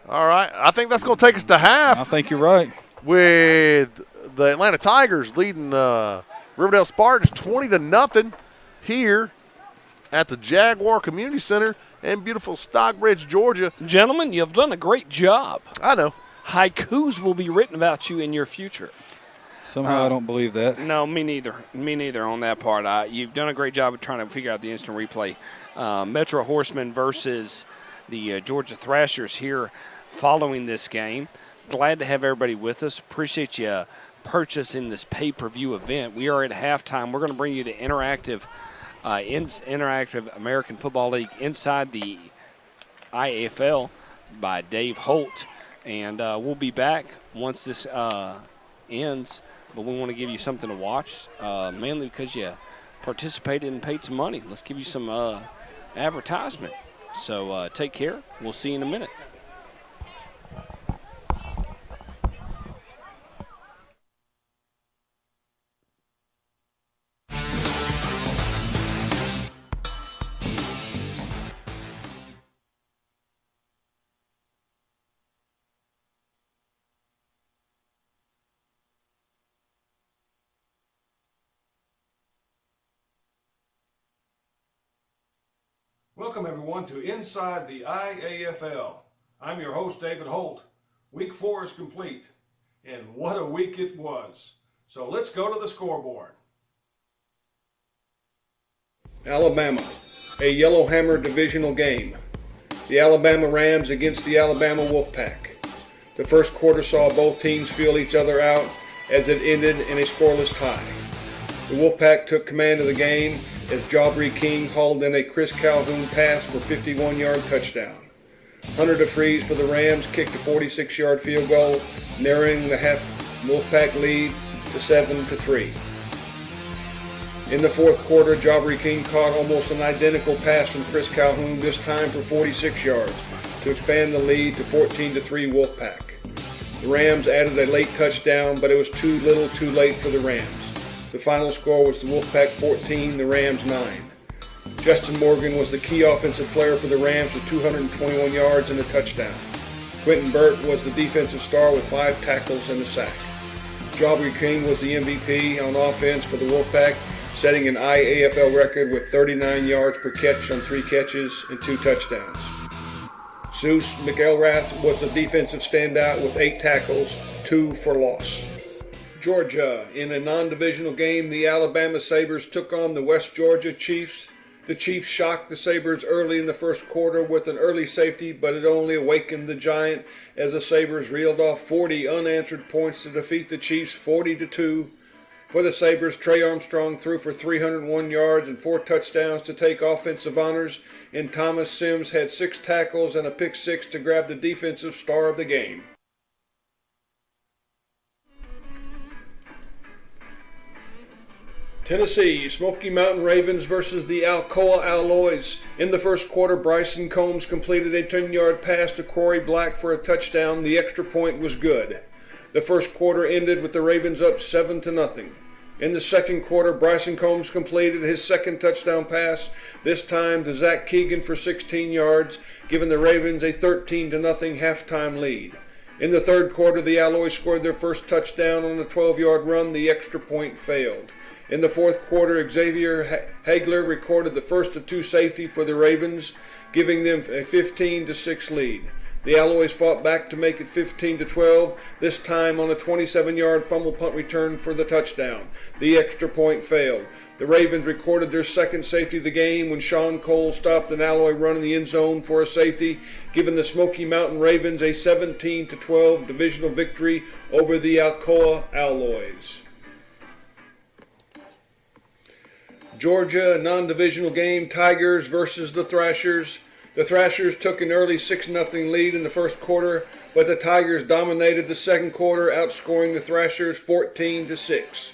Speaker 3: All right, I think that's going to take us to half.
Speaker 2: I think you're right.
Speaker 3: With the Atlanta Tigers leading the Riverdale Spartans 20-0 here at the Jaguar Community Center in beautiful Stockbridge, Georgia.
Speaker 1: Gentlemen, you've done a great job.
Speaker 3: I know.
Speaker 1: Haikus will be written about you in your future.
Speaker 2: Somehow I don't believe that.
Speaker 1: No, me neither. Me neither on that part. You've done a great job of trying to figure out the instant replay. Metro Horsemen versus the Georgia Thrashers here following this game. Glad to have everybody with us. Appreciate you purchasing this pay-per-view event. We are at halftime. We're going to bring you the interactive American Football League Inside the IAFL by Dave Holt. And we'll be back once this ends. But we want to give you something to watch, mainly because you participated and paid some money. Let's give you some advertisement. So take care. We'll see you in a minute.
Speaker 6: Welcome, everyone, to Inside the IAFL. I'm your host, David Holt. Week 4 is complete, and what a week it was. So let's go to the scoreboard. Alabama, a Yellowhammer divisional game. The Alabama Rams against the Alabama Wolfpack. The first quarter saw both teams feel each other out as it ended in a scoreless tie. The Wolfpack took command of the game as Jaubrey King hauled in a Chris Calhoun pass for a 51-yard touchdown. Hunter DeFries for the Rams kicked a 46-yard field goal, narrowing the half Wolfpack lead to 7-3. In the fourth quarter, Jaubrey King caught almost an identical pass from Chris Calhoun, this time for 46 yards, to expand the lead to 14-3 Wolfpack. The Rams added a late touchdown, but it was too little too late for the Rams. The final score was the Wolfpack 14, the Rams 9. Justin Morgan was the key offensive player for the Rams with 221 yards and a touchdown. Quentin Burt was the defensive star with 5 tackles and a sack. Jaubrey King was the MVP on offense for the Wolfpack, setting an IAFL record with 39 yards per catch on 3 catches and 2 touchdowns. Zeus McElrath was the defensive standout with 8 tackles, 2 for loss. Georgia. In a non-divisional game, the Alabama Sabres took on the West Georgia Chiefs. The Chiefs shocked the Sabres early in the first quarter with an early safety, but it only awakened the Giant as the Sabres reeled off 40 unanswered points to defeat the Chiefs 40-2. For the Sabres, Trey Armstrong threw for 301 yards and 4 touchdowns to take offensive honors, and Thomas Sims had 6 tackles and a pick 6 to grab the defensive star of the game. Tennessee, Smoky Mountain Ravens versus the Alcoa Alloys. In the first quarter, Bryson Combs completed a 10-yard pass to Corey Black for a touchdown. The extra point was good. The first quarter ended with the Ravens up 7-0. In the second quarter, Bryson Combs completed his second touchdown pass, this time to Zach Keegan for 16 yards, giving the Ravens a 13-0 halftime lead. In the third quarter, the Alloys scored their first touchdown on a 12-yard run. The extra point failed. In the fourth quarter, Xavier Hagler recorded the first of 2 safety for the Ravens, giving them a 15-6 lead. The Alloys fought back to make it 15-12, this time on a 27-yard fumble punt return for the touchdown. The extra point failed. The Ravens recorded their second safety of the game when Sean Cole stopped an Alloy run in the end zone for a safety, giving the Smoky Mountain Ravens a 17-12 divisional victory over the Alcoa Alloys. Georgia, a non-divisional game, Tigers versus the Thrashers. The Thrashers took an early 6-0 lead in the first quarter, but the Tigers dominated the second quarter, outscoring the Thrashers 14-6.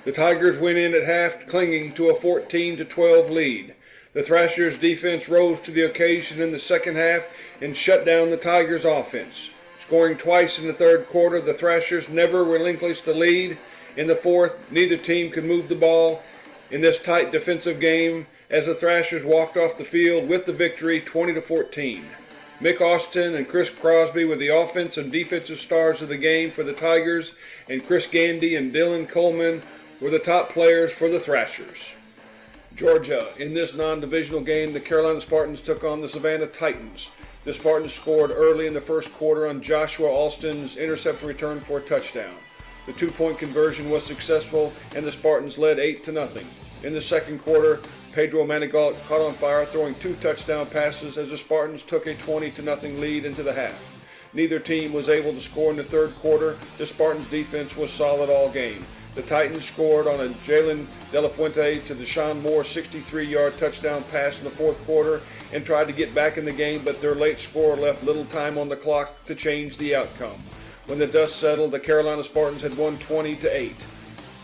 Speaker 6: The Tigers went in at half clinging to a 14-12 lead. The Thrashers' defense rose to the occasion in the second half and shut down the Tigers' offense. Scoring twice in the third quarter, the Thrashers never relinquished the lead. In the fourth, neither team could move the ball in this tight defensive game as the Thrashers walked off the field with the victory 20-14. Mick Austin and Chris Crosby were the offensive and defensive stars of the game for the Tigers, and Chris Gandy and Dylan Coleman were the top players for the Thrashers. Georgia. In this non-divisional game, the Carolina Spartans took on the Savannah Titans. The Spartans scored early in the first quarter on Joshua Alston's interception return for a touchdown. The two-point conversion was successful, and the Spartans led 8-0. In the second quarter, Pedro Manigault caught on fire, throwing 2 touchdown passes as the Spartans took a 20-0 lead into the half. Neither team was able to score in the third quarter. The Spartans' defense was solid all game. The Titans scored on a Jalen De La Fuente to Deshaun Moore 63-yard touchdown pass in the fourth quarter and tried to get back in the game, but their late score left little time on the clock to change the outcome. When the dust settled, the Carolina Spartans had won 20-8.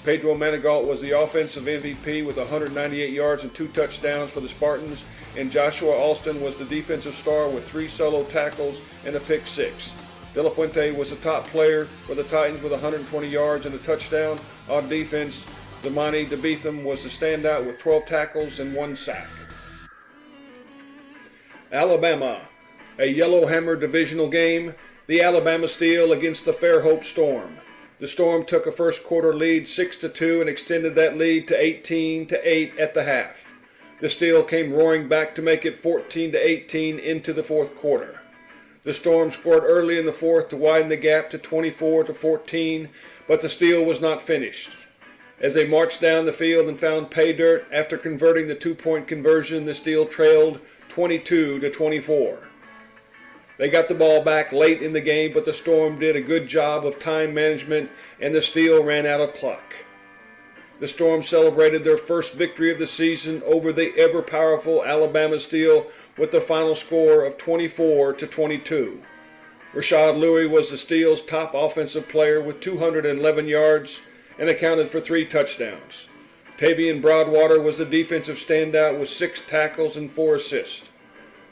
Speaker 6: Pedro Manigault was the offensive MVP with 198 yards and 2 touchdowns for the Spartans, and Joshua Alston was the defensive star with 3 solo tackles and a pick 6. De La Fuente was the top player for the Titans with 120 yards and a touchdown. On defense, Damani DeBeetham was the standout with 12 tackles and 1 sack. Alabama, a Yellowhammer divisional game. The Alabama Steel against the Fairhope Storm. The Storm took a first quarter lead 6-2 and extended that lead to 18-8 at the half. The Steel came roaring back to make it 14-18 into the fourth quarter. The Storm scored early in the fourth to widen the gap to 24-14, but the Steel was not finished. As they marched down the field and found pay dirt after converting the 2-point conversion, the Steel trailed 22-24. They got the ball back late in the game, but the Storm did a good job of time management and the Steel ran out of clock. The Storm celebrated their first victory of the season over the ever-powerful Alabama Steel with the final score of 24-22. Rashad Louis was the Steel's top offensive player with 211 yards and accounted for 3 touchdowns. Tavian Broadwater was the defensive standout with 6 tackles and 4 assists.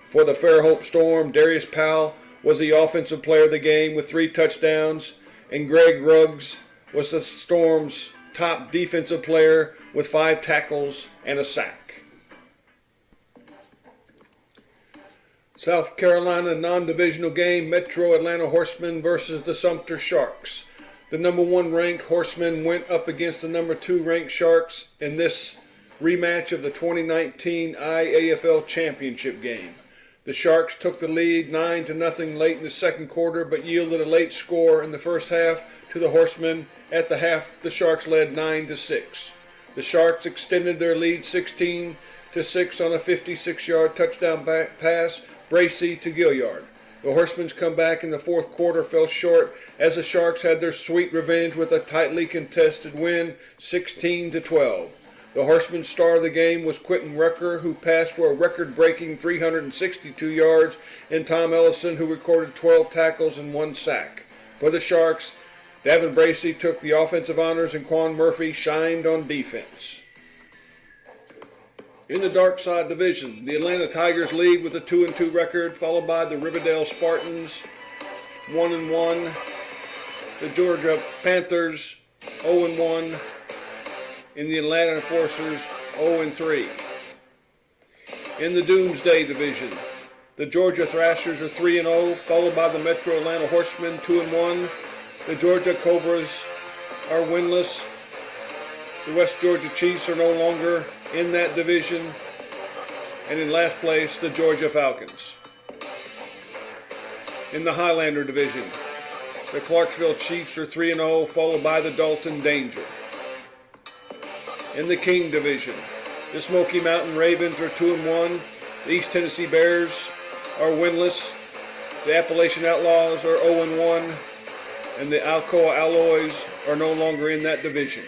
Speaker 6: For the Fairhope Storm, Darius Powell was the offensive player of the game with 3 touchdowns, and Greg Ruggs was the Storm's top defensive player with 5 tackles and a sack. South Carolina non-divisional game, Metro Atlanta Horsemen versus the Sumter Sharks. The number 1 ranked Horsemen went up against the number 2 ranked Sharks in this rematch of the 2019 IAFL championship game. The Sharks took the lead 9-0 late in the second quarter, but yielded a late score in the first half to the Horsemen. At the half, the Sharks led 9-6. The Sharks extended their lead 16-6 on a 56-yard touchdown pass, Bracey to Gilliard. The Horsemen's comeback in the fourth quarter fell short as the Sharks had their sweet revenge with a tightly contested win, 16-12. The Horsemen's star of the game was Quentin Rucker, who passed for a record-breaking 362 yards, and Tom Ellison, who recorded 12 tackles and 1 sack. For the Sharks, Davin Bracey took the offensive honors, and Quan Murphy shined on defense. In the Dark Side Division, the Atlanta Tigers lead with a 2-2 record, followed by the Riverdale Spartans, 1-1. The Georgia Panthers, 0-1. In the Atlanta Enforcers, 0-3. In the Doomsday Division, the Georgia Thrashers are 3-0, followed by the Metro Atlanta Horsemen, 2-1. The Georgia Cobras are winless. The West Georgia Chiefs are no longer in that division. And in last place, the Georgia Falcons. In the Highlander Division, the Clarksville Chiefs are 3-0, followed by the Dalton Danger. In the King Division, the Smoky Mountain Ravens are 2-1. The East Tennessee Bears are winless. The Appalachian Outlaws are 0-1. And the Alcoa Alloys are no longer in that division.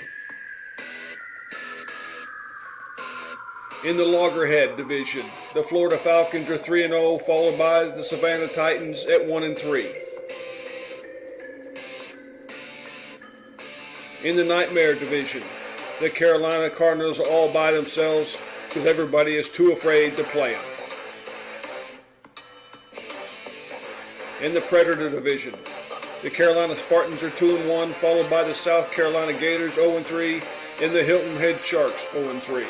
Speaker 6: In the Loggerhead Division, the Florida Falcons are 3-0, followed by the Savannah Titans at 1-3. In the Nightmare Division, the Carolina Cardinals are all by themselves because everybody is too afraid to play them. In the Predator Division, the Carolina Spartans are 2-1, followed by the South Carolina Gators 0-3, and the Hilton Head Sharks 0-3.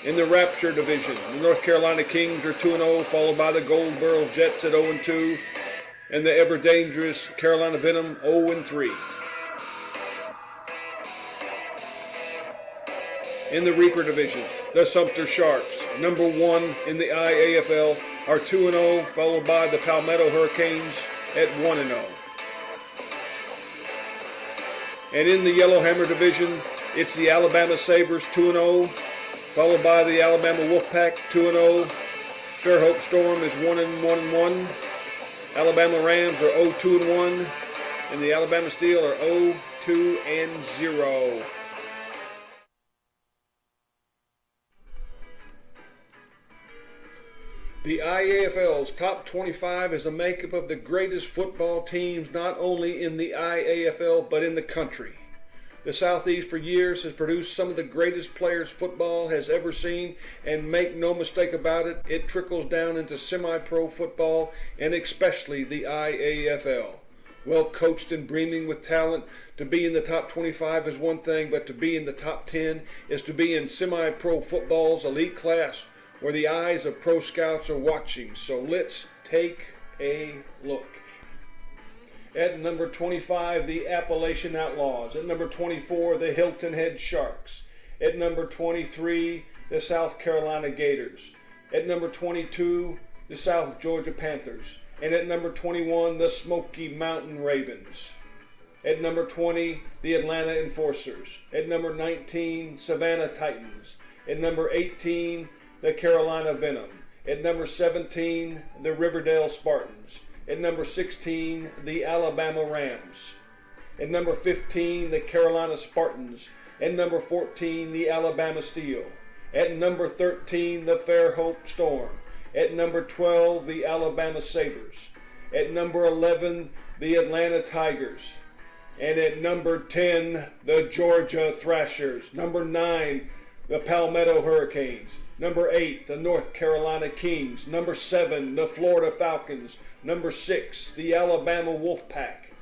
Speaker 6: In the Rapture Division, the North Carolina Kings are 2-0, followed by the Goldsboro Jets at 0-2, and the ever-dangerous Carolina Venom 0-3. In the Reaper Division, the Sumter Sharks, number 1 in the IAFL, are 2-0, followed by the Palmetto Hurricanes at 1-0. And in the Yellowhammer Division, it's the Alabama Sabres 2-0, followed by the Alabama Wolfpack 2-0. Fairhope Storm is 1-1. Alabama Rams are 0-2-1, and the Alabama Steel are 0-2-0. The IAFL's top 25 is a makeup of the greatest football teams not only in the IAFL but in the country. The Southeast for years has produced some of the greatest players football has ever seen, and make no mistake about it, it trickles down into semi-pro football and especially the IAFL. Well coached and brimming with talent, to be in the top 25 is one thing, but to be in the top 10 is to be in semi-pro football's elite class, where the eyes of pro scouts are watching. So let's take a look. At number 25, the Appalachian Outlaws. At number 24, the Hilton Head Sharks. At number 23, the South Carolina Gators. At number 22, the South Georgia Panthers. And at number 21, the Smoky Mountain Ravens. At number 20, the Atlanta Enforcers. At number 19, Savannah Titans. At number 18, the Carolina Venom. At number 17, the Riverdale Spartans. At number 16, the Alabama Rams. At number 15, the Carolina Spartans. At number 14, the Alabama Steel. At number 13, the Fairhope Storm. At number 12, the Alabama Sabres. At number 11, the Atlanta Tigers. And at number 10, the Georgia Thrashers. Number 9, the Palmetto Hurricanes. Number 8, the North Carolina Kings. Number 7, the Florida Falcons. Number 6, the Alabama Wolfpack.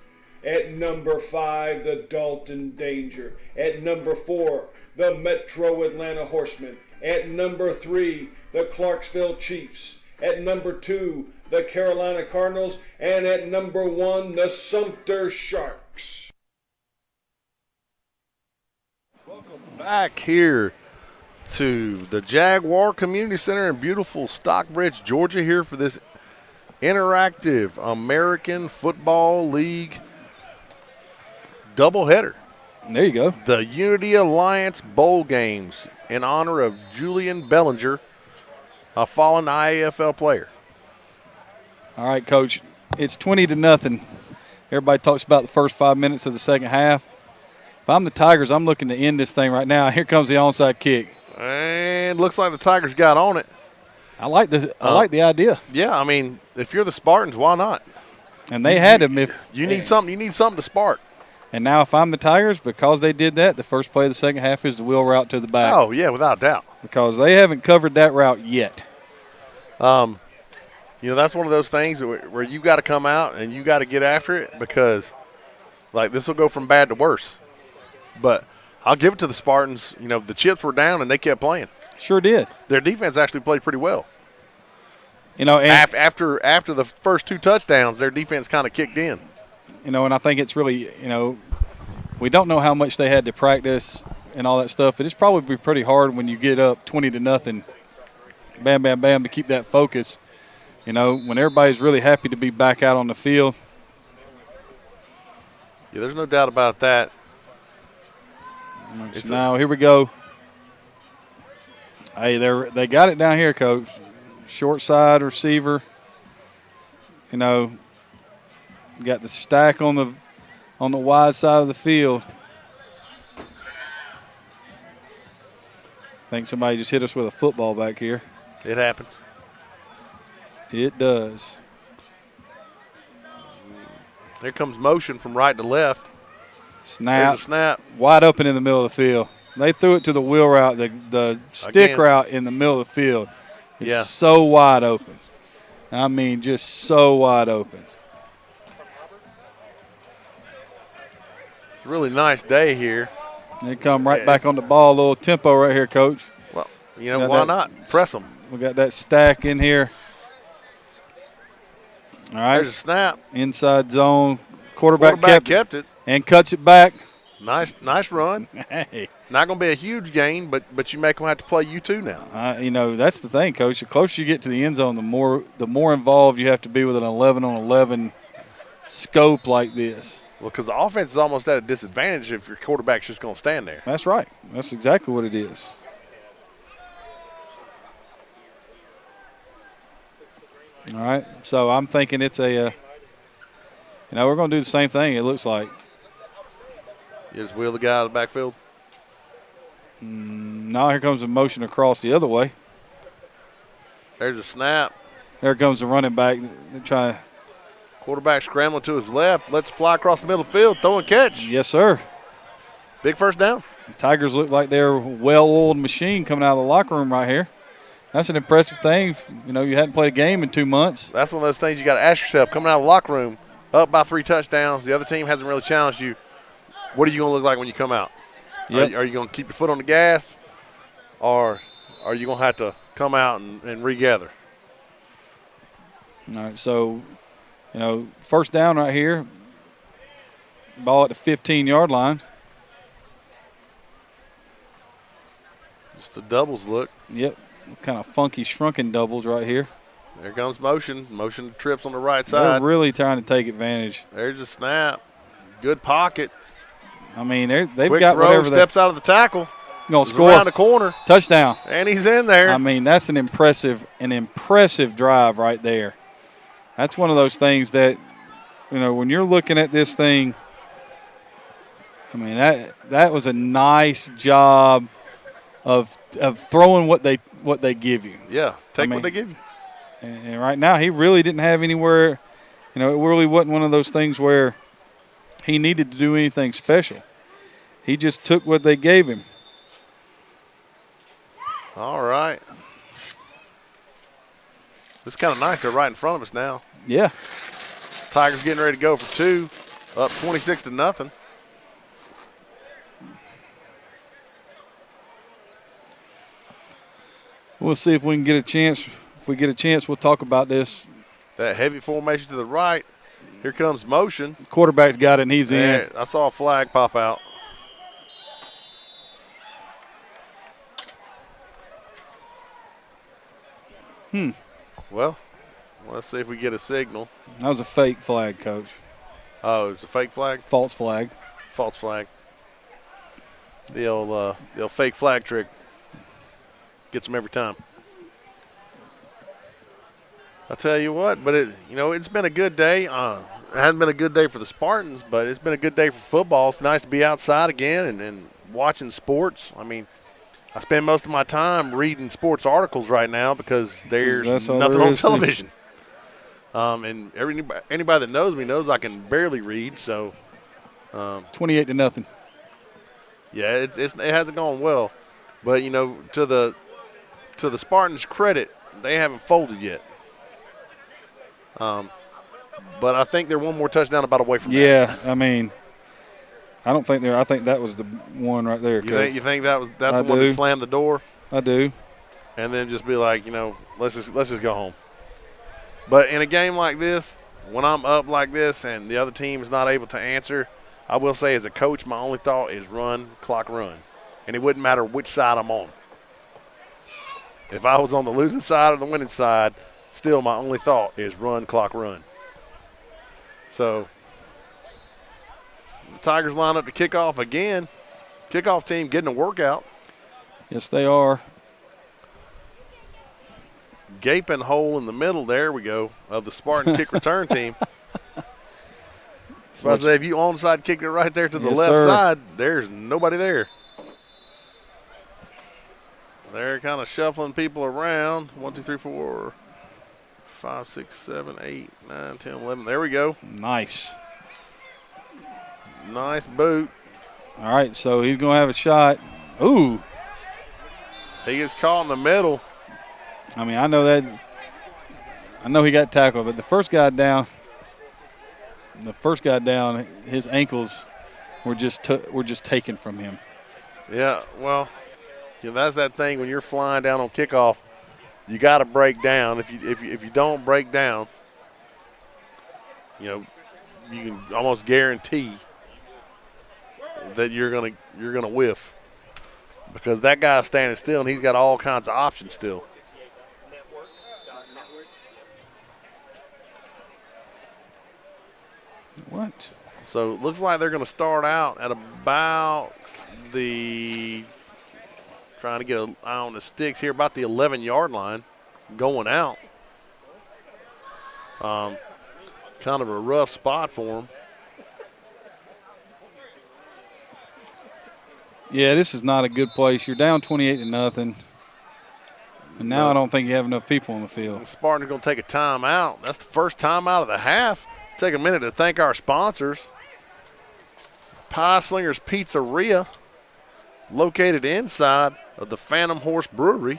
Speaker 6: At number 5, the Dalton Danger. At number 4, the Metro Atlanta Horsemen. At number 3, the Clarksville Chiefs. At number 2, the Carolina Cardinals. And at number 1, the Sumter Sharks.
Speaker 3: Welcome back here to the Jaguar Community Center in beautiful Stockbridge, Georgia, here for this interactive American Football League doubleheader.
Speaker 2: There you go.
Speaker 3: The Unity Alliance Bowl games in honor of Julian Bellinger, a fallen IAFL player.
Speaker 2: All right, Coach. It's 20-0. Everybody talks about the first 5 minutes of the second half. If I'm the Tigers, I'm looking to end this thing right now. Here comes the onside kick.
Speaker 3: And looks like the Tigers got on it.
Speaker 2: I like the idea.
Speaker 3: Yeah, I mean, if you're the Spartans, why not?
Speaker 2: And they had him. If
Speaker 3: you need something to spark.
Speaker 2: And now if I'm the Tigers, because they did that, the first play of the second half is the wheel route to the back.
Speaker 3: Oh, yeah, without doubt.
Speaker 2: Because they haven't covered that route yet.
Speaker 3: That's one of those things where you got to come out and you got to get after it, because, like, this will go from bad to worse. But I'll give it to the Spartans. The chips were down and they kept playing.
Speaker 2: Sure did.
Speaker 3: Their defense actually played pretty well.
Speaker 2: And
Speaker 3: after the first 2 touchdowns, their defense kind of kicked in.
Speaker 2: And I think it's really, we don't know how much they had to practice and all that stuff, but it's probably pretty hard when you get up 20-0, bam, bam, bam, to keep that focus. When everybody's really happy to be back out on the field.
Speaker 3: Yeah, there's no doubt about that.
Speaker 2: Now, here we go. Hey, they got it down here, Coach. Short side receiver. Got the stack on the wide side of the field. I think somebody just hit us with a football back here.
Speaker 3: It happens.
Speaker 2: It does.
Speaker 3: Here comes motion from right to left.
Speaker 2: Snap.
Speaker 3: There's a snap.
Speaker 2: Wide open in the middle of the field. They threw it to the wheel route, the stick
Speaker 3: Again.
Speaker 2: route in the middle of the field. It's
Speaker 3: Yeah.
Speaker 2: so wide open. I mean, just so wide open.
Speaker 3: It's a really nice day here.
Speaker 2: They come right back on the ball, a little tempo right here, Coach.
Speaker 3: Well, why not? Press them.
Speaker 2: We got that stack in here. All right.
Speaker 3: There's a snap.
Speaker 2: Inside zone. Quarterback
Speaker 3: kept it.
Speaker 2: And cuts it back.
Speaker 3: Nice run.
Speaker 2: Hey.
Speaker 3: Not going to be a huge gain, but you make them have to play you too now.
Speaker 2: That's the thing, Coach. The closer you get to the end zone, the more involved you have to be with an 11-on-11 scope like this.
Speaker 3: Well, because the offense is almost at a disadvantage if your quarterback's just going to stand there.
Speaker 2: That's right. That's exactly what it is. All right. So I'm thinking it's we're going to do the same thing, it looks like.
Speaker 3: You just wheel the guy out of the backfield?
Speaker 2: Now here comes a motion across the other way.
Speaker 3: There's a snap.
Speaker 2: There comes the running back. They try.
Speaker 3: Quarterback scrambling to his left. Let's fly across the middle of the field. Throw and catch.
Speaker 2: Yes, sir.
Speaker 3: Big first down.
Speaker 2: The Tigers look like they're a well-oiled machine coming out of the locker room right here. That's an impressive thing. You hadn't played a game in 2 months.
Speaker 3: That's one of those things you got to ask yourself. Coming out of the locker room, up by 3 touchdowns, the other team hasn't really challenged you. What are you going to look like when you come out?
Speaker 2: Yep.
Speaker 3: Are you going to keep your foot on the gas, or are you going to have to come out and regather?
Speaker 2: All right, so, first down right here. Ball at the 15-yard line.
Speaker 3: Just a doubles look.
Speaker 2: Yep, kind of funky shrunken doubles right here.
Speaker 3: There comes motion. Motion trips on the right side.
Speaker 2: They're really trying to take advantage.
Speaker 3: There's a snap. Good pocket.
Speaker 2: I mean, they've
Speaker 3: Quick
Speaker 2: got
Speaker 3: throw,
Speaker 2: whatever
Speaker 3: steps out of the tackle.
Speaker 2: Going to score.
Speaker 3: Around the corner.
Speaker 2: Touchdown.
Speaker 3: And he's in there.
Speaker 2: I mean, that's an impressive drive right there. That's one of those things that, when you're looking at this thing, I mean, that was a nice job of throwing what they give you.
Speaker 3: Yeah, what they give you.
Speaker 2: And right now, he really didn't have anywhere. It really wasn't one of those things where he needed to do anything special. He just took what they gave him.
Speaker 3: All right. This is kind of nice. They're right in front of us now.
Speaker 2: Yeah.
Speaker 3: Tigers getting ready to go for 2, up 26-0.
Speaker 2: We'll see if we can get a chance. If we get a chance, we'll talk about this.
Speaker 3: That heavy formation to the right. Here comes motion.
Speaker 2: Quarterback's got it, and he's in.
Speaker 3: I saw a flag pop out. Well, let's see if we get a signal.
Speaker 2: That was a fake flag, Coach.
Speaker 3: Oh, it was a fake flag?
Speaker 2: False flag.
Speaker 3: False flag. The old fake flag trick gets them every time. I'll tell you what, but it's been a good day. It hasn't been a good day for the Spartans, but it's been a good day for football. It's nice to be outside again and watching sports. I mean, I spend most of my time reading sports articles right now because there's nothing on television. And anybody that knows me knows I can barely read. So
Speaker 2: 28-0.
Speaker 3: Yeah, it hasn't gone well, but to the Spartans' credit, they haven't folded yet. But I think they're one more touchdown about away from that.
Speaker 2: Yeah, I mean, I don't think I think that was the one right there.
Speaker 3: You think that's the one that slammed the door?
Speaker 2: I do.
Speaker 3: And then just be like, let's just go home. But in a game like this, when I'm up like this and the other team is not able to answer, I will say as a coach, my only thought is run, clock, run. And it wouldn't matter which side I'm on. If I was on the losing side or the winning side, still my only thought is run, clock, run. So the Tigers line up to kick off again. Kickoff team getting a workout.
Speaker 2: Yes, they are.
Speaker 3: Gaping hole in the middle, there we go, of the Spartan kick return team. So I say, if you onside kicked it right there to the left side, there's nobody there. They're kind of shuffling people around. 1, 2, 3, 4, 5, 6, 7, 8, 9, 10, 11. There we go.
Speaker 2: Nice.
Speaker 3: Nice boot.
Speaker 2: All right, so he's going to have a shot. Ooh.
Speaker 3: He gets caught in the middle.
Speaker 2: I mean, I know he got tackled, but the first guy down, his ankles were just taken from him.
Speaker 3: Yeah, well, that's that thing when you're flying down on kickoff, you got to break down. If you don't break down, you can almost guarantee that you're gonna whiff, because that guy's standing still and he's got all kinds of options still.
Speaker 2: What?
Speaker 3: So it looks like they're going to start out at about trying to get an eye on the sticks here, about the 11-yard line going out. Kind of a rough spot for them.
Speaker 2: Yeah, this is not a good place. You're down 28-0. And now I don't think you have enough people on the field.
Speaker 3: The Spartans are going to take a timeout. That's the first timeout of the half. Take a minute to thank our sponsors. Pie Slingers Pizzeria, located inside of the Phantom Horse Brewery.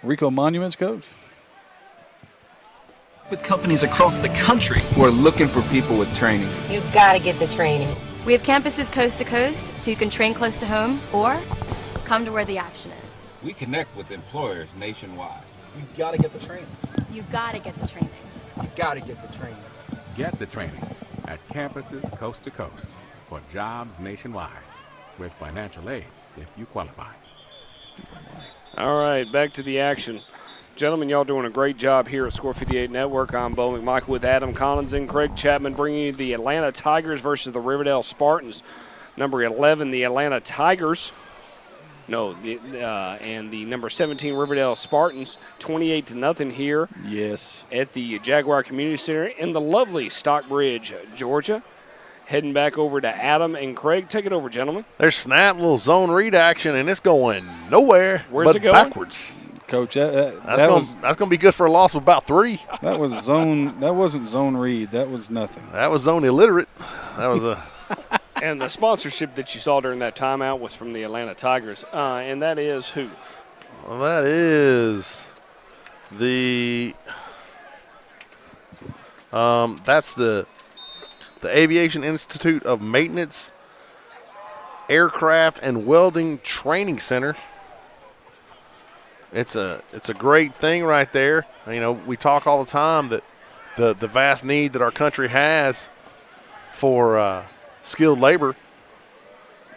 Speaker 2: Rico Monuments, Coach?
Speaker 5: With companies across the country who are looking for people with training.
Speaker 9: You've got to get the training.
Speaker 7: We have campuses coast to coast, so you can train close to home or come to where the action is.
Speaker 4: We connect with employers nationwide.
Speaker 10: You gotta get the training.
Speaker 7: You gotta get the training.
Speaker 10: You gotta get the training.
Speaker 8: Get the training at campuses coast to coast for jobs nationwide with financial aid if you qualify.
Speaker 1: All right, back to the action. Gentlemen, y'all doing a great job here at Score 58 Network. I'm Bo McMichael with Adam Collins and Craig Chapman, bringing you the Atlanta Tigers versus the Riverdale Spartans. Number 11, the Atlanta Tigers. And the number 17 Riverdale Spartans, 28-0 here.
Speaker 2: Yes.
Speaker 1: At the Jaguar Community Center in the lovely Stockbridge, Georgia. Heading back over to Adam and Craig. Take it over, gentlemen.
Speaker 3: There's snap, little zone read action, and it's going nowhere.
Speaker 1: Where's it going?
Speaker 3: Backwards.
Speaker 2: Coach,
Speaker 3: that's going to be good for a loss of about 3.
Speaker 2: That was zone. That wasn't zone read. That was nothing.
Speaker 3: That was zone illiterate. That was a.
Speaker 1: And the sponsorship that you saw during that timeout was from the Atlanta Tigers, and that is who?
Speaker 3: Well, that is that's the Aviation Institute of Maintenance, Aircraft and Welding Training Center. It's a great thing right there. We talk all the time that the vast need that our country has for skilled labor.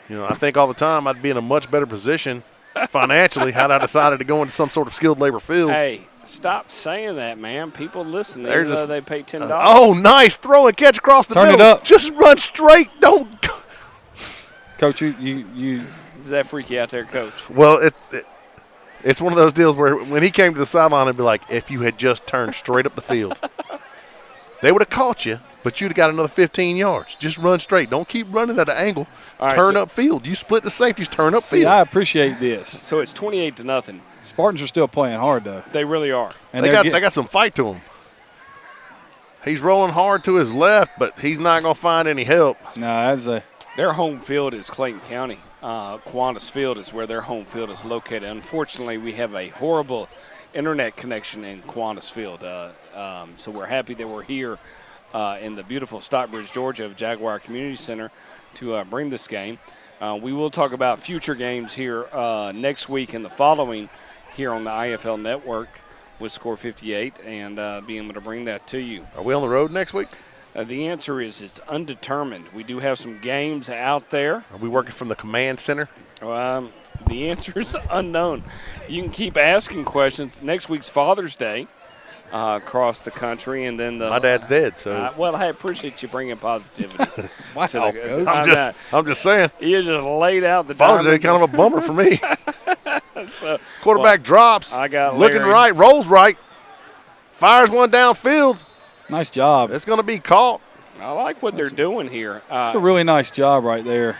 Speaker 3: I think all the time I'd be in a much better position financially had I decided to go into some sort of skilled labor field.
Speaker 1: Hey, stop saying that, man. People listen. They pay $10.
Speaker 3: Oh, nice throw and catch across the
Speaker 2: Turn
Speaker 3: middle.
Speaker 2: it up.
Speaker 3: Just run straight. Don't.
Speaker 2: Coach, you.
Speaker 1: Does that freak you out there, Coach?
Speaker 3: Well, it's one of those deals where when he came to the sideline, it'd be like, if you had just turned straight up the field, they would have caught you. But you'd have got another 15 yards. Just run straight. Don't keep running at an angle.
Speaker 1: Right,
Speaker 3: turn upfield. You split the safeties, turn upfield.
Speaker 2: See, I appreciate this.
Speaker 1: So it's 28-0.
Speaker 2: Spartans are still playing hard, though.
Speaker 1: They really are.
Speaker 3: And they got some fight to them. He's rolling hard to his left, but he's not going to find any help.
Speaker 2: No,
Speaker 1: their home field is Clayton County. Kiwanis Field is where their home field is located. Unfortunately, we have a horrible internet connection in Kiwanis Field. So we're happy that we're here in the beautiful Stockbridge, Georgia, Jaguar Community Center to bring this game. We will talk about future games here next week and the following here on the IAFL Network with Score 58 and being able to bring that to you.
Speaker 3: Are we on the road next week?
Speaker 1: The answer is it's undetermined. We do have some games out there.
Speaker 3: Are we working from the command center?
Speaker 1: The answer is unknown. You can keep asking questions. Next week's Father's Day. Across the country, and then
Speaker 3: my dad's dead. So
Speaker 1: well, I appreciate you bringing positivity.
Speaker 2: Wow,
Speaker 3: I'm just saying.
Speaker 1: You just laid out the
Speaker 3: Father's Day, kind of a bummer for me.
Speaker 1: So,
Speaker 3: quarterback drops.
Speaker 1: I got
Speaker 3: looking right, rolls right, fires one downfield.
Speaker 2: Nice job.
Speaker 3: It's going to be caught.
Speaker 1: I like what they're doing here.
Speaker 2: It's a really nice job right there.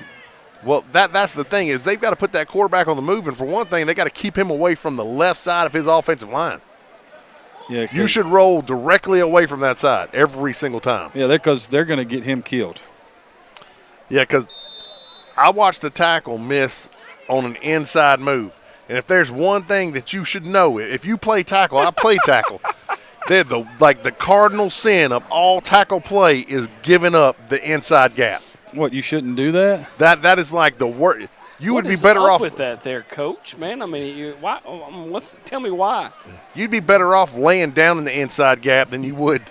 Speaker 3: Well, that's the thing is they've got to put that quarterback on the move, and for one thing, they got to keep him away from the left side of his offensive line.
Speaker 2: Yeah,
Speaker 3: you should roll directly away from that side every single time.
Speaker 2: Yeah, because they're going to get him killed.
Speaker 3: Yeah, because I watched the tackle miss on an inside move. And if there's one thing that you should know, if you play tackle, I play tackle, the cardinal sin of all tackle play is giving up the inside gap.
Speaker 2: What, you shouldn't do that?
Speaker 3: That is like the worst. You would be
Speaker 1: What is
Speaker 3: better
Speaker 1: up
Speaker 3: off
Speaker 1: with that there, Coach. Man, I mean, why? Tell me why.
Speaker 3: You'd be better off laying down in the inside gap than you would,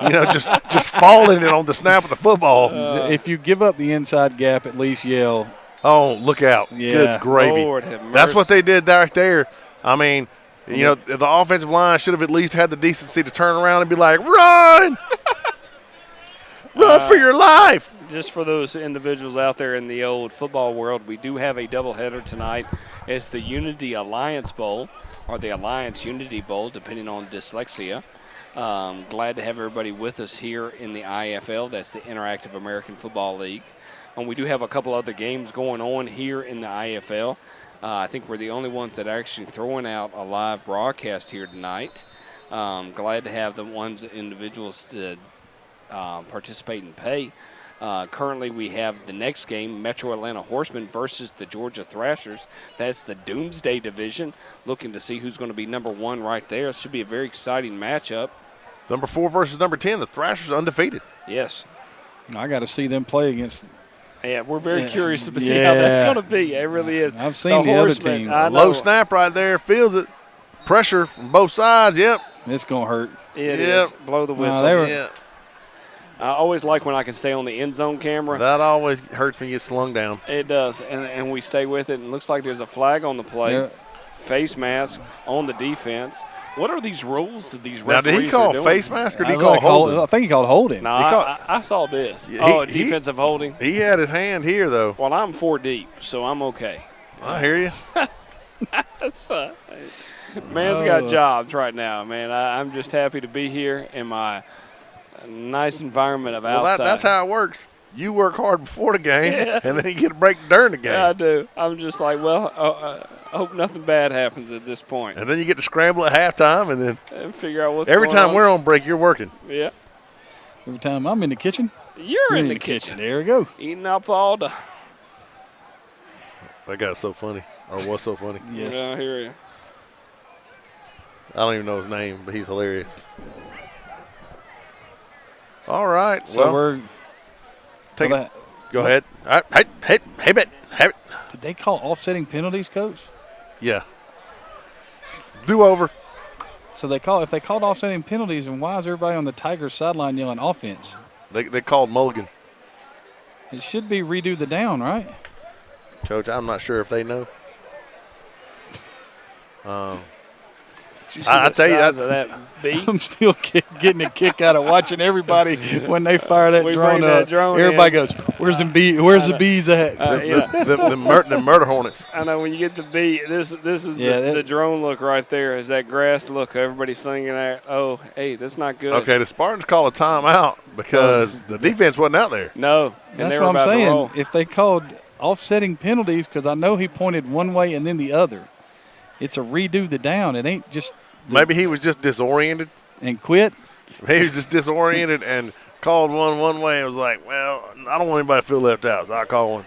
Speaker 3: just falling it on the snap of the football.
Speaker 2: If you give up the inside gap, at least yell.
Speaker 3: Oh, look out.
Speaker 2: Yeah.
Speaker 3: Good gravy.
Speaker 1: Lord have mercy.
Speaker 3: That's what they did right there. I mean, the offensive line should have at least had the decency to turn around and be like, run! Run for your life!
Speaker 1: Just for those individuals out there in the old football world, we do have a doubleheader tonight. It's the Unity Alliance Bowl, or the Alliance Unity Bowl, depending on dyslexia. Glad to have everybody with us here in the IAFL. That's the Interactive American Football League. And we do have a couple other games going on here in the IAFL. I think we're the only ones that are actually throwing out a live broadcast here tonight. Glad to have the individuals to participate and pay. Currently, we have the next game, Metro Atlanta Horsemen versus the Georgia Thrashers. That's the Doomsday Division. Looking to see who's going to be number 1 right there. It should be a very exciting matchup.
Speaker 3: Number 4 versus number 10. The Thrashers undefeated.
Speaker 1: Yes.
Speaker 2: I got to see them play against.
Speaker 1: Yeah, we're very curious to see how that's going to be. It really is.
Speaker 2: I've seen the other team.
Speaker 3: Low snap right there. Feels it. Pressure from both sides. Yep.
Speaker 2: It's going to hurt.
Speaker 1: It is. Blow the whistle.
Speaker 2: Yeah.
Speaker 1: I always like when I can stay on the end zone camera.
Speaker 3: That always hurts when you get slung down.
Speaker 1: It does, and we stay with it. And it looks like there's a flag on the play.
Speaker 2: Yeah.
Speaker 1: Face mask on the defense. What are these rules that these
Speaker 3: Now,
Speaker 1: referees
Speaker 3: did he call
Speaker 1: are doing?
Speaker 3: face mask or did he call holding?
Speaker 2: I think he called holding.
Speaker 1: No, I saw this. Defensive holding.
Speaker 3: He had his hand here, though.
Speaker 1: Well, I'm 4 deep, so I'm okay.
Speaker 3: I hear you.
Speaker 1: Man's got jobs right now, man. I'm just happy to be here in my nice environment of outside.
Speaker 3: That's how it works. You work hard before the game, and then you get a break during the game.
Speaker 1: Yeah, I do. I'm just like, I hope nothing bad happens at this point.
Speaker 3: And then you get to scramble at halftime, and then
Speaker 1: figure out what's
Speaker 3: every
Speaker 1: going on.
Speaker 3: time we're on break, you're working.
Speaker 1: Yeah.
Speaker 2: Every time I'm in the kitchen.
Speaker 1: You're in the kitchen.
Speaker 2: There we go.
Speaker 1: Eating up all the.
Speaker 3: That guy's so funny, or was so funny.
Speaker 2: Yes.
Speaker 1: Yeah, I hear you.
Speaker 3: I don't even know his name, but he's hilarious. All right.
Speaker 2: So
Speaker 3: well,
Speaker 2: we're
Speaker 3: take it. Go ahead. All right. Hey, bet.
Speaker 2: Did they call offsetting penalties, Coach?
Speaker 3: Yeah. Do over.
Speaker 2: So if they called offsetting penalties, and why is everybody on the Tigers sideline yelling offense?
Speaker 3: They called mulligan.
Speaker 2: It should be redo the down, right?
Speaker 3: Coach, I'm not sure if they know.
Speaker 1: I tell you, of that beat?
Speaker 2: I'm still getting a kick out of watching everybody when they fire that drone up. Everybody goes, "Where's the bee? Where's the bees at?"
Speaker 3: The murder hornets.
Speaker 1: I know when you get the bee. This is the drone look right there. Is that grass look? Everybody's thinking that. Oh, hey, that's not good.
Speaker 3: Okay, the Spartans call a timeout because the defense wasn't out there.
Speaker 1: No,
Speaker 2: that's what I'm saying. If they called offsetting penalties, because I know he pointed one way and then the other. It's a redo the down. It ain't just.
Speaker 3: Maybe he was just disoriented.
Speaker 2: And quit?
Speaker 3: He was just disoriented and called one way and was like, well, I don't want anybody to feel left out, so I'll call one.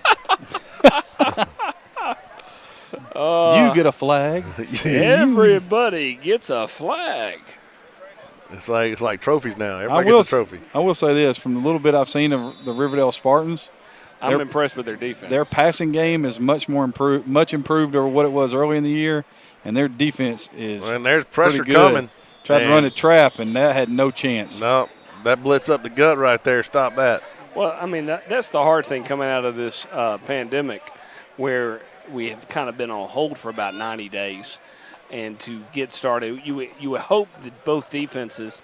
Speaker 2: You get a flag.
Speaker 1: Everybody gets a flag.
Speaker 3: It's like trophies now. Everybody gets a trophy.
Speaker 2: I will say this. From the little bit I've seen of the Riverdale Spartans,
Speaker 1: I'm impressed with their defense.
Speaker 2: Their passing game is much improved over what it was early in the year. And their defense is
Speaker 3: and there's pressure
Speaker 2: pretty good.
Speaker 3: coming.
Speaker 2: Tried to run a trap, and that had no chance.
Speaker 3: No, that blitz up the gut right there. Stop that.
Speaker 1: Well, I mean, that's the hard thing coming out of this pandemic where we have kind of been on hold for about 90 days. And to get started, you would hope that both defenses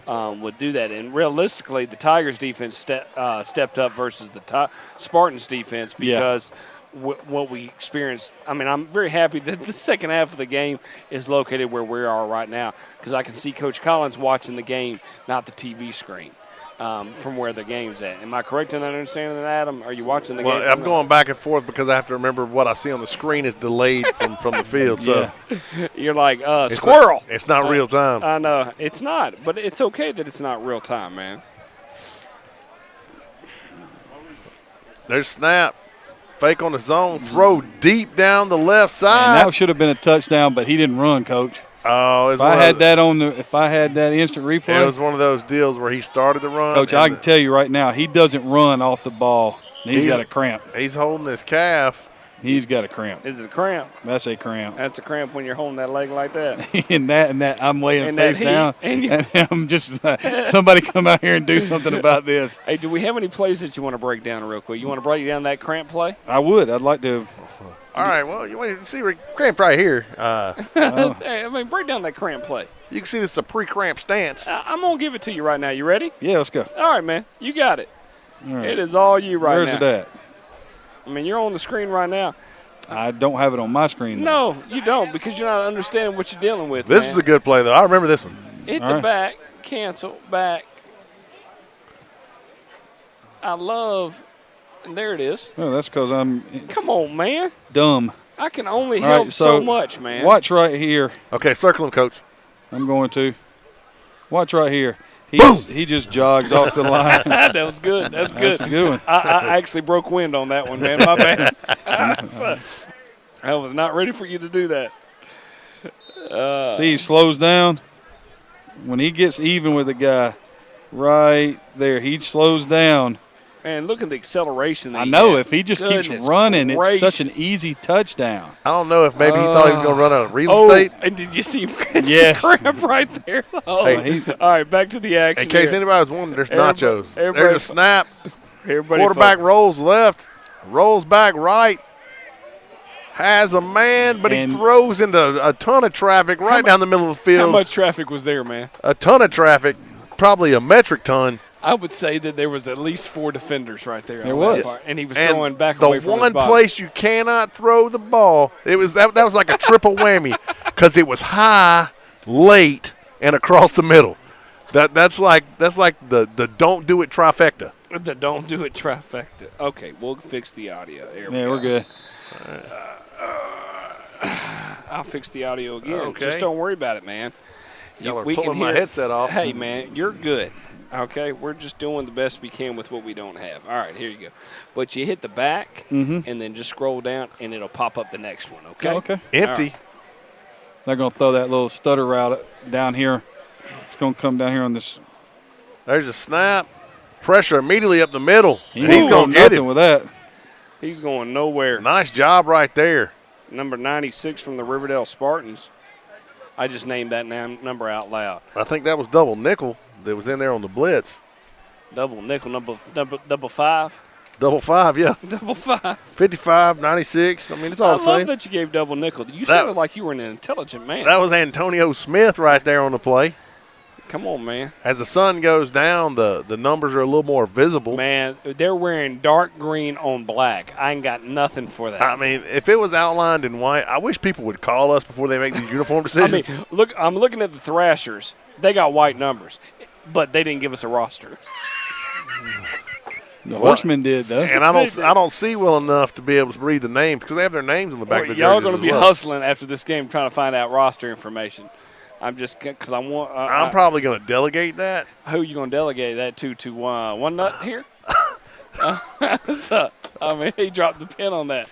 Speaker 1: would do that. And realistically, the Tigers' defense stepped up versus the Spartans' defense because what we experienced. I mean, I'm very happy that the second half of the game is located where we are right now because I can see Coach Collins watching the game, not the TV screen. from where the game's at. Am I correct in understanding that, Adam? Are you watching the game?
Speaker 3: Well, I'm going back and forth because I have to remember what I see on the screen is delayed from the field. So
Speaker 1: you're like, squirrel.
Speaker 3: It's not real time.
Speaker 1: I know. It's not, but it's okay that it's not real time, man.
Speaker 3: There's snap. Fake on the zone. Throw deep down the left side.
Speaker 2: And that should have been a touchdown, but he didn't run, Coach.
Speaker 3: Oh,
Speaker 2: if I had that instant replay,
Speaker 3: it was one of those deals where he started to run.
Speaker 2: Coach, I can tell you right now, he doesn't run off the ball. He's got a cramp.
Speaker 3: He's holding his calf.
Speaker 2: He's got a cramp.
Speaker 1: Is it a cramp?
Speaker 2: That's a cramp.
Speaker 1: That's a cramp when you're holding that leg like that.
Speaker 2: and that I'm laying face down, and I'm just somebody come out here and do something about this.
Speaker 1: Hey, do we have any plays that you want to break down real quick? You want to break down that cramp play?
Speaker 2: I would. I'd like to.
Speaker 3: All right, well, you see cramp right here.
Speaker 1: Hey, I mean, break down that cramp play.
Speaker 3: You can see this is a pre-cramp stance.
Speaker 1: I'm going to give it to you right now. You ready?
Speaker 2: Yeah, let's go.
Speaker 1: All right, man. You got it.
Speaker 2: All right.
Speaker 1: It is all you right
Speaker 2: Where's
Speaker 1: now.
Speaker 2: Where's it at?
Speaker 1: I mean, you're on the screen right now.
Speaker 2: I don't have it on my screen.
Speaker 1: No, you don't, because you're not understanding what you're dealing with.
Speaker 3: This is a good play, though. I remember this one.
Speaker 1: Hit the back, cancel, back. I love, and there it is.
Speaker 2: Oh, that's because I'm.
Speaker 1: Come on, man.
Speaker 2: Dumb.
Speaker 1: I can only help so much, man.
Speaker 2: Watch right here.
Speaker 3: Okay, circle him, Coach.
Speaker 2: I'm going to. Watch right here. He just jogs off the line.
Speaker 1: That was good. That's good.
Speaker 2: That's a good one.
Speaker 1: I actually broke wind on that one, man. My bad. I was not ready for you to do that.
Speaker 2: See, he slows down. When he gets even with the guy, right there, he slows down.
Speaker 1: Man, look at the acceleration that
Speaker 2: I know. If he just keeps running,
Speaker 1: gracious.
Speaker 2: it's such an easy touchdown.
Speaker 3: I don't know if maybe he thought he was going to run out of real estate.
Speaker 1: And did you see him catch the cramp right there? Oh.
Speaker 3: Hey,
Speaker 1: all right, back to the action.
Speaker 3: In case anybody was wondering, there's nachos. There's a snap.
Speaker 1: Everybody
Speaker 3: quarterback rolls left, rolls back right, has a man, but he throws into a ton of traffic right down the middle of the field.
Speaker 1: How much traffic was there, man?
Speaker 3: A ton of traffic, probably a metric ton.
Speaker 1: I would say that there was at least 4 defenders right there.
Speaker 2: There was.
Speaker 1: And he was throwing back away from his
Speaker 3: The one
Speaker 1: body.
Speaker 3: place you cannot throw the ball, that was like a triple whammy because it was high, late, and across the middle. That's like the don't do it trifecta.
Speaker 1: The don't do it trifecta. Okay, we'll fix the audio. There
Speaker 2: we're good.
Speaker 1: I'll fix the audio again.
Speaker 3: Okay.
Speaker 1: Just don't worry about it, man.
Speaker 3: Y'all are pulling my headset off.
Speaker 1: Hey, man, you're good. Okay, we're just doing the best we can with what we don't have. All right, here you go. But you hit the back, and then just scroll down, and it'll pop up the next one, okay?
Speaker 2: Okay.
Speaker 3: Empty.
Speaker 1: Right.
Speaker 2: They're going to throw that little stutter route down here. It's going to come down here on this.
Speaker 3: There's a snap. Pressure immediately up the middle.
Speaker 2: He's
Speaker 3: going to get it
Speaker 2: with that.
Speaker 1: He's going nowhere.
Speaker 3: Nice job right there.
Speaker 1: Number 96 from the Riverdale Spartans. I just named that number out loud.
Speaker 3: I think that was double nickel that was in there on the blitz.
Speaker 1: Double nickel, double 5.
Speaker 3: Double 5, yeah.
Speaker 1: Double 5.
Speaker 3: 55, 96. I mean, it's all the same.
Speaker 1: I love that you gave double nickel. You sounded like you were an intelligent man.
Speaker 3: That was Antonio Smith right there on the play.
Speaker 1: Come on, man.
Speaker 3: As the sun goes down, the numbers are a little more visible.
Speaker 1: Man, they're wearing dark green on black. I ain't got nothing for that.
Speaker 3: I mean, if it was outlined in white, I wish people would call us before they make these uniform decisions.
Speaker 1: I mean, look, I'm looking at the Thrashers. They got white numbers, but they didn't give us a roster.
Speaker 2: The Horsemen did, though.
Speaker 3: And I don't see well enough to be able to read the names because they have their names on the back of the jerseys.
Speaker 1: Y'all going to be hustling after this game trying to find out roster information. I'm just because I want.
Speaker 3: I'm probably going to delegate that.
Speaker 1: Who you going to delegate that to one nut here? So, I mean, he dropped the pin on that.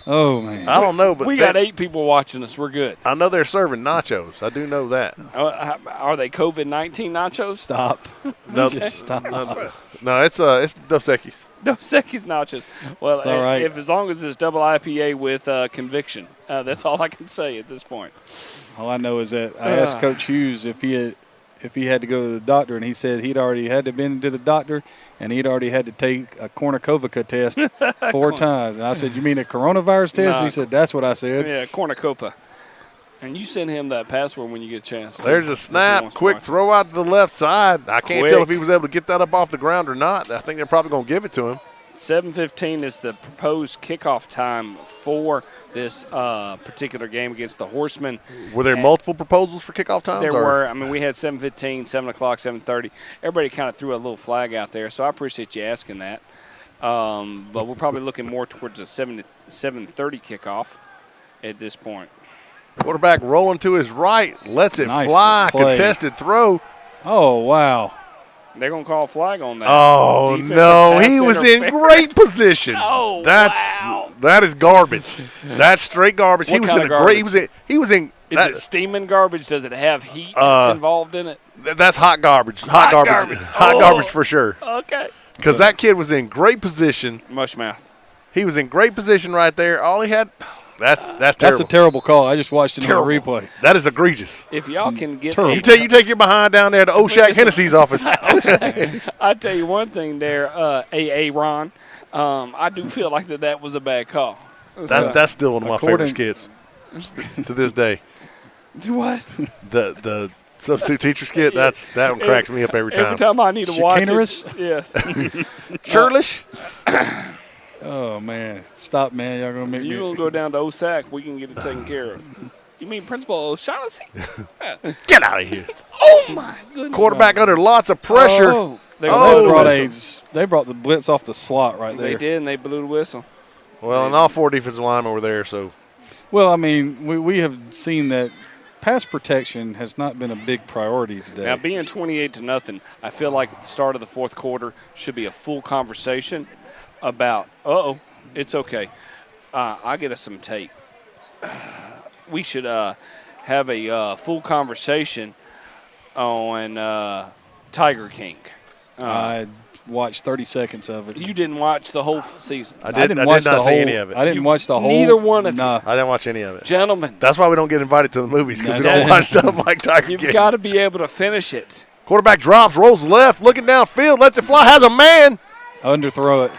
Speaker 2: Oh man,
Speaker 3: I don't know, but
Speaker 1: we got 8 people watching us. We're good.
Speaker 3: I know they're serving nachos. I do know that.
Speaker 1: Are they COVID-19 nachos?
Speaker 2: Stop.
Speaker 3: No,
Speaker 2: just stop.
Speaker 3: No, it's Dos Equis.
Speaker 1: Dos Equis nachos. Well,
Speaker 2: all right.
Speaker 1: if as long as it's double IPA with conviction, that's all I can say at this point.
Speaker 2: All I know is that I asked Coach Hughes if he had to go to the doctor, and he said he'd already had to been to the doctor, and he'd already had to take a cornucopia test 4 times. And I said, "You mean a coronavirus test?" He said, "That's what I said."
Speaker 1: Yeah, cornucopia. And you send him that password when you get a chance.
Speaker 3: There's a snap, quick throw out to the left side. I can't tell if he was able to get that up off the ground or not. I think they're probably going to give it to him.
Speaker 1: 7:15 is the proposed kickoff time for this particular game against the Horsemen.
Speaker 3: Were there multiple proposals for kickoff times?
Speaker 1: There were. I mean, we had 7:15, 7 o'clock, 7:30. Everybody kind of threw a little flag out there, so I appreciate you asking that. But we're probably looking more towards a 7:30 kickoff at this point.
Speaker 3: Quarterback rolling to his right, lets it
Speaker 2: Nice
Speaker 3: fly,
Speaker 2: play.
Speaker 3: contested throw.
Speaker 2: Oh, wow.
Speaker 1: They're going to call a flag on that.
Speaker 3: Oh,
Speaker 1: Defensive
Speaker 3: no,
Speaker 1: pass
Speaker 3: he was in
Speaker 1: interference.
Speaker 3: great position.
Speaker 1: Oh,
Speaker 3: wow. That is garbage. That's straight garbage.
Speaker 1: What
Speaker 3: He was
Speaker 1: kind
Speaker 3: in
Speaker 1: of
Speaker 3: a great
Speaker 1: garbage?
Speaker 3: he was in
Speaker 1: Is
Speaker 3: that-
Speaker 1: it steaming garbage? Does it have heat involved in it?
Speaker 3: that's hot garbage. Hot garbage. Hot
Speaker 1: Oh.
Speaker 3: garbage for sure.
Speaker 1: Okay.
Speaker 3: Because that kid was in great position.
Speaker 1: Mush mouth.
Speaker 3: He was in great position right there. All he had that's
Speaker 2: That's
Speaker 3: terrible.
Speaker 2: a terrible call. I just watched it on the
Speaker 3: Terrible.
Speaker 2: replay.
Speaker 3: That is egregious.
Speaker 1: If y'all can get
Speaker 2: Terrible.
Speaker 3: You take your behind down there to Oshak Hennessy's office.
Speaker 1: I tell you one thing there, AA Ron, I do feel like that was a bad call.
Speaker 3: That's still one of my favorite
Speaker 2: According-
Speaker 3: skits to this day.
Speaker 1: Do what?
Speaker 3: The substitute teacher skit, that one cracks me up every time.
Speaker 1: Every time I need to watch
Speaker 2: Chicanerous?
Speaker 1: it. Yes.
Speaker 3: Churlish?
Speaker 2: Oh, man. Stop, man. Y'all going to make
Speaker 1: If
Speaker 2: me.
Speaker 1: you're going to go down to OSAC, we can get it taken care of. You mean Principal O'Shaughnessy?
Speaker 3: Get out of here.
Speaker 1: Oh, my goodness.
Speaker 3: Quarterback under lots of pressure.
Speaker 1: Oh, they,
Speaker 2: They brought the blitz off the slot right there.
Speaker 1: they did, and they blew the whistle.
Speaker 3: Well, and all four defensive linemen were there, so.
Speaker 2: Well, I mean, we have seen that pass protection has not been a big priority today.
Speaker 1: Now, being 28-0, I feel like at the start of the fourth quarter should be a full conversation about, it's okay. I'll get us some tape. We should have a full conversation on Tiger King.
Speaker 2: I watched 30 seconds of it.
Speaker 1: You didn't watch the whole season.
Speaker 3: I did not see any of it.
Speaker 2: I didn't watch the whole.
Speaker 1: Neither one of you.
Speaker 2: Nah.
Speaker 3: I didn't watch any of it.
Speaker 1: Gentlemen,
Speaker 3: That's why we don't get invited to the movies, because we
Speaker 2: That's
Speaker 3: don't
Speaker 2: it.
Speaker 3: watch stuff like Tiger
Speaker 1: you've
Speaker 3: King.
Speaker 1: got to be able to finish it.
Speaker 3: Quarterback drops, rolls left, looking downfield, lets it fly, has a man.
Speaker 2: Underthrow it.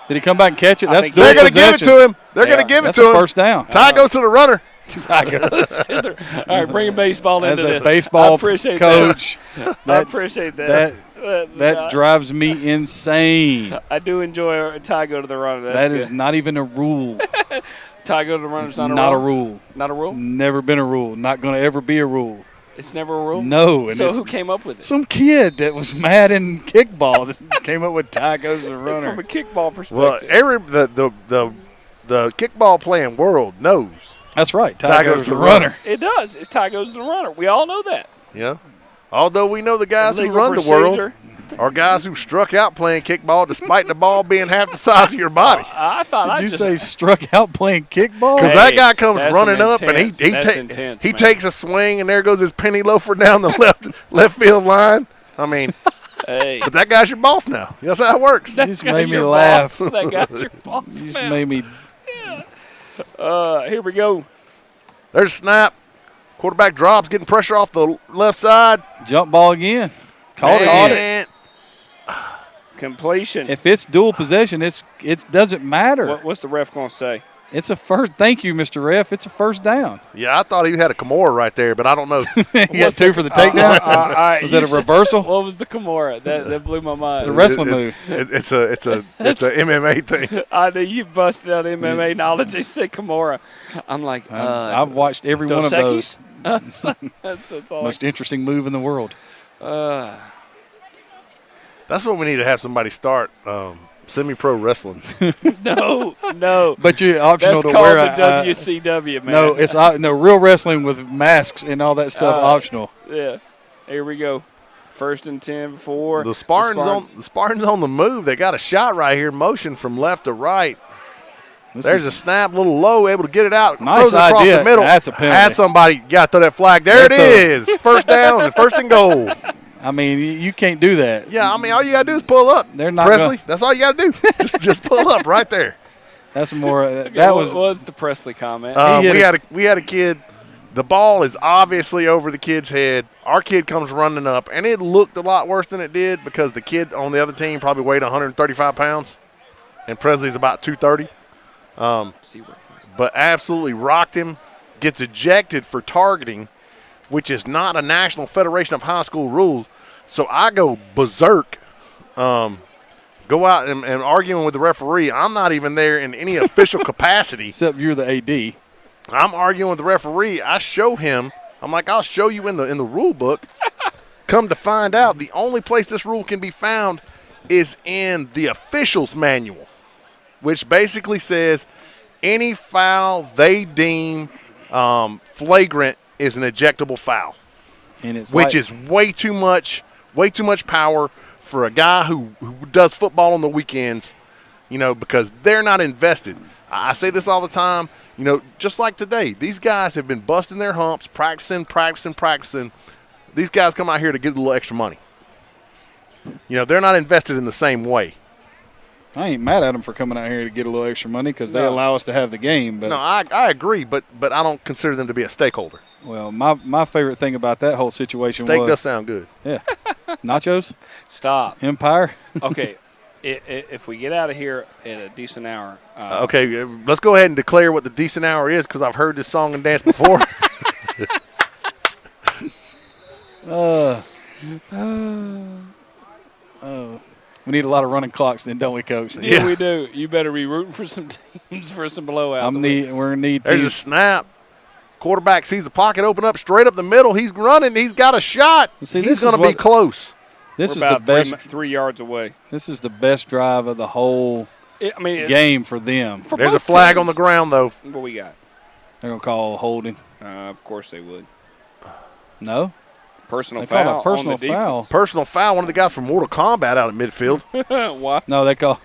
Speaker 2: Did he come back and catch it? That's
Speaker 1: think
Speaker 2: dual
Speaker 3: They're going to give it
Speaker 2: possession.
Speaker 3: to him. They're
Speaker 1: They
Speaker 3: going to
Speaker 1: are.
Speaker 3: give it
Speaker 2: That's
Speaker 3: to
Speaker 2: a
Speaker 3: him.
Speaker 2: first down.
Speaker 3: Tie goes to the runner.
Speaker 1: All right, bringing baseball
Speaker 2: As
Speaker 1: into
Speaker 2: a
Speaker 1: this.
Speaker 2: baseball
Speaker 1: I appreciate
Speaker 2: coach,
Speaker 1: I appreciate that.
Speaker 2: that drives me insane.
Speaker 1: I do enjoy a tie go to the runner.
Speaker 2: That is not even a rule.
Speaker 1: tie go to the runner.
Speaker 2: Not a rule.
Speaker 1: Not a rule.
Speaker 2: Never been a rule. Not going to ever be a rule.
Speaker 1: It's never a rule.
Speaker 2: No. And
Speaker 1: So
Speaker 2: it's
Speaker 1: who came up with it?
Speaker 2: some kid that was mad in kickball that came up with tie goes to the
Speaker 1: From
Speaker 2: runner.
Speaker 1: a kickball perspective.
Speaker 3: Well, the kickball playing world knows.
Speaker 2: That's right.
Speaker 3: Tie
Speaker 2: Tie
Speaker 3: goes
Speaker 2: goes
Speaker 3: to
Speaker 2: to the
Speaker 3: the
Speaker 2: runner.
Speaker 1: It does. It's tie goes to the runner. We all know that.
Speaker 3: You know? Although we know the guys who
Speaker 1: Legal
Speaker 3: run the world
Speaker 1: procedure.
Speaker 3: are guys who struck out playing kickball despite the ball being half the size of your body.
Speaker 1: I thought
Speaker 2: Did
Speaker 1: I
Speaker 2: you
Speaker 1: just
Speaker 2: say struck out playing kickball?
Speaker 3: Because
Speaker 1: Hey,
Speaker 3: that guy comes
Speaker 1: that's
Speaker 3: running
Speaker 1: some
Speaker 3: up and
Speaker 1: intense- that's intense,
Speaker 3: he
Speaker 1: man.
Speaker 3: takes a swing and there goes his penny loafer down the left field line. I mean,
Speaker 1: hey.
Speaker 3: but that guy's your boss now. That's how it works.
Speaker 2: You just
Speaker 1: That
Speaker 2: made
Speaker 1: guy
Speaker 2: me
Speaker 1: your
Speaker 2: laugh.
Speaker 1: boss. That guy's your boss.
Speaker 2: You just
Speaker 1: now.
Speaker 2: made me.
Speaker 1: Here we go.
Speaker 3: There's a snap. Quarterback drops, getting pressure off the left side.
Speaker 2: Jump ball again. Caught it.
Speaker 3: And
Speaker 1: Completion.
Speaker 2: If it's dual possession, it doesn't matter.
Speaker 1: What's the ref going to say?
Speaker 2: It's a first. Thank you, Mr. Ref. It's a first down.
Speaker 3: Yeah, I thought he had a Kimura right there, but I don't know.
Speaker 2: You got two for the takedown. Was that a reversal?
Speaker 1: What was the Kimura? That blew my mind.
Speaker 2: The wrestling move.
Speaker 3: It's a MMA thing.
Speaker 1: I know you busted out MMA knowledge. You said Kimura. I'm like,
Speaker 2: I've watched every one of those.
Speaker 1: Dos Equis? that's all.
Speaker 2: Most interesting move in the world.
Speaker 3: That's what we need to have somebody start. Semi-pro wrestling.
Speaker 1: No.
Speaker 2: But you're optional
Speaker 1: That's
Speaker 2: to
Speaker 1: called
Speaker 2: wear
Speaker 1: the
Speaker 2: a
Speaker 1: WCW, man.
Speaker 2: No, it's no real wrestling with masks and all that stuff optional.
Speaker 1: Yeah. Here we go. 1st and 10 for
Speaker 3: The Spartans on the move. They got a shot right here, motion from left to right. There's a snap, a little low, able to get it out.
Speaker 2: Nice
Speaker 3: throws it across
Speaker 2: idea.
Speaker 3: the middle.
Speaker 2: That's a penalty.
Speaker 3: Had somebody got to throw that flag. There it is. First down and 1st and goal.
Speaker 2: I mean, you can't do that.
Speaker 3: Yeah, I mean, all you got to do is pull up.
Speaker 2: They're not
Speaker 3: Presley, that's all you got to do. just pull up right there.
Speaker 2: That's more.
Speaker 1: What
Speaker 2: That was
Speaker 1: was the Presley comment?
Speaker 3: We had a kid. The ball is obviously over the kid's head. Our kid comes running up, and it looked a lot worse than it did because the kid on the other team probably weighed 135 pounds, and Presley's about 230. But absolutely rocked him. Gets ejected for targeting, which is not a National Federation of High School rules. So I go berserk. go out and arguing with the referee. I'm not even there in any official capacity.
Speaker 2: Except you're the AD.
Speaker 3: I'm arguing with the referee. I show him. I'm like, I'll show you in the rule book. Come to find out, the only place this rule can be found is in the officials manual, which basically says any foul they deem flagrant is an ejectable foul,
Speaker 2: And it's
Speaker 3: which is way too much power for a guy who does football on the weekends, because they're not invested. I say this all the time, just like today. These guys have been busting their humps, practicing. These guys come out here to get a little extra money. They're not invested in the same way.
Speaker 2: I ain't mad at them for coming out here to get a little extra money because they allow us to have the game. But
Speaker 3: no, I agree, but I don't consider them to be a stakeholder.
Speaker 2: Well, my favorite thing about that whole situation
Speaker 3: Steak
Speaker 2: was –
Speaker 3: does sound good.
Speaker 2: Yeah. Nachos?
Speaker 1: Stop.
Speaker 2: Empire?
Speaker 1: Okay. If we get out of here at a decent hour.
Speaker 3: Okay, let's go ahead and declare what the decent hour is because I've heard this song and dance before.
Speaker 2: We need a lot of running clocks then, don't we, Coach?
Speaker 1: Yeah, we do. You better be rooting for some teams for some blowouts.
Speaker 2: We're going to need
Speaker 3: There's a snap. Quarterback sees the pocket open up straight up the middle. He's running. He's got a shot.
Speaker 2: See,
Speaker 3: he's going to be close.
Speaker 2: This
Speaker 1: We're
Speaker 2: is
Speaker 1: about
Speaker 2: the best
Speaker 1: 3 yards away.
Speaker 2: This is the best drive of the whole game for them.
Speaker 3: There's a flag on the ground, though.
Speaker 1: What we got?
Speaker 2: They're going to call holding.
Speaker 1: Of course they would.
Speaker 2: No?
Speaker 1: Personal
Speaker 2: They call
Speaker 1: foul.
Speaker 2: a personal
Speaker 1: on the
Speaker 2: foul.
Speaker 3: Personal foul. One of the guys from Mortal Kombat out at midfield.
Speaker 1: Why?
Speaker 2: No, they call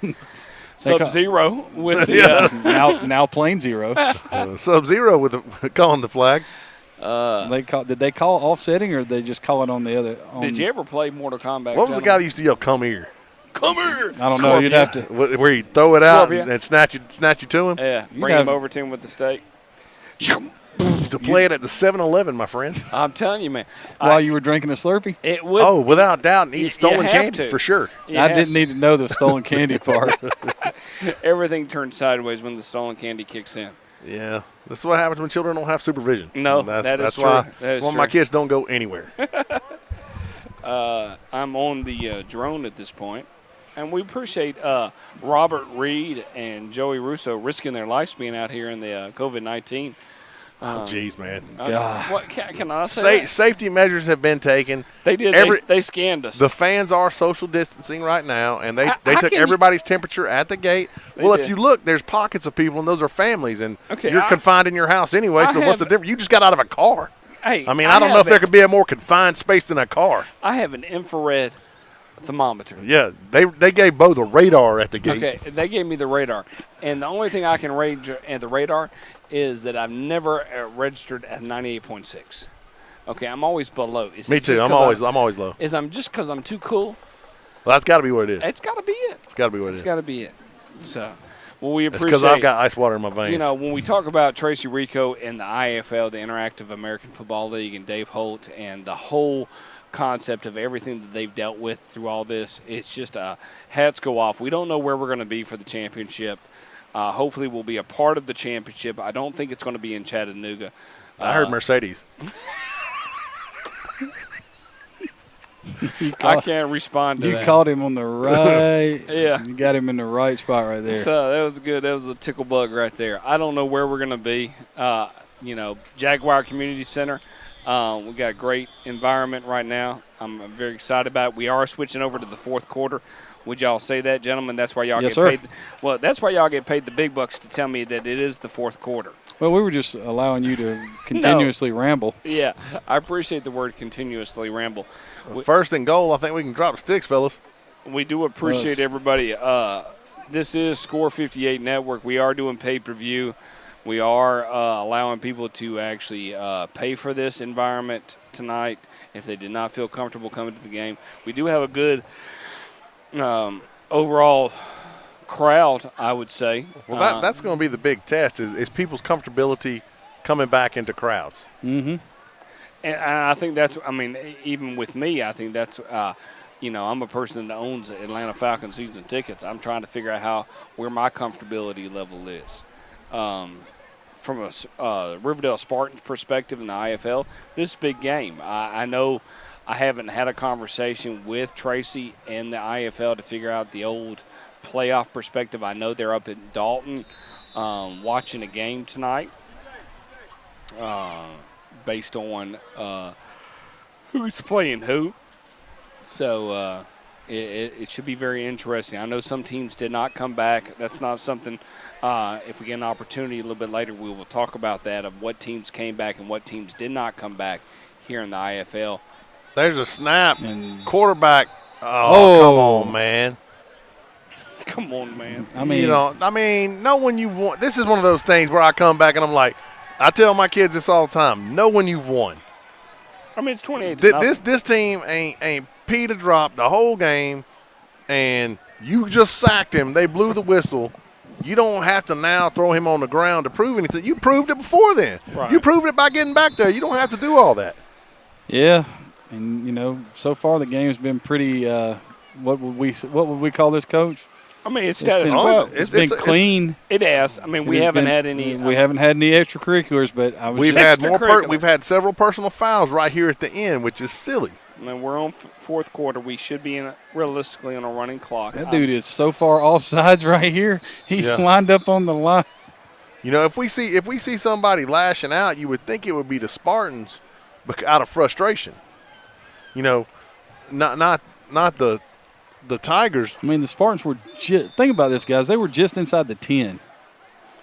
Speaker 1: Sub-Zero with the
Speaker 2: now plain zero.
Speaker 3: Sub-Zero with calling the flag.
Speaker 2: Did they call offsetting or did they just call it on the other?
Speaker 1: Did you ever play Mortal Kombat?
Speaker 3: What was the guy that used to yell, "Come here"?
Speaker 1: Come here.
Speaker 2: I don't know. You'd have to.
Speaker 3: Where you throw it out and snatch you to him.
Speaker 1: Yeah, bring him over to him with the steak.
Speaker 3: Used to play it at the 7-Eleven, my friend.
Speaker 1: I'm telling you, man.
Speaker 2: While you were drinking a Slurpee?
Speaker 1: It would.
Speaker 3: Oh, without doubt, and eat stolen candy for sure.
Speaker 2: I didn't need to know the stolen candy part.
Speaker 1: Everything turns sideways when the stolen candy kicks in.
Speaker 3: Yeah, this is what happens when children don't have supervision.
Speaker 1: No,
Speaker 3: that's
Speaker 1: true.
Speaker 3: why.
Speaker 1: That is
Speaker 3: why
Speaker 1: true.
Speaker 3: my kids don't go anywhere.
Speaker 1: I'm on the drone at this point, and we appreciate Robert Reed and Joey Russo risking their lives being out here in the COVID-19.
Speaker 3: Oh, jeez, man.
Speaker 1: What can I say?
Speaker 3: Safety measures have been taken.
Speaker 1: They did. They scanned us.
Speaker 3: The fans are social distancing right now, and they took everybody's temperature at the gate. Well, if you look, there's pockets of people, and those are families, and you're confined in your house anyway, so what's the difference? You just got out of a car.
Speaker 1: Hey,
Speaker 3: I mean, I don't know if there could be a more confined space than a car.
Speaker 1: I have an infrared thermometer.
Speaker 3: Yeah, they gave Bo the radar at the gate.
Speaker 1: Okay, they gave me the radar, and the only thing I can rate at the radar is that I've never registered at 98.6. Okay, I'm always below.
Speaker 3: Me too. I'm always low.
Speaker 1: Is I'm just because I'm too cool?
Speaker 3: Well, that's got to be what it is.
Speaker 1: It's got to be it.
Speaker 3: It's got to be what it is.
Speaker 1: It's got to be it. So, well, we appreciate.
Speaker 3: It's because I've got ice water in my veins.
Speaker 1: You know, when we talk about Tracy Rico and the IAFL, the Interactive American Football League, and Dave Holt, and the whole concept of everything that they've dealt with through all this, it's just hats go off. We don't know where we're going to be for the championship. Hopefully, we'll be a part of the championship. I don't think it's going to be in Chattanooga.
Speaker 3: I heard Mercedes.
Speaker 1: I can't respond to that.
Speaker 2: You caught him on the right.
Speaker 1: Yeah.
Speaker 2: You got him in the right spot right there.
Speaker 1: So that was good. That was a tickle bug right there. I don't know where we're going to be. Jaguar Community Center. We got a great environment right now. I'm very excited about it. We are switching over to the fourth quarter. Would y'all say that, gentlemen? That's why y'all get paid. Well, that's why y'all get paid the big bucks to tell me that it is the fourth quarter.
Speaker 2: Well, we were just allowing you to continuously ramble.
Speaker 1: Yeah, I appreciate the word continuously ramble.
Speaker 3: First and goal, I think we can drop sticks, fellas.
Speaker 1: We do appreciate everybody. This is Score 58 Network. We are doing pay-per-view. We are allowing people to actually pay for this environment tonight if they did not feel comfortable coming to the game. We do have a good overall crowd, I would say.
Speaker 3: Well, that's going to be the big test is people's comfortability coming back into crowds.
Speaker 2: Mm-hmm.
Speaker 1: And I think that's, even with me, I think that's, I'm a person that owns Atlanta Falcons season tickets. I'm trying to figure out where my comfortability level is. From a Riverdale Spartans perspective in the IFL, this is a big game. I know I haven't had a conversation with Tracy and the IFL to figure out the old playoff perspective. I know they're up in Dalton watching a game tonight based on who's playing who. So it should be very interesting. I know some teams did not come back. That's not something, if we get an opportunity a little bit later, we will talk about that, of what teams came back and what teams did not come back here in the IFL.
Speaker 3: There's a snap. Quarterback. Oh, come on, man.
Speaker 1: Come on, man.
Speaker 2: I mean,
Speaker 3: know when you've won. This is one of those things where I come back and I'm like, I tell my kids this all the time. Know when you've won.
Speaker 1: I mean, it's 28-0.
Speaker 3: This team ain't peed a drop the whole game, and you just sacked him. They blew the whistle. You don't have to now throw him on the ground to prove anything. You proved it before then.
Speaker 1: Right.
Speaker 3: You proved it by getting back there. You don't have to do all that.
Speaker 2: Yeah, and so far the game's been pretty. What would we call this, Coach?
Speaker 1: I mean, it's status quo.
Speaker 2: It's been clean.
Speaker 1: It has. I mean, we haven't had any
Speaker 2: extracurriculars, but
Speaker 3: we've had several personal fouls right here at the end, which is silly.
Speaker 1: I mean, we're on fourth quarter. We should be realistically on a running clock.
Speaker 2: That dude is so far offsides right here. He's lined up on the line.
Speaker 3: If we see somebody lashing out, you would think it would be the Spartans, out of frustration. Not the Tigers.
Speaker 2: I mean, the Spartans were think about this, guys. They were just inside the 10.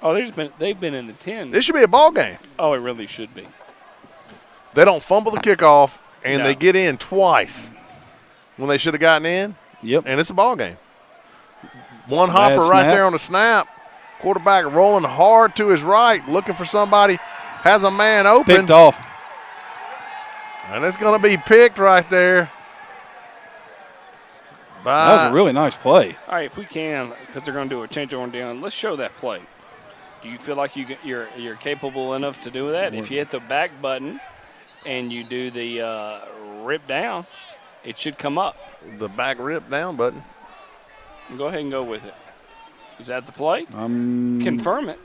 Speaker 1: Oh, they've been in the 10.
Speaker 3: This should be a ball game.
Speaker 1: Oh, it really should be.
Speaker 3: They don't fumble the kickoff, and they get in twice when they should have gotten in.
Speaker 2: Yep.
Speaker 3: And it's a ball game. One hopper right there on the snap. Quarterback rolling hard to his right, looking for somebody. Has a man open.
Speaker 2: Picked off.
Speaker 3: And it's going to be picked right there.
Speaker 2: That was a really nice play.
Speaker 1: All right, if we can, because they're going to do a change on down, let's show that play. Do you feel like you're capable enough to do that? If you hit the back button and you do the rip down, it should come up.
Speaker 3: The back rip down button.
Speaker 1: Go ahead and go with it. Is that the play?
Speaker 2: Confirm
Speaker 1: it.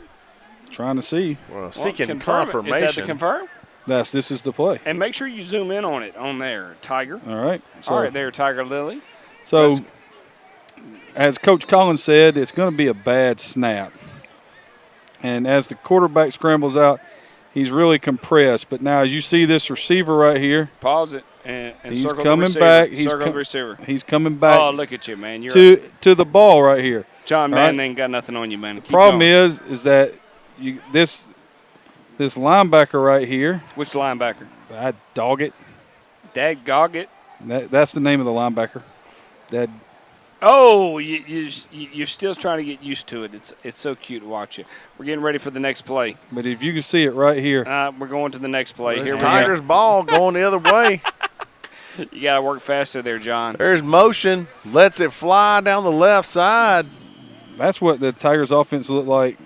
Speaker 2: Trying to see.
Speaker 3: Seeking confirmation.
Speaker 1: Is that the confirm?
Speaker 2: This is the play.
Speaker 1: And make sure you zoom in on it on there, Tiger.
Speaker 2: All right.
Speaker 1: All right, there, Tiger Lily.
Speaker 2: So, as Coach Collins said, it's going to be a bad snap. And as the quarterback scrambles out, he's really compressed. But now, as you see this receiver right here.
Speaker 1: Pause it and
Speaker 2: he's
Speaker 1: circle
Speaker 2: coming
Speaker 1: the receiver.
Speaker 2: back.
Speaker 1: Circle the receiver.
Speaker 2: He's coming back.
Speaker 1: Oh, look at you, man.
Speaker 2: To the ball right here.
Speaker 1: John Madden ain't got nothing on you, man.
Speaker 2: The problem is that this linebacker right here.
Speaker 1: Which linebacker?
Speaker 2: I dog it.
Speaker 1: Dag Goggett.
Speaker 2: That's the name of the linebacker.
Speaker 1: Oh, you're still trying to get used to it. It's so cute to watch it. We're getting ready for the next play.
Speaker 2: But if you can see it right here.
Speaker 1: We're going to the next play. Here we go.
Speaker 3: Tigers ball going the other way.
Speaker 1: You got to work faster there, John.
Speaker 3: There's motion. Lets it fly down the left side.
Speaker 2: That's what the Tigers offense looked like.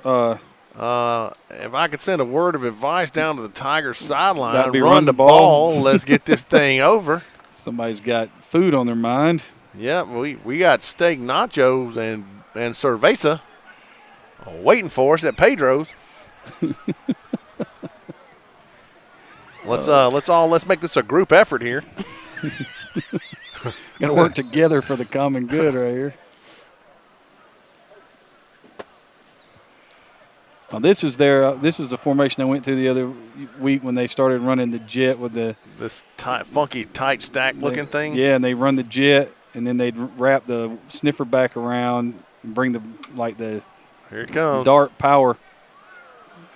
Speaker 3: If I could send a word of advice down to the Tigers sideline,
Speaker 2: run the ball.
Speaker 3: Let's get this thing over.
Speaker 2: Somebody's got food on their mind.
Speaker 3: Yeah, we got steak nachos and cerveza waiting for us at Pedro's. Let's make this a group effort here.
Speaker 2: Got to work together for the common good right here. Now this is the formation they went through the other week when they started running the jet with
Speaker 3: this funky tight stack looking thing.
Speaker 2: Yeah, and they run the jet, and then they'd wrap the sniffer back around and bring the
Speaker 3: here it comes
Speaker 2: dart power.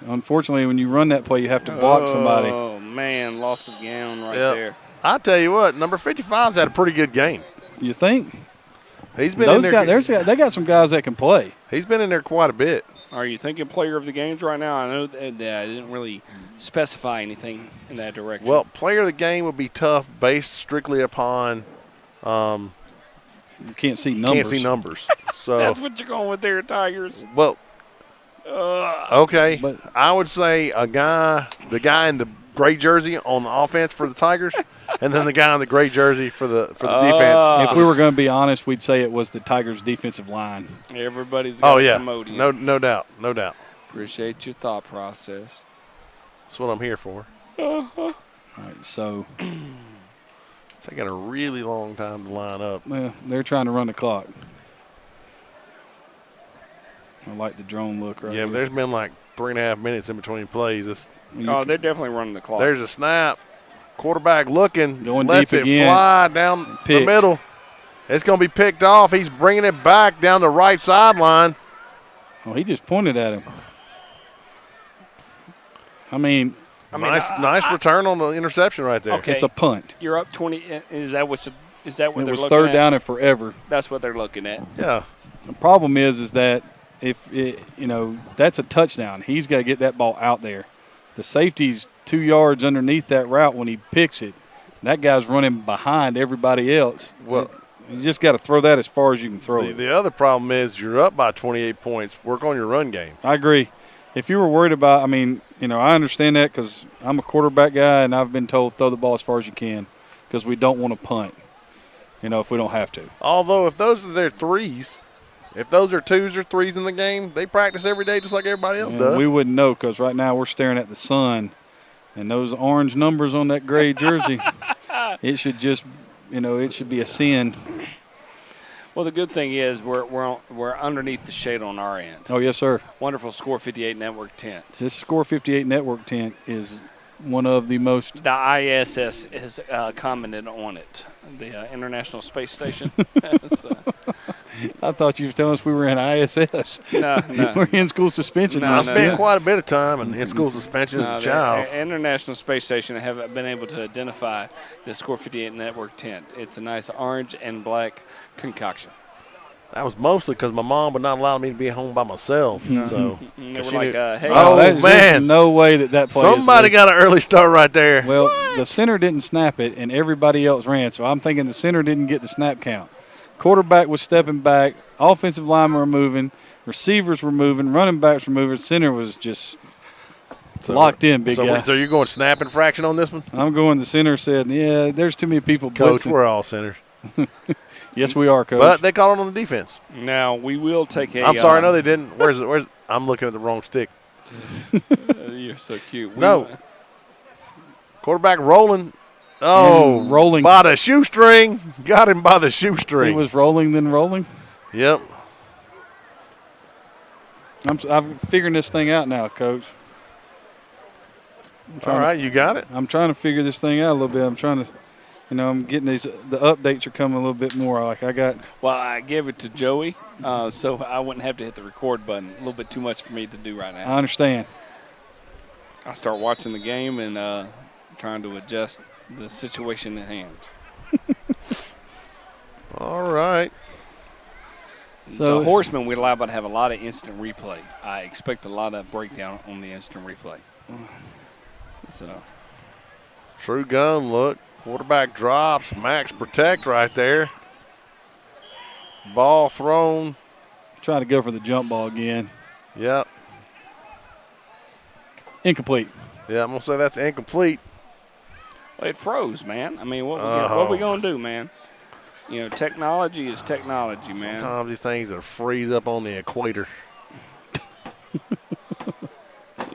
Speaker 2: Unfortunately, when you run that play, you have to block somebody.
Speaker 1: Oh man, loss of gown there.
Speaker 3: I tell you what, number 55's had a pretty good game.
Speaker 2: You think?
Speaker 3: He's been in there.
Speaker 2: They got some guys that can play.
Speaker 3: He's been in there quite a bit.
Speaker 1: Are you thinking player of the games right now? I know that I didn't really specify anything in that direction.
Speaker 3: Well, player of the game would be tough based strictly upon
Speaker 2: you can't see numbers.
Speaker 3: So
Speaker 1: that's what you're going with there, Tigers.
Speaker 3: Well, okay. But I would say the guy in the gray jersey on the offense for the Tigers, and then the guy in the gray jersey for the defense.
Speaker 2: If we were going to be honest, we'd say it was the Tigers' defensive line.
Speaker 1: Everybody's got a promoting.
Speaker 3: No doubt.
Speaker 1: Appreciate your thought process.
Speaker 3: That's what I'm here for.
Speaker 2: All right, so
Speaker 3: Taking a really long time to line up.
Speaker 2: Well, they're trying to run the clock. I like the drone look right
Speaker 3: Yeah,
Speaker 2: here.
Speaker 3: but there's been like 3.5 minutes in between plays.
Speaker 1: They're definitely running the clock.
Speaker 3: There's a snap. Quarterback looking.
Speaker 2: Going
Speaker 3: lets
Speaker 2: deep
Speaker 3: it
Speaker 2: again.
Speaker 3: fly down the
Speaker 2: Picked.
Speaker 3: middle. It's going to be picked off. He's bringing it back down the right sideline.
Speaker 2: Oh, he just pointed at him.
Speaker 3: Nice return on the interception right there.
Speaker 1: Okay.
Speaker 2: It's a punt.
Speaker 1: You're up 20. Is that what
Speaker 2: It
Speaker 1: they're looking at?
Speaker 2: was third down and forever.
Speaker 1: That's what they're looking at.
Speaker 3: Yeah.
Speaker 2: The problem is that if that's a touchdown, he's got to get that ball out there. The safety's 2 yards underneath that route when he picks it. That guy's running behind everybody else.
Speaker 3: Well,
Speaker 2: you just got to throw that as far as you can throw it.
Speaker 3: The other problem is you're up by 28 points. Work on your run game.
Speaker 2: I agree. If you were worried about, I understand that because I'm a quarterback guy and I've been told throw the ball as far as you can because we don't want to punt, if we don't have to.
Speaker 3: Although if those are their threes, if those are twos or threes in the game, they practice every day just like everybody else does.
Speaker 2: We wouldn't know because right now we're staring at the sun and those orange numbers on that gray jersey, it should just, it should be a sin.
Speaker 1: Well, the good thing is we're underneath the shade on our end.
Speaker 2: Oh, yes, sir.
Speaker 1: Wonderful Score 58 Network tent.
Speaker 2: This Score 58 Network tent is one of the most.
Speaker 1: The ISS has commented on it, the International Space Station.
Speaker 2: I thought you were telling us we were in ISS.
Speaker 1: No.
Speaker 2: We're in school suspension.
Speaker 3: I spent quite a bit of time in school suspension as a child.
Speaker 1: The International Space Station have been able to identify the Score 58 Network tent. It's a nice orange and black concoction.
Speaker 3: That was mostly because my mom would not allow me to be home by myself. So
Speaker 1: they were like, hey.
Speaker 2: There's no way that play
Speaker 3: Somebody got an early start right there.
Speaker 2: Well, the center didn't snap it, and everybody else ran. So I'm thinking the center didn't get the snap count. Quarterback was stepping back. Offensive linemen were moving. Receivers were moving. Running backs were moving. Center was just locked in, big guy.
Speaker 3: So you're going snap infraction on this one?
Speaker 2: I'm going. The center said, yeah, there's too many people
Speaker 3: Coach,
Speaker 2: blitzing.
Speaker 3: we're all centers.
Speaker 2: Yes, we are, Coach.
Speaker 3: But they called it on the defense.
Speaker 1: Now, we will take a –
Speaker 3: I'm sorry. No, they didn't. Where's I'm looking at the wrong stick.
Speaker 1: You're so cute.
Speaker 3: No. Quarterback rolling. Oh,
Speaker 2: rolling
Speaker 3: by the shoestring. Got him by the shoestring.
Speaker 2: He was rolling, then rolling.
Speaker 3: Yep.
Speaker 2: I'm figuring this thing out now, Coach.
Speaker 3: All right, you got it.
Speaker 2: I'm trying to figure this thing out a little bit. I'm trying to, I'm getting the updates are coming a little bit more.
Speaker 1: Well, I gave it to Joey, so I wouldn't have to hit the record button. A little bit too much for me to do right now.
Speaker 2: I understand.
Speaker 1: I start watching the game and trying to adjust the situation at hand.
Speaker 3: All right.
Speaker 1: So the Horsemen, we're liable to have a lot of instant replay. I expect a lot of breakdown on the instant replay. So,
Speaker 3: true gun look. Quarterback drops. Max protect right there. Ball thrown.
Speaker 2: Trying to go for the jump ball again.
Speaker 3: Yep.
Speaker 2: Incomplete.
Speaker 3: Yeah, I'm going to say that's incomplete.
Speaker 1: Well, it froze, man. I mean, what are we going to do, man? Technology is technology, man.
Speaker 3: Sometimes these things are freeze up on the equator.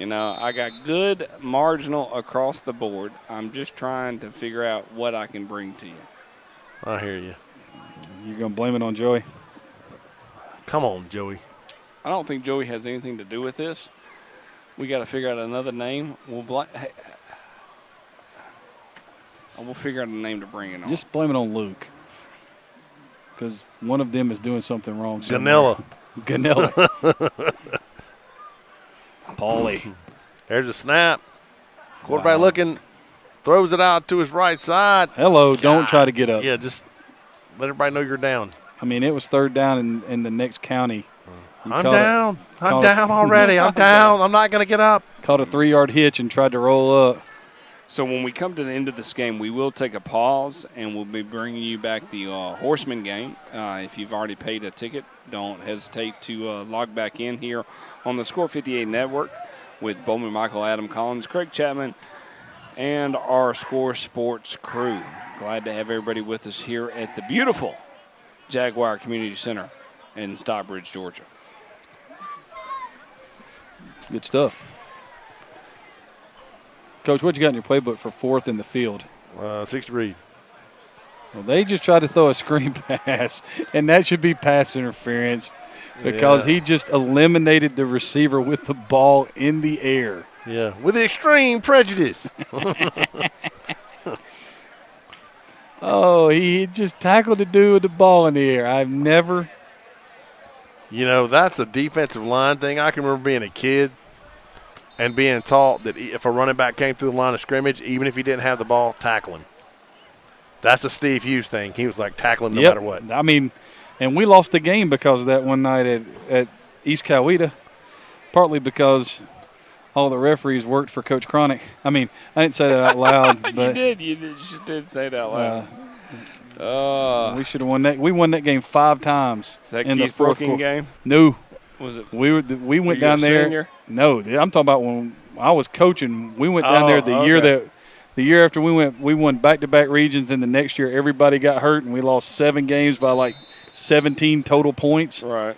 Speaker 1: I got good marginal across the board. I'm just trying to figure out what I can bring to you.
Speaker 3: I hear you.
Speaker 2: You're going to blame it on Joey?
Speaker 3: Come on, Joey.
Speaker 1: I don't think Joey has anything to do with this. We got to figure out another name. We'll figure out a name to bring it on.
Speaker 2: Just blame it on Luke. Because one of them is doing something wrong.
Speaker 3: Ganella.
Speaker 2: Paulie.
Speaker 3: There's a snap. Quarterback looking, throws it out to his right side.
Speaker 2: Hello, don't try to get up.
Speaker 3: Yeah, just let everybody know you're down.
Speaker 2: It was third down in the next county.
Speaker 3: I'm down already. I'm down. I'm not going to get up.
Speaker 2: Caught a 3-yard hitch and tried to roll up.
Speaker 1: So when we come to the end of this game, we will take a pause, and we'll be bringing you back the Horseman game. If you've already paid a ticket, don't hesitate to log back in here on the Score 58 Network with Bowman Michael, Adam Collins, Craig Chapman, and our Score Sports crew. Glad to have everybody with us here at the beautiful Jaguar Community Center in Stockbridge, Georgia.
Speaker 2: Good stuff. Coach, what you got in your playbook for fourth in the field?
Speaker 3: 60 read.
Speaker 2: Well, they just tried to throw a screen pass, and that should be pass interference because he just eliminated the receiver with the ball in the air.
Speaker 3: Yeah, with extreme prejudice.
Speaker 2: Oh, he just tackled the dude with the ball in the air. I've never.
Speaker 3: You know, that's a defensive line thing. I can remember being a kid and being taught that if a running back came through the line of scrimmage, even if he didn't have the ball, tackle him. That's a Steve Hughes thing. He was like, tackle him no matter what.
Speaker 2: I mean, and we lost the game because of that one night at East Coweta, partly because all the referees worked for Coach Cronick. I mean, I didn't say that out loud. But,
Speaker 1: You just did say that out loud.
Speaker 2: We should have won that. We won that game 5 times.
Speaker 1: Is that
Speaker 2: in the
Speaker 1: Keith
Speaker 2: fourth
Speaker 1: Brooking
Speaker 2: quarter.
Speaker 1: game?
Speaker 2: No.
Speaker 1: Was it?
Speaker 2: We went
Speaker 1: you
Speaker 2: down
Speaker 1: a
Speaker 2: there.
Speaker 1: senior?
Speaker 2: No, I'm talking about when I was coaching. We went down there the year after we won back-to-back regions, and the next year everybody got hurt, and we lost 7 games by like 17 total points.
Speaker 1: Right.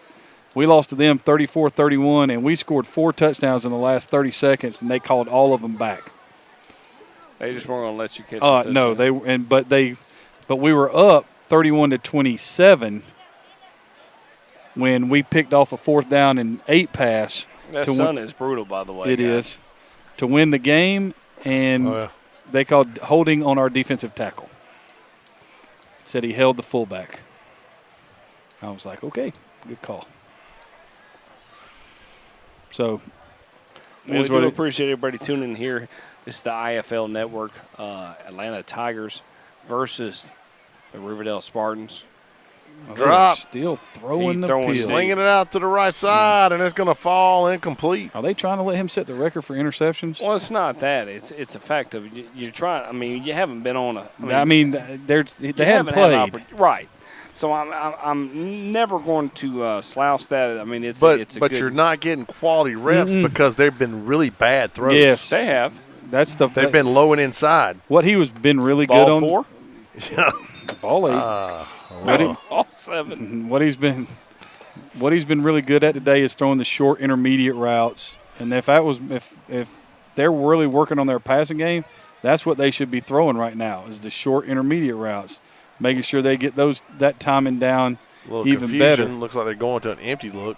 Speaker 2: We lost to them 34-31, and we scored 4 touchdowns in the last 30 seconds, and they called all of them back.
Speaker 1: They just weren't going to let you catch a touchdown.
Speaker 2: No, but we were up 31-27 when we picked off a 4th down and 8 pass.
Speaker 1: That sun is brutal, by the way.
Speaker 2: It is to win the game, and they called holding on our defensive tackle. Said he held the fullback. I was like, okay, good call. So,
Speaker 1: we do appreciate everybody tuning in here. This is the IAFL Network, Atlanta Tigers versus the Riverdale Spartans.
Speaker 3: Drop.
Speaker 2: Still throwing the field.
Speaker 3: Slinging it out to the right side, and it's going to fall incomplete.
Speaker 2: Are they trying to let him set the record for interceptions?
Speaker 1: Well, it's not that. It's a fact of you're trying. I mean, you haven't been on a.
Speaker 2: They haven't played.
Speaker 1: Right. So I'm never going to slouch that. I mean, it's
Speaker 3: but
Speaker 1: good.
Speaker 3: You're not getting quality reps because they've been really bad throws.
Speaker 2: Yes,
Speaker 1: they have.
Speaker 3: They've been low and inside.
Speaker 2: What he was been really
Speaker 1: ball
Speaker 2: good on.
Speaker 1: 4?
Speaker 3: Yeah.
Speaker 2: Ball 8.
Speaker 1: All 7.
Speaker 2: What he's been really good at today is throwing the short intermediate routes. And if they're really working on their passing game, that's what they should be throwing right now is the short intermediate routes, making sure they get that timing down even better.
Speaker 3: Looks like they're going to an empty look.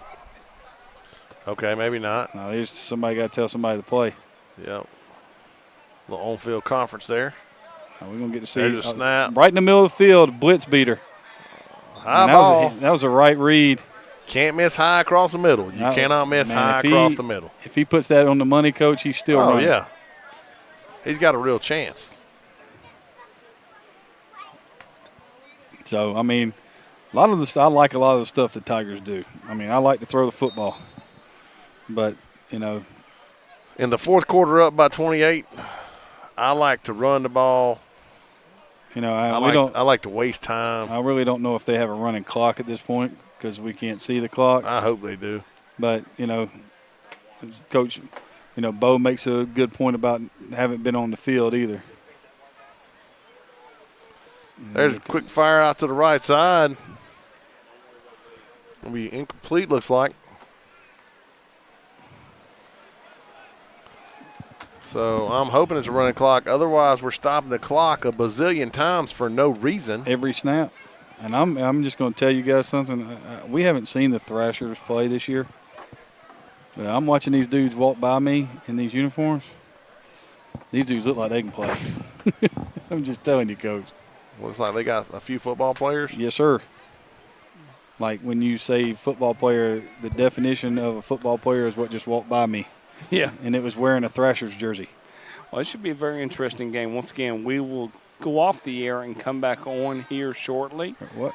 Speaker 3: Okay, maybe not.
Speaker 2: No, somebody got to tell somebody to play.
Speaker 3: Yep. Little on-field conference there.
Speaker 2: We're going to get to see.
Speaker 3: There's a snap.
Speaker 2: Right in the middle of the field, blitz beater.
Speaker 3: High ball.
Speaker 2: That was a right read.
Speaker 3: Can't miss high across the middle. You cannot miss high across the middle.
Speaker 2: If he puts that on the money, Coach, he's still running.
Speaker 3: Oh, yeah. He's got a real chance.
Speaker 2: So, I mean, I like a lot of the stuff the Tigers do. I mean, I like to throw the football. But, you know.
Speaker 3: In the fourth quarter up by 28, I like to run the ball.
Speaker 2: You know,
Speaker 3: I like to waste time.
Speaker 2: I really don't know if they have a running clock at this point because we can't see the clock.
Speaker 3: I hope they do.
Speaker 2: But, you know, Coach, Bo makes a good point about haven't been on the field either.
Speaker 3: There's a quick fire out to the right side. It'll be incomplete, looks like. So I'm hoping it's a running clock. Otherwise, we're stopping the clock a bazillion times for no reason.
Speaker 2: Every snap. And I'm just going to tell you guys something. We haven't seen the Thrashers play this year. But I'm watching these dudes walk by me in these uniforms. These dudes look like they can play. I'm just telling you, Coach.
Speaker 3: Looks like they got a few football players.
Speaker 2: Yes, sir. Like when you say football player, the definition of a football player is what just walked by me.
Speaker 1: Yeah.
Speaker 2: And it was wearing a Thrashers jersey.
Speaker 1: Well, it should be a very interesting game. Once again, we will go off the air and come back on here shortly.
Speaker 2: What?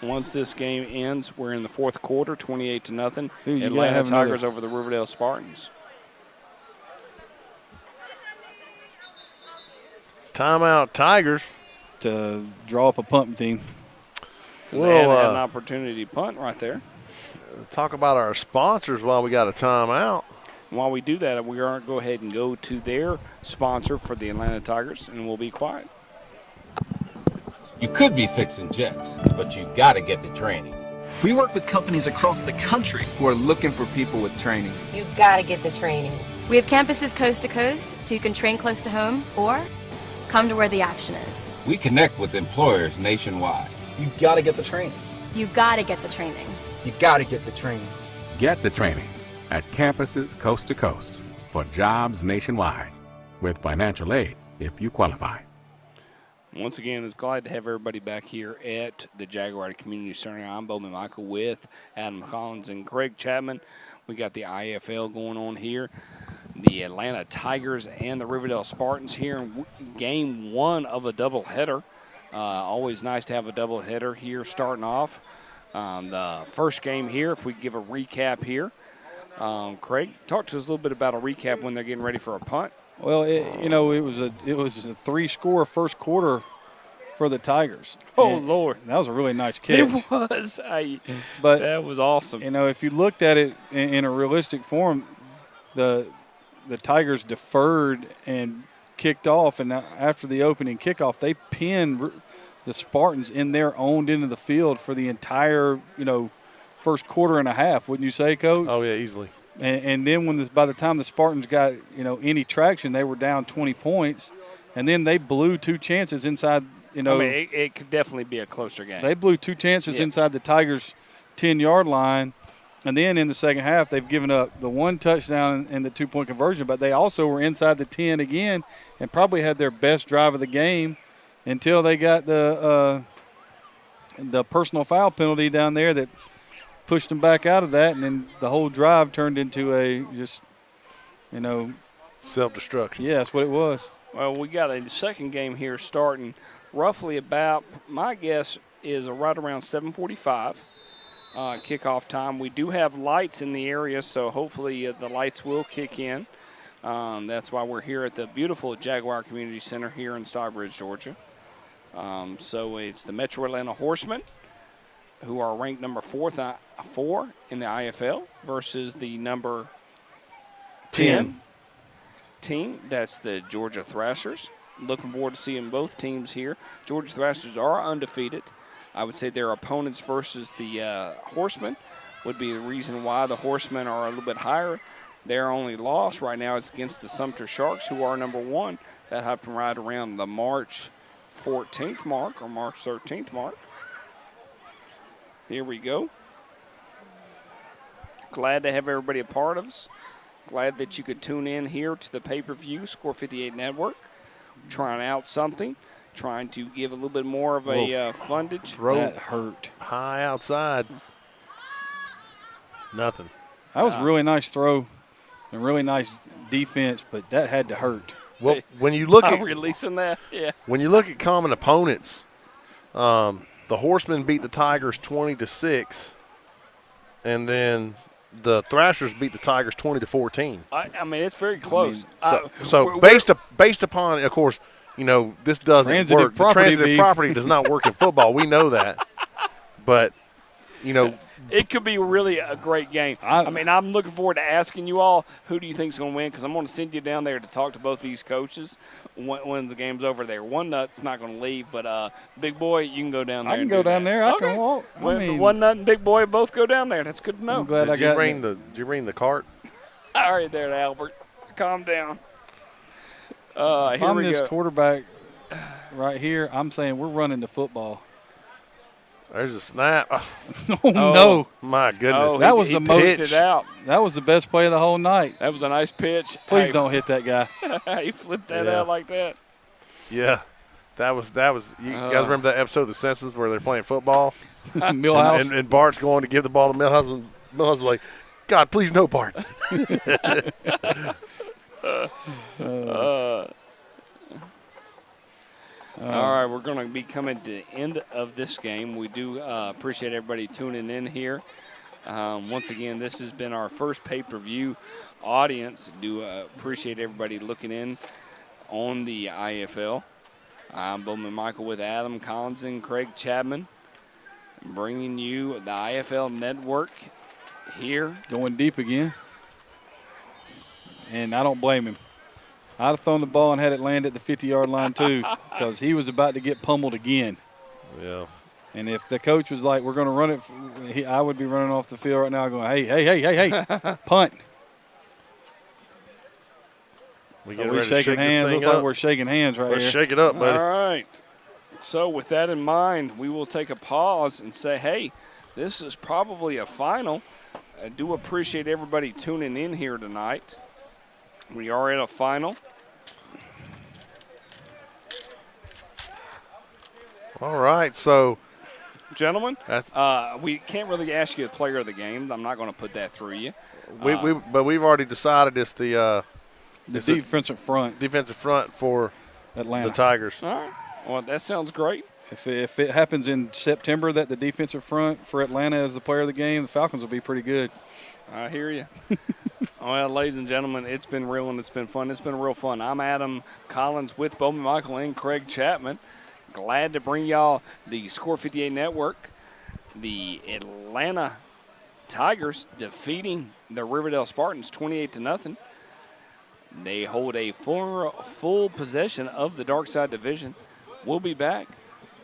Speaker 1: Once this game ends, we're in the fourth quarter, 28-0.
Speaker 2: Dude,
Speaker 1: Atlanta Tigers over the Riverdale Spartans.
Speaker 3: Timeout, Tigers.
Speaker 2: To draw up a punt team.
Speaker 1: They haven't had an opportunity to punt right there.
Speaker 3: Talk about our sponsors while we got a timeout.
Speaker 1: While we do that, we are going to go ahead and go to their sponsor for the Atlanta Tigers, and we'll be quiet.
Speaker 4: You could be fixing jets, but you got to get the training.
Speaker 5: We work with companies across the country who are looking for people with training.
Speaker 9: You gotta get the training.
Speaker 7: We have campuses coast to coast, so you can train close to home or come to where the action is.
Speaker 4: We connect with employers nationwide.
Speaker 10: You got to get the training.
Speaker 7: You gotta get the training.
Speaker 10: You got to get the training.
Speaker 8: Get the training at campuses coast to coast for jobs nationwide with financial aid if you qualify.
Speaker 1: Once again, it's glad to have everybody back here at the Jaguar Community Center. I'm Bowman Michael with Adam Collins and Craig Chapman. We got the IAFL going on here. The Atlanta Tigers and the Riverdale Spartans here in game one of a doubleheader. Always nice to have a doubleheader here starting off. The first game here, if we give a recap here. Craig, talk to us a little bit about a recap when they're getting ready for a punt.
Speaker 2: Well, it was a 3-score first quarter for the Tigers.
Speaker 1: Oh, Lord.
Speaker 2: That was a really nice catch.
Speaker 1: It was.
Speaker 2: But
Speaker 1: that was awesome.
Speaker 2: If you looked at it in a realistic form, the Tigers deferred and kicked off, and after the opening kickoff, they pinned the Spartans in their own end of the field for the entire, first quarter and a half. Wouldn't you say, Coach?
Speaker 3: Oh, yeah, easily.
Speaker 2: And then by the time the Spartans got, any traction, they were down 20 points. And then they blew two chances inside,
Speaker 1: it could definitely be a closer game.
Speaker 2: They blew two chances inside the Tigers' 10-yard line. And then in the second half, they've given up the one touchdown and the two-point conversion. But they also were inside the 10 again and probably had their best drive of the game until they got the personal foul penalty down there that pushed them back out of that, and then the whole drive turned into
Speaker 3: self-destruction.
Speaker 2: Yeah, that's what it was.
Speaker 1: Well, we got a second game here starting roughly about, my guess is right around 7:45 kickoff time. We do have lights in the area, so hopefully the lights will kick in. That's why we're here at the beautiful Jaguar Community Center here in Starbridge, Georgia. So it's the Metro Atlanta Horsemen, who are ranked number 4 in the IFL, versus the number 10 team. That's the Georgia Thrashers. Looking forward to seeing both teams here. Georgia Thrashers are undefeated. I would say their opponents versus the Horsemen would be the reason why the Horsemen are a little bit higher. Their only loss right now is against the Sumter Sharks, who are number 1. That happened right around the March 14th mark or March 13th mark. Here we go. Glad to have everybody a part of us. Glad that you could tune in here to the pay-per-view Score 58 Network. Trying out something. Trying to give a little bit more of a fundage.
Speaker 2: That hurt.
Speaker 3: High outside. Nothing.
Speaker 2: That was a really nice throw and really nice defense, but that had to hurt.
Speaker 3: Well, when you look at
Speaker 1: releasing that, yeah.
Speaker 3: When you look at common opponents, the Horsemen beat the Tigers 20-6, and then the Thrashers beat the Tigers 20-14.
Speaker 1: I mean, it's very close.
Speaker 3: So based upon, of course, this doesn't work. The transitive property does not work in football. We know that, but
Speaker 1: it could be really a great game. I mean, I'm looking forward to asking you all, who do you think is going to win? Because I'm going to send you down there to talk to both these coaches when the game's over there. One Nut's not going to leave, but Big Boy, you can go down there.
Speaker 2: I can go down there. I can walk.
Speaker 1: One Nut and Big Boy both go down there. That's good to know.
Speaker 2: I'm glad
Speaker 3: Did you bring the cart?
Speaker 1: All right there, Albert. Calm down.
Speaker 2: If I'm this quarterback right here, I'm saying we're running the football.
Speaker 3: There's a snap.
Speaker 2: Oh, no.
Speaker 3: My goodness.
Speaker 1: Oh,
Speaker 2: that was the most.
Speaker 1: Pitched it out.
Speaker 2: That was the best play of the whole night.
Speaker 1: That was a nice pitch.
Speaker 2: Please don't hit that guy.
Speaker 1: He flipped that out like that.
Speaker 3: Yeah. That was. You guys remember that episode of The Simpsons where they're playing football?
Speaker 2: Millhouse.
Speaker 3: And Bart's going to give the ball to Millhouse, and Millhouse is like, God, please no, Bart.
Speaker 1: All right, we're going to be coming to the end of this game. We do appreciate everybody tuning in here. Once again, this has been our first pay-per-view audience. Do appreciate everybody looking in on the IFL. I'm Bowman Michael with Adam Collins and Craig Chapman, bringing you the IFL Network here.
Speaker 2: Going deep again. And I don't blame him. I'd have thrown the ball and had it land at the 50-yard line too, because he was about to get pummeled again.
Speaker 3: Yeah.
Speaker 2: And if the coach was like, we're going to run it, I would be running off the field right now going, hey, punt.
Speaker 3: We
Speaker 2: Are
Speaker 3: get
Speaker 2: we
Speaker 3: ready to
Speaker 2: shaking
Speaker 3: shake this
Speaker 2: hands?
Speaker 3: thing
Speaker 2: Looks
Speaker 3: up.
Speaker 2: like we're shaking hands right
Speaker 3: Let's
Speaker 2: here.
Speaker 3: shake it up, buddy.
Speaker 1: All right. So with that in mind, we will take a pause and say, hey, this is probably a final. I do appreciate everybody tuning in here tonight. We are at a final.
Speaker 3: All right, so
Speaker 1: gentlemen, we can't really ask you a player of the game. I'm not going to put that through you.
Speaker 3: but we've already decided it's the
Speaker 2: defensive front.
Speaker 3: Defensive front for
Speaker 2: Atlanta.
Speaker 3: the Tigers.
Speaker 1: All right. Well, that sounds great.
Speaker 2: If it happens in September that the defensive front for Atlanta is the player of the game, the Falcons will be pretty good.
Speaker 1: I hear you. Well, ladies and gentlemen, it's been real and it's been fun. It's been real fun. I'm Adam Collins with Bowman Michael and Craig Chapman. Glad to bring y'all the Score 58 Network. The Atlanta Tigers defeating the Riverdale Spartans 28-0. They hold a full possession of the Dark Side Division. We'll be back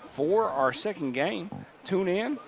Speaker 1: for our second game. Tune in.